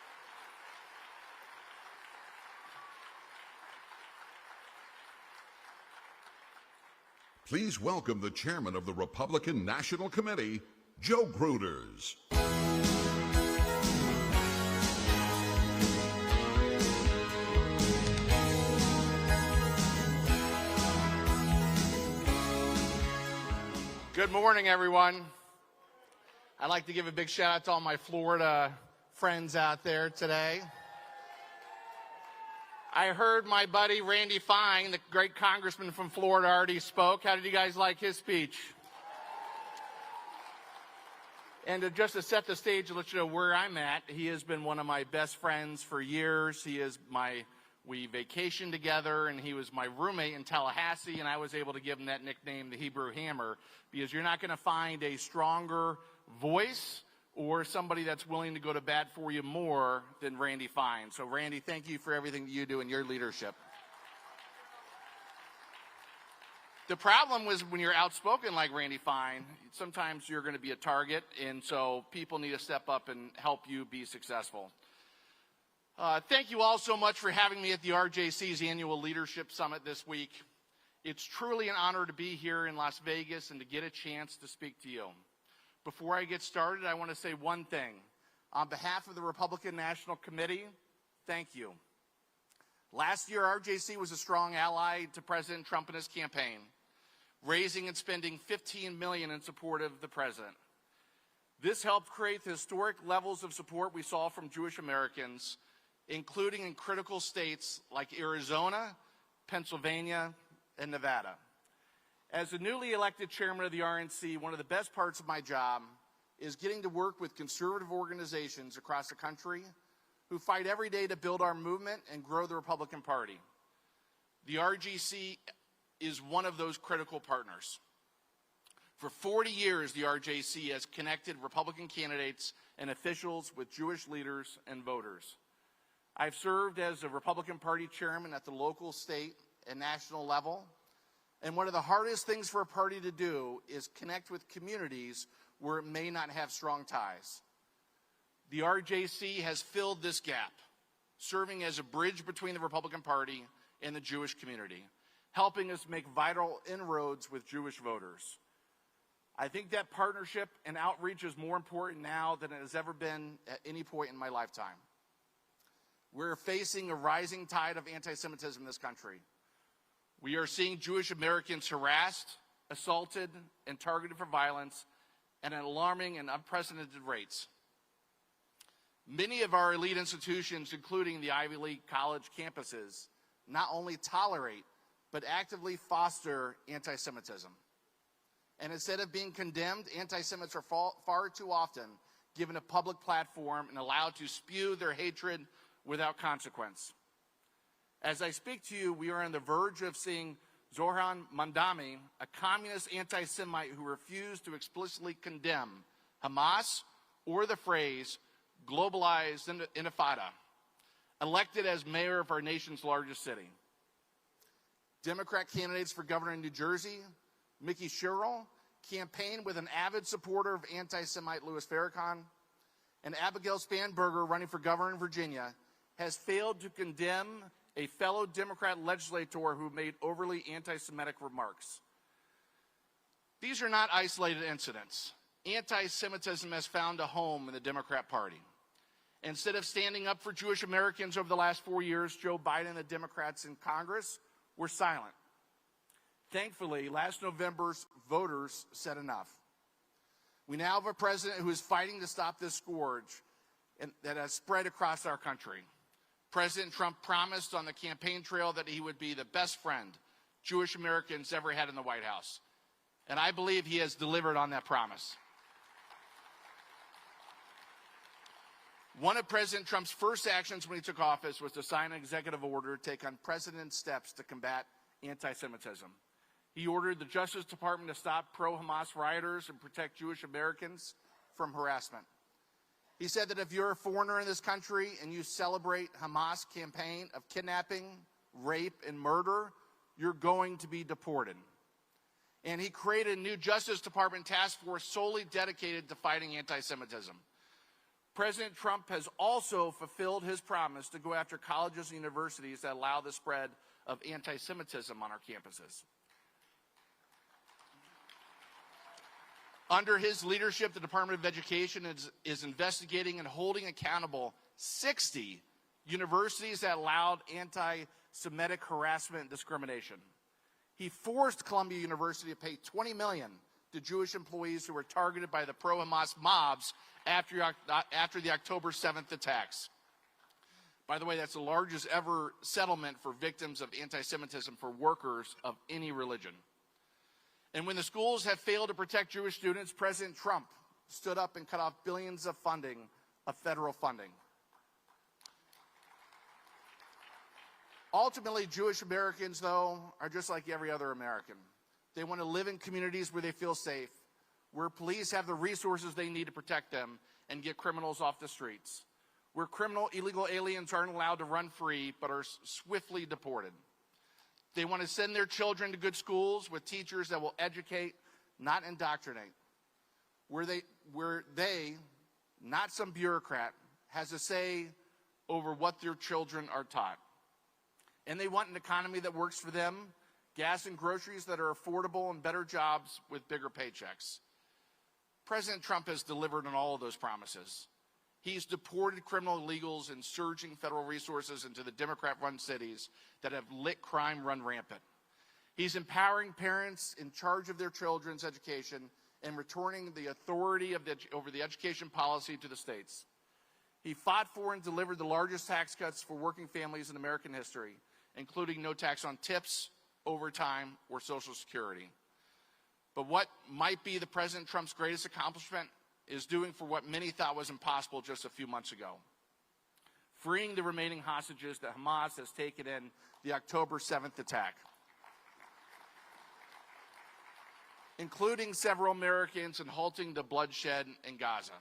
Please welcome the chairman of the Republican National Committee, Joe Gruders. Good morning, everyone. I'd like to give a big shout out to all my Florida friends out there today. I heard my buddy Randy Fine, the great congressman from Florida, already spoke. How did you guys like his speech? And just to set the stage and let you know where I'm at, he has been one of my best friends for years. We vacationed together, and he was my roommate in Tallahassee, and I was able to give him that nickname, the Hebrew Hammer, because you're not going to find a stronger voice or somebody that's willing to go to bat for you more than Randy Fine. So, Randy, thank you for everything that you do and your leadership. The problem was when you're outspoken like Randy Fine, sometimes you're going to be a target, and so people need to step up and help you be successful. Thank you all so much for having me at the RJC's annual Leadership Summit this week. It's truly an honor to be here in Las Vegas and to get a chance to speak to you. Before I get started, I want to say one thing. On behalf of the Republican National Committee, thank you. Last year, RJC was a strong ally to President Trump and his campaign, raising and spending $15 million in support of the president. This helped create the historic levels of support we saw from Jewish Americans, including in critical states like Arizona, Pennsylvania, and Nevada. As the newly elected chairman of the RNC, one of the best parts of my job is getting to work with conservative organizations across the country who fight every day to build our movement and grow the Republican Party. The RJC is one of those critical partners. For 40 years, the RJC has connected Republican candidates and officials with Jewish leaders and voters. I've served as a Republican Party chairman at the local, state, and national level. And one of the hardest things for a party to do is connect with communities where it may not have strong ties. The RJC has filled this gap, serving as a bridge between the Republican Party and the Jewish community, helping us make vital inroads with Jewish voters. I think that partnership and outreach is more important now than it has ever been at any point in my lifetime. We're facing a rising tide of anti-Semitism in this country. We are seeing Jewish Americans harassed, assaulted, and targeted for violence at alarming and unprecedented rates. Many of our elite institutions, including the Ivy League college campuses, not only tolerate, but actively foster anti-Semitism. And instead of being condemned, anti-Semites are far too often given a public platform and allowed to spew their hatred without consequence. As I speak to you, we are on the verge of seeing Zohran Mamdani, a communist anti-Semite who refused to explicitly condemn Hamas or the phrase globalized intifada, elected as mayor of our nation's largest city. Democrat candidates for governor in New Jersey, Mickey Sherrill, campaigned with an avid supporter of anti-Semite Louis Farrakhan, and Abigail Spanberger, running for governor in Virginia, has failed to condemn a fellow Democrat legislator who made overly anti-Semitic remarks. These are not isolated incidents. Anti-Semitism has found a home in the Democrat Party. Instead of standing up for Jewish Americans over the last 4 years, Joe Biden and the Democrats in Congress were silent. Thankfully, last November's voters said enough. We now have a president who is fighting to stop this scourge that has spread across our country. President Trump promised on the campaign trail that he would be the best friend Jewish Americans ever had in the White House. And I believe he has delivered on that promise. One of President Trump's first actions when he took office was to sign an executive order to take unprecedented steps to combat anti-Semitism. He ordered the Justice Department to stop pro-Hamas rioters and protect Jewish Americans from harassment. He said that if you're a foreigner in this country and you celebrate Hamas' campaign of kidnapping, rape, and murder, you're going to be deported. And he created a new Justice Department task force solely dedicated to fighting anti-Semitism. President Trump has also fulfilled his promise to go after colleges and universities that allow the spread of anti-Semitism on our campuses. Under his leadership, the Department of Education is investigating and holding accountable 60 universities that allowed anti-Semitic harassment and discrimination. He forced Columbia University to pay $20 million to Jewish employees who were targeted by the pro-Hamas mobs after the October 7th attacks. By the way, that's the largest ever settlement for victims of anti-Semitism for workers of any religion. And when the schools have failed to protect Jewish students, President Trump stood up and cut off billions of federal funding. Ultimately, Jewish Americans, though, are just like every other American. They want to live in communities where they feel safe, where police have the resources they need to protect them and get criminals off the streets, where illegal aliens aren't allowed to run free but are swiftly deported. They want to send their children to good schools with teachers that will educate, not indoctrinate, where they, not some bureaucrat, has a say over what their children are taught. And they want an economy that works for them, gas and groceries that are affordable, and better jobs with bigger paychecks. President Trump has delivered on all of those promises. He's deported criminal illegals and surging federal resources into the Democrat-run cities that have let crime run rampant. He's empowering parents in charge of their children's education and returning the authority over the education policy to the states. He fought for and delivered the largest tax cuts for working families in American history, including no tax on tips, overtime, or Social Security. But what might be the President Trump's greatest accomplishment is doing for what many thought was impossible just a few months ago. freeing the remaining hostages that Hamas has taken in the October 7th attack, including several Americans, and halting the bloodshed in Gaza.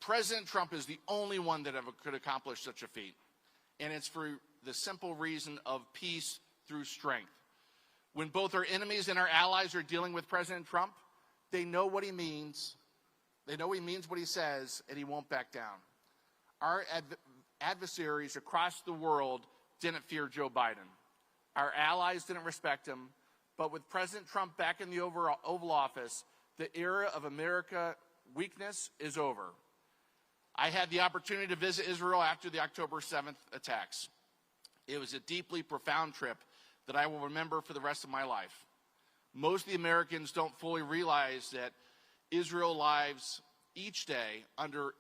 President Trump is the only one that ever could accomplish such a feat, and it's for the simple reason of peace through strength. When both our enemies and our allies are dealing with President Trump, they know what he means, they know he means what he says, and he won't back down. Our adversaries across the world didn't fear Joe Biden. Our allies didn't respect him. But with President Trump back in the Oval Office, the era of America weakness is over. I had the opportunity to visit Israel after the October 7th attacks. It was a deeply profound trip that I will remember for the rest of my life. Most of the Americans don't fully realize that Israel lives each day under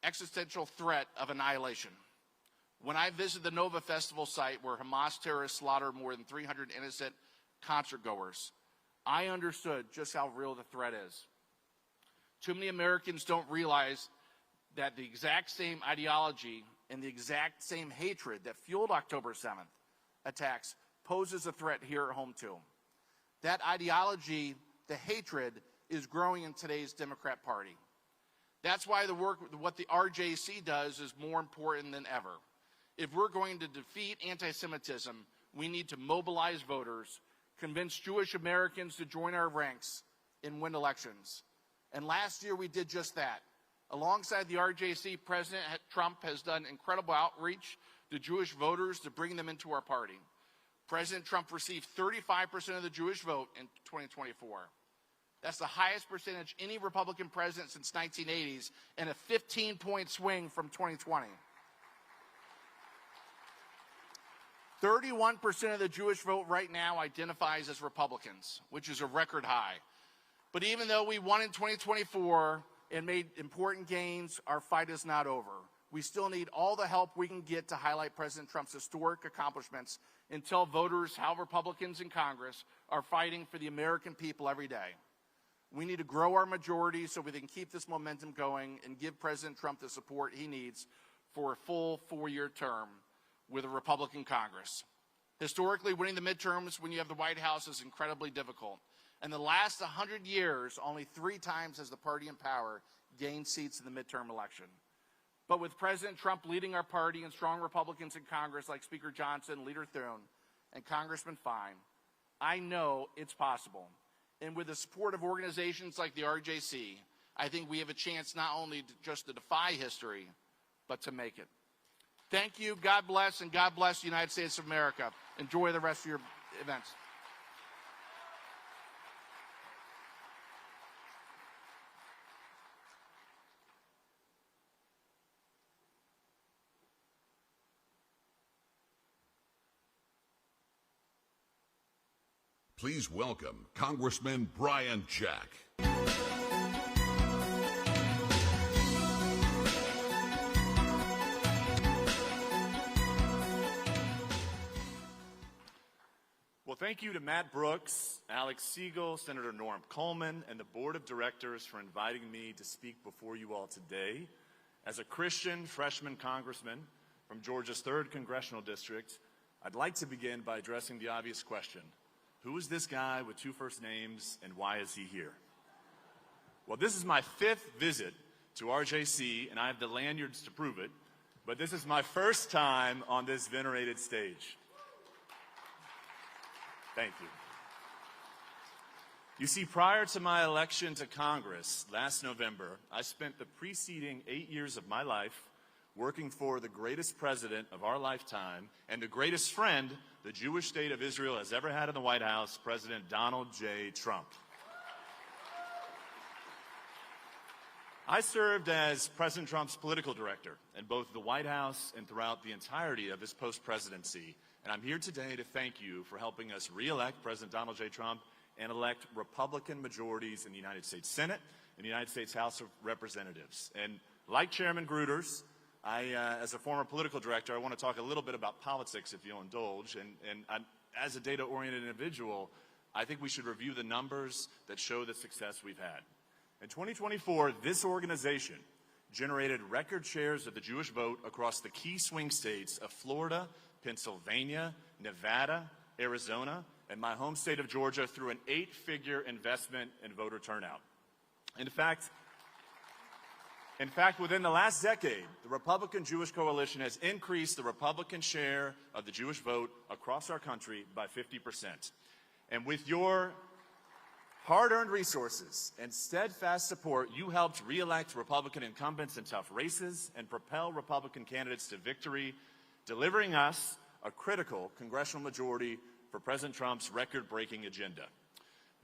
existential threat of annihilation. When I visited the Nova Festival site where Hamas terrorists slaughtered more than 300 innocent concertgoers, I understood just how real the threat is. Too many Americans don't realize that the exact same ideology and the exact same hatred that fueled October 7th attacks poses a threat here at home too. That ideology, the hatred, is growing in today's Democrat Party. That's why the work, what the RJC does, is more important than ever. If we're going to defeat anti-Semitism, we need to mobilize voters, convince Jewish Americans to join our ranks, and win elections. And last year we did just that. Alongside the RJC, President Trump has done incredible outreach to Jewish voters to bring them into our party. President Trump received 35% of the Jewish vote in 2024. That's the highest percentage any Republican president since 1980s, and a 15-point swing from 2020. 31% of the Jewish vote right now identifies as Republicans, which is a record high. But even though we won in 2024 and made important gains, our fight is not over. We still need all the help we can get to highlight President Trump's historic accomplishments and tell voters how Republicans in Congress are fighting for the American people every day. We need to grow our majority so we can keep this momentum going and give President Trump the support he needs for a full 4-year term with a Republican Congress. Historically, winning the midterms when you have the White House is incredibly difficult. In the last 100 years, only 3 times has the party in power gained seats in the midterm election. But with President Trump leading our party and strong Republicans in Congress like Speaker Johnson, Leader Thune, and Congressman Fine, I know it's possible. And with the support of organizations like the RJC, I think we have a chance not only just to defy history, but to make it. Thank you, God bless, and God bless the United States of America. Enjoy the rest of your events. Please welcome Congressman Brian Jack. Well, thank you to Matt Brooks, Alex Siegel, Senator Norm Coleman, and the Board of Directors for inviting me to speak before you all today. As a Christian freshman congressman from Georgia's 3rd Congressional District, I'd like to begin by addressing the obvious question. Who is this guy with 2 first names, and why is he here? Well, this is my 5th visit to RJC, and I have the lanyards to prove it, but this is my first time on this venerated stage. Thank you. You see, prior to my election to Congress last November, I spent the preceding 8 years of my life working for the greatest president of our lifetime and the greatest friend the Jewish state of Israel has ever had in the White House, President Donald J. Trump. I served as President Trump's political director in both the White House and throughout the entirety of his post-presidency. And I'm here today to thank you for helping us re-elect President Donald J. Trump and elect Republican majorities in the United States Senate and the United States House of Representatives. And like Chairman Gruters, as a former political director, I want to talk a little bit about politics, if you'll indulge. And as a data-oriented individual, I think we should review the numbers that show the success we've had. In 2024, this organization generated record shares of the Jewish vote across the key swing states of Florida, Pennsylvania, Nevada, Arizona, and my home state of Georgia through an 8-figure investment in voter turnout. In fact, within the last decade, the Republican Jewish Coalition has increased the Republican share of the Jewish vote across our country by 50%. And with your hard-earned resources and steadfast support, you helped re-elect Republican incumbents in tough races and propel Republican candidates to victory, delivering us a critical congressional majority for President Trump's record-breaking agenda.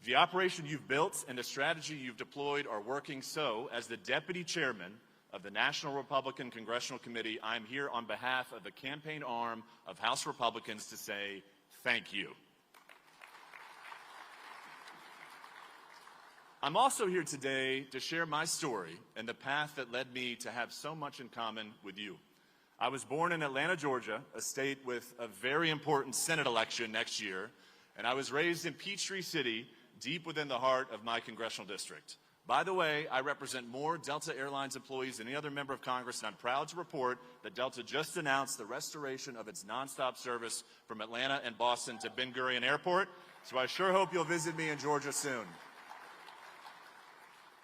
The operation you've built and the strategy you've deployed are working, so as the deputy chairman of the National Republican Congressional Committee, I'm here on behalf of the campaign arm of House Republicans to say thank you. I'm also here today to share my story and the path that led me to have so much in common with you. I was born in Atlanta, Georgia, a state with a very important Senate election next year, and I was raised in Peachtree City, deep within the heart of my congressional district. By the way, I represent more Delta Airlines employees than any other member of Congress, and I'm proud to report that Delta just announced the restoration of its nonstop service from Atlanta and Boston to Ben Gurion Airport, so I sure hope you'll visit me in Georgia soon.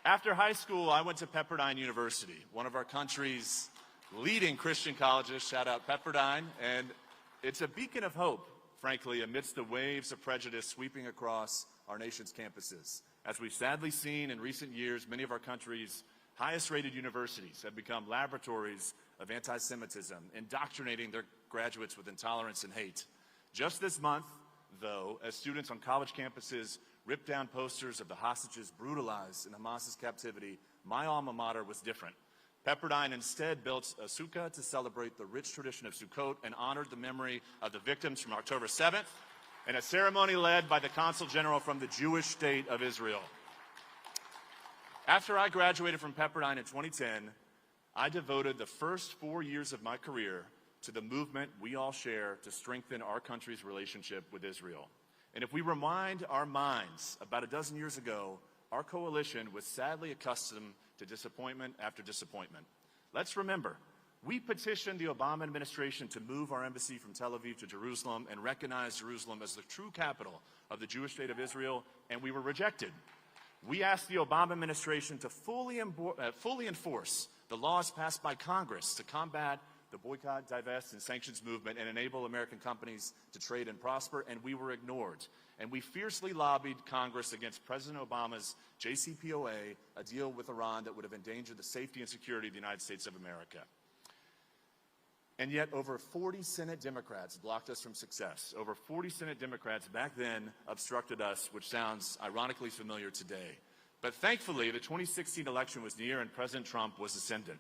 After high school, I went to Pepperdine University, one of our country's leading Christian colleges. Shout out Pepperdine. And it's a beacon of hope, frankly, amidst the waves of prejudice sweeping across our nation's campuses. As we've sadly seen in recent years, many of our country's highest-rated universities have become laboratories of anti-Semitism, indoctrinating their graduates with intolerance and hate. Just this month, though, as students on college campuses ripped down posters of the hostages brutalized in Hamas's captivity, my alma mater was different. Pepperdine instead built a sukkah to celebrate the rich tradition of Sukkot and honored the memory of the victims from October 7th, in a ceremony led by the Consul General from the Jewish State of Israel. After I graduated from Pepperdine in 2010, I devoted the first 4 years of my career to the movement we all share to strengthen our country's relationship with Israel. And if we remind our minds, about a dozen years ago, our coalition was sadly accustomed to disappointment after disappointment. Let's remember, we petitioned the Obama administration to move our embassy from Tel Aviv to Jerusalem and recognize Jerusalem as the true capital of the Jewish state of Israel, and we were rejected. We asked the Obama administration to fully enforce the laws passed by Congress to combat the boycott, divest, and sanctions movement and enable American companies to trade and prosper, and we were ignored. And we fiercely lobbied Congress against President Obama's JCPOA, a deal with Iran that would have endangered the safety and security of the United States of America. And yet over 40 Senate Democrats blocked us from success. Over 40 Senate Democrats back then obstructed us, which sounds ironically familiar today. But thankfully, the 2016 election was near and President Trump was ascendant.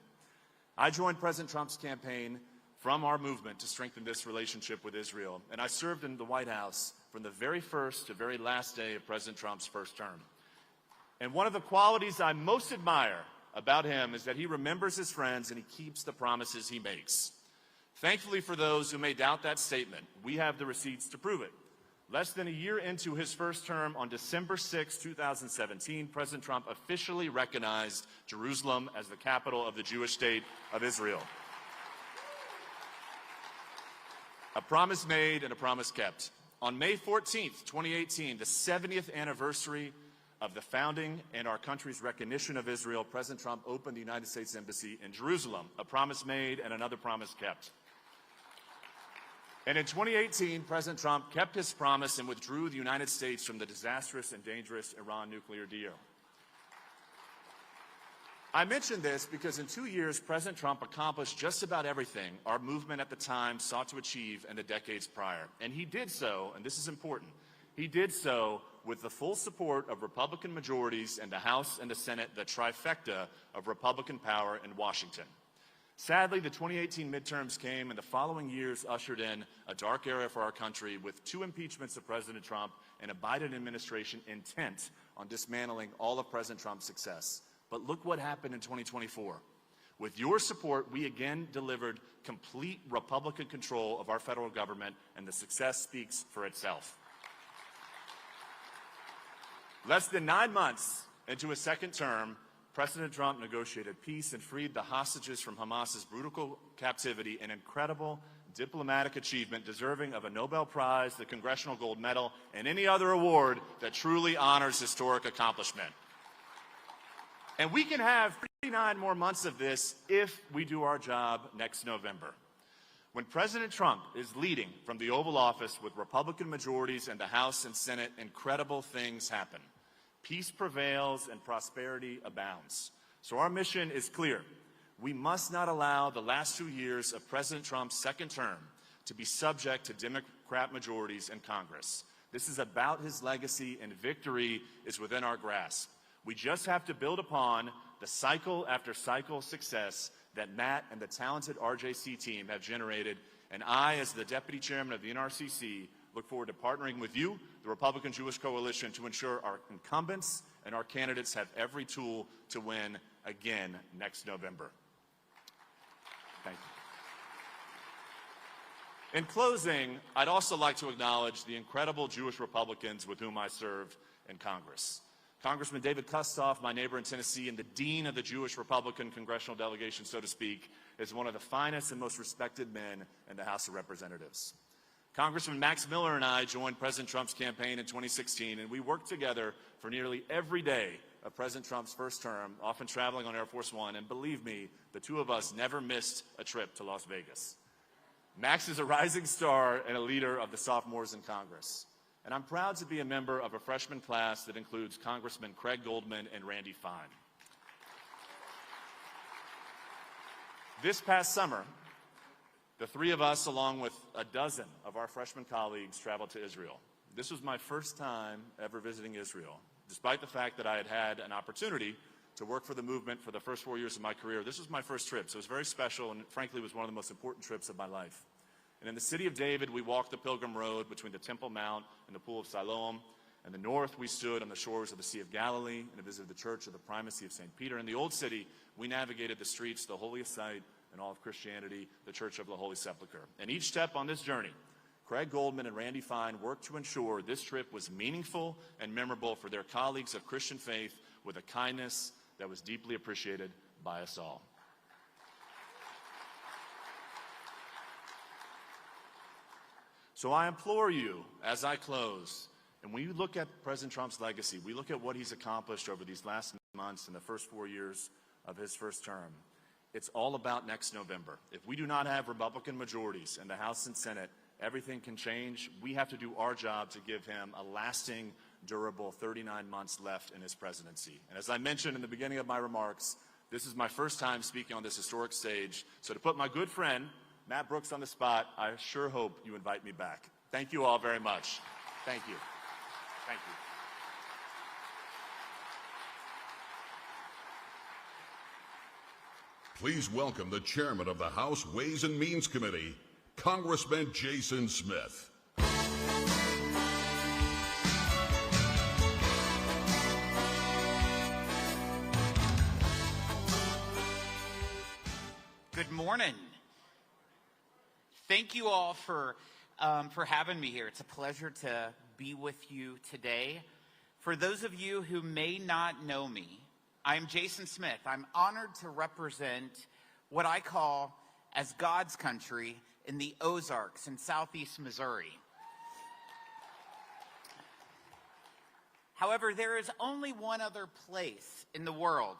I joined President Trump's campaign from our movement to strengthen this relationship with Israel, and I served in the White House from the very first to very last day of President Trump's first term. And one of the qualities I most admire about him is that he remembers his friends and he keeps the promises he makes. Thankfully for those who may doubt that statement, we have the receipts to prove it. Less than a year into his first term, on December 6, 2017, President Trump officially recognized Jerusalem as the capital of the Jewish state of Israel. A promise made and a promise kept. On May 14, 2018, the 70th anniversary of the founding and our country's recognition of Israel, President Trump opened the United States Embassy in Jerusalem. A promise made and another promise kept. And in 2018, President Trump kept his promise and withdrew the United States from the disastrous and dangerous Iran nuclear deal. I mention this because in 2 years, President Trump accomplished just about everything our movement at the time sought to achieve in the decades prior. And he did so, and this is important, he did so with the full support of Republican majorities in the House and the Senate, the trifecta of Republican power in Washington. Sadly, the 2018 midterms came, and the following years ushered in a dark era for our country with 2 impeachments of President Trump and a Biden administration intent on dismantling all of President Trump's success. But look what happened in 2024. With your support, we again delivered complete Republican control of our federal government, and the success speaks for itself. Less than 9 months into his second term, President Trump negotiated peace and freed the hostages from Hamas's brutal captivity, an incredible diplomatic achievement deserving of a Nobel Prize, the Congressional Gold Medal, and any other award that truly honors historic accomplishment. And we can have 39 more months of this if we do our job next November. When President Trump is leading from the Oval Office with Republican majorities in the House and Senate, incredible things happen. Peace prevails and prosperity abounds. So our mission is clear. We must not allow the last 2 years of President Trump's second term to be subject to Democrat majorities in Congress. This is about his legacy, and victory is within our grasp. We just have to build upon the cycle after cycle success that Matt and the talented RJC team have generated, and I, as the Deputy Chairman of the NRCC, look forward to partnering with you, the Republican Jewish Coalition, to ensure our incumbents and our candidates have every tool to win again next November. Thank you. In closing, I'd also like to acknowledge the incredible Jewish Republicans with whom I serve in Congress. Congressman David Kustoff, my neighbor in Tennessee and the dean of the Jewish Republican congressional delegation, so to speak, is one of the finest and most respected men in the House of Representatives. Congressman Max Miller and I joined President Trump's campaign in 2016, and we worked together for nearly every day of President Trump's first term, often traveling on Air Force One, and believe me, the two of us never missed a trip to Las Vegas. Max is a rising star and a leader of the sophomores in Congress. And I'm proud to be a member of a freshman class that includes Congressman Craig Goldman and Randy Fine. This past summer, the three of us, along with a dozen of our freshman colleagues, traveled to Israel. This was my first time ever visiting Israel. Despite the fact that I had had an opportunity to work for the movement for the first 4 years of my career, this was my first trip, so it was very special and frankly was one of the most important trips of my life. And in the city of David, we walked the Pilgrim Road between the Temple Mount and the Pool of Siloam. In the north, we stood on the shores of the Sea of Galilee and visited the Church of the Primacy of St. Peter. In the Old City, we navigated the streets, the holiest site in all of Christianity, the Church of the Holy Sepulchre. And each step on this journey, Craig Goldman and Randy Fine worked to ensure this trip was meaningful and memorable for their colleagues of Christian faith with a kindness that was deeply appreciated by us all. So I implore you, as I close, and when you look at President Trump's legacy, we look at what he's accomplished over these last months in the first 4 years of his first term. It's all about next November. If we do not have Republican majorities in the House and Senate, everything can change. We have to do our job to give him a lasting, durable 39 months left in his presidency. And as I mentioned in the beginning of my remarks, this is my first time speaking on this historic stage. So to put my good friend, Matt Brooks, on the spot, I sure hope you invite me back. Thank you all very much. Thank you. Thank you. Please welcome the chairman of the House Ways and Means Committee, Congressman Jason Smith. Good morning. Thank you all for having me here. It's a pleasure to be with you today. For those of you who may not know me, I'm Jason Smith. I'm honored to represent what I call as God's country in the Ozarks in southeast Missouri. However, there is only one other place in the world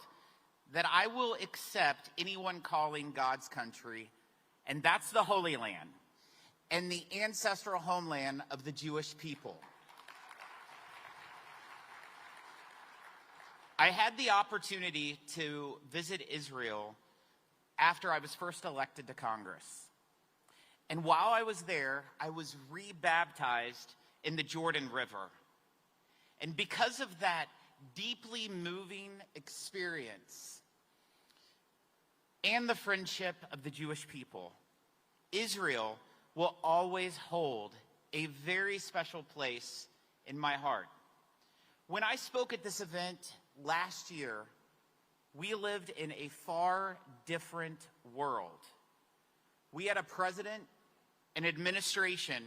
that I will accept anyone calling God's country, and that's the Holy Land and the ancestral homeland of the Jewish people. I had the opportunity to visit Israel after I was first elected to Congress. And while I was there, I was rebaptized in the Jordan River. And because of that deeply moving experience and the friendship of the Jewish people, Israel will always hold a very special place in my heart. When I spoke at this event last year, we lived in a far different world. We had a president, an administration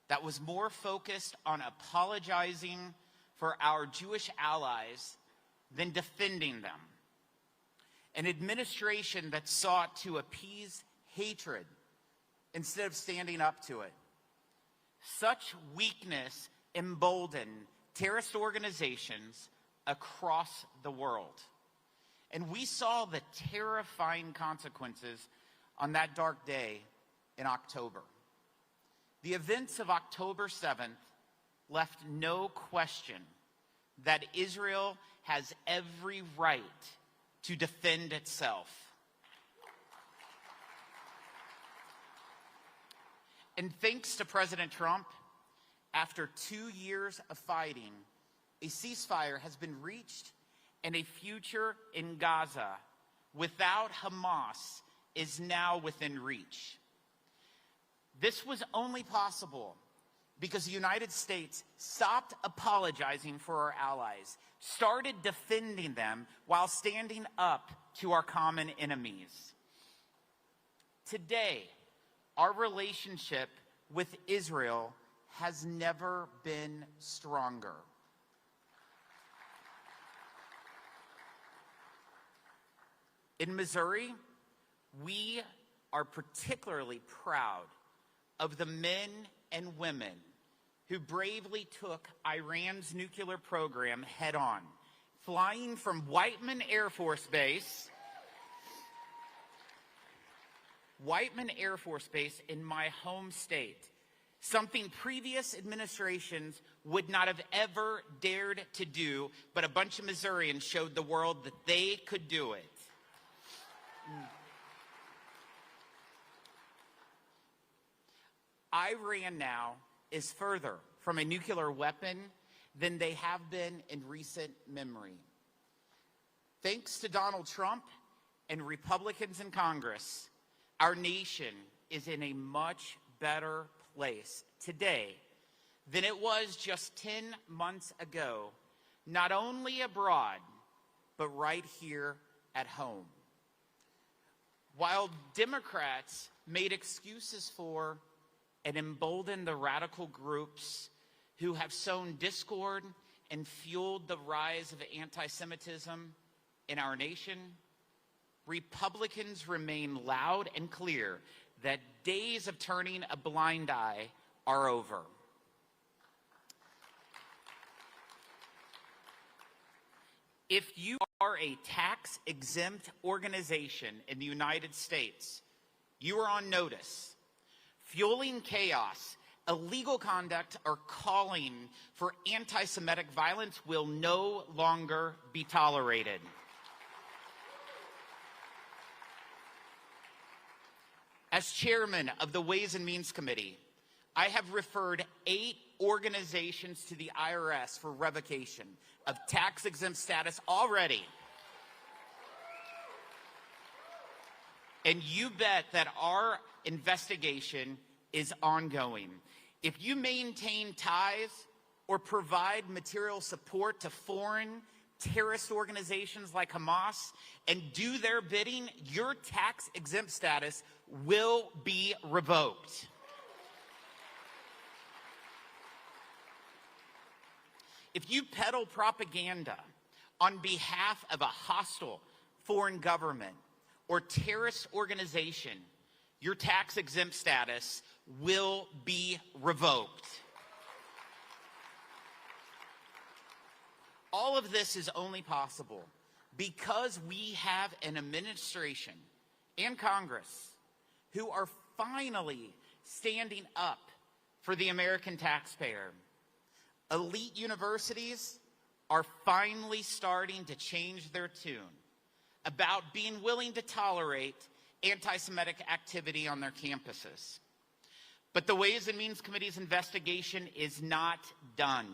that was more focused on apologizing for our Jewish allies than defending them. An administration that sought to appease hatred instead of standing up to it. Such weakness emboldened terrorist organizations across the world. And we saw the terrifying consequences on that dark day in October. The events of October 7th left no question that Israel has every right to defend itself. And thanks to President Trump, after 2 years of fighting, a ceasefire has been reached, and a future in Gaza without Hamas is now within reach. This was only possible because the United States stopped apologizing for our allies, started defending them while standing up to our common enemies. Today, our relationship with Israel has never been stronger. In Missouri, we are particularly proud of the men and women who bravely took Iran's nuclear program head on, flying from Whiteman Air Force Base in my home state, something previous administrations would not have ever dared to do, but a bunch of Missourians showed the world that they could do it. Iran now is further from a nuclear weapon than they have been in recent memory. Thanks to Donald Trump and Republicans in Congress, our nation is in a much better place today than it was just 10 months ago, not only abroad, but right here at home. While Democrats made excuses for and emboldened the radical groups who have sown discord and fueled the rise of anti-Semitism in our nation, Republicans remain loud and clear that days of turning a blind eye are over. If you are a tax-exempt organization in the United States, you are on notice. Fueling chaos, illegal conduct, or calling for anti-Semitic violence will no longer be tolerated. As chairman of the Ways and Means Committee, I have referred 8 organizations to the IRS for revocation of tax-exempt status already. And you bet that our investigation is ongoing. If you maintain ties or provide material support to foreign terrorist organizations like Hamas and do their bidding, your tax-exempt status will be revoked. If you peddle propaganda on behalf of a hostile foreign government or terrorist organization, your tax-exempt status will be revoked. All of this is only possible because we have an administration and Congress who are finally standing up for the American taxpayer. Elite universities are finally starting to change their tune about being willing to tolerate anti-Semitic activity on their campuses. But the Ways and Means Committee's investigation is not done.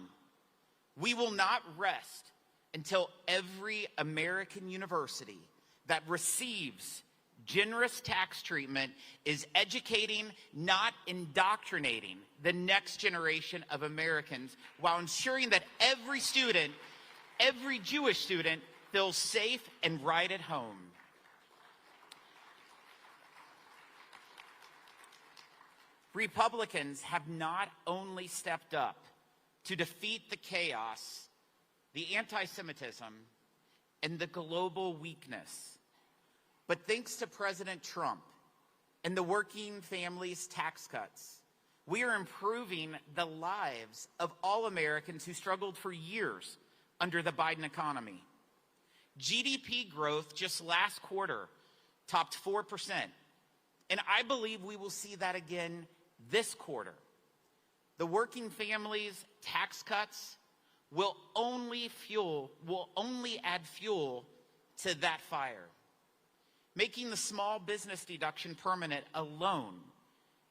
We will not rest until every American university that receives generous tax treatment is educating, not indoctrinating, the next generation of Americans while ensuring that every student, every Jewish student, feels safe and right at home. Republicans have not only stepped up to defeat the chaos, the anti-Semitism, and the global weakness. But thanks to President Trump and the working families' tax cuts, we are improving the lives of all Americans who struggled for years under the Biden economy. GDP growth just last quarter topped 4%, and I believe we will see that again this quarter. The working families' tax cuts will only add fuel to that fire. Making the small business deduction permanent alone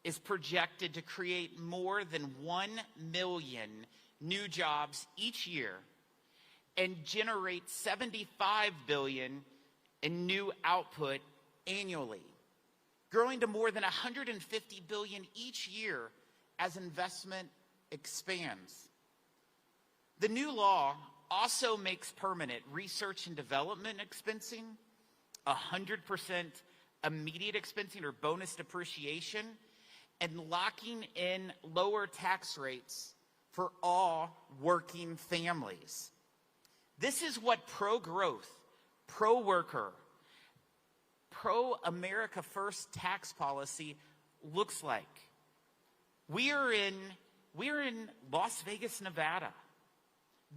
is projected to create more than 1 million new jobs each year and generate $75 billion in new output annually, growing to more than $150 billion each year as investment expands. The new law also makes permanent research and development expensing, 100% immediate expensing or bonus depreciation, and locking in lower tax rates for all working families. This is what pro-growth, pro-worker, pro-America First tax policy looks like. We are in Las Vegas, Nevada,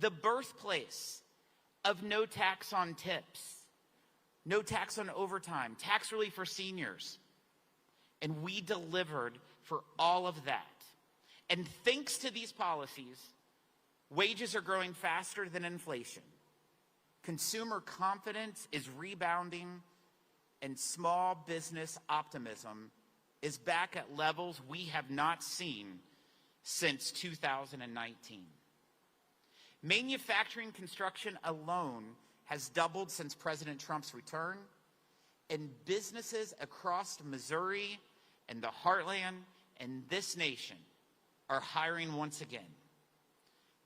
the birthplace of no tax on tips, no tax on overtime, tax relief for seniors. And we delivered for all of that. And thanks to these policies, wages are growing faster than inflation. Consumer confidence is rebounding, and small business optimism is back at levels we have not seen since 2019. Manufacturing construction alone has doubled since President Trump's return, and businesses across Missouri and the heartland and this nation are hiring once again.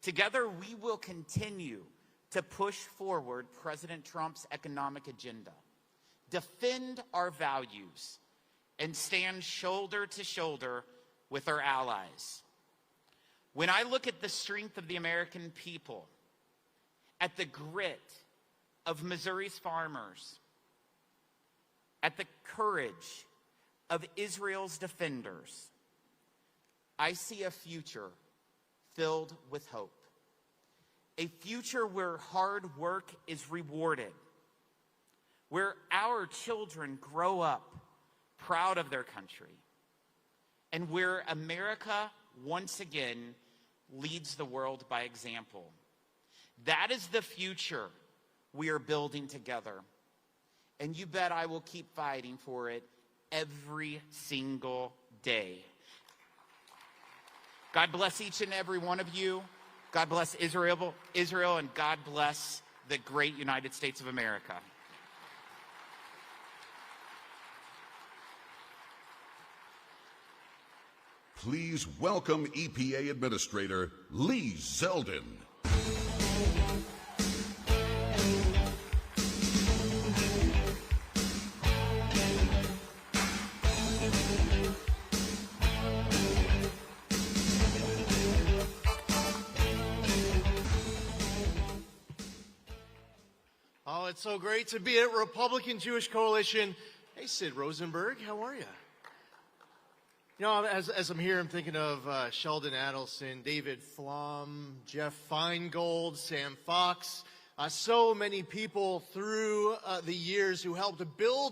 Together, we will continue to push forward President Trump's economic agenda, defend our values, and stand shoulder to shoulder with our allies. When I look at the strength of the American people, at the grit of Missouri's farmers, at the courage of Israel's defenders, I see a future filled with hope. A future where hard work is rewarded, where our children grow up proud of their country, and where America once again leads the world by example. That is the future we are building together. And you bet I will keep fighting for it every single day. God bless each and every one of you. God bless Israel, and God bless the great United States of America. Please welcome EPA Administrator Lee Zeldin. Oh, it's so great to be at Republican Jewish Coalition. Hey, Sid Rosenberg, how are you? You know, as I'm here, I'm thinking of Sheldon Adelson, David Flom, Jeff Feingold, Sam Fox, so many people through the years who helped build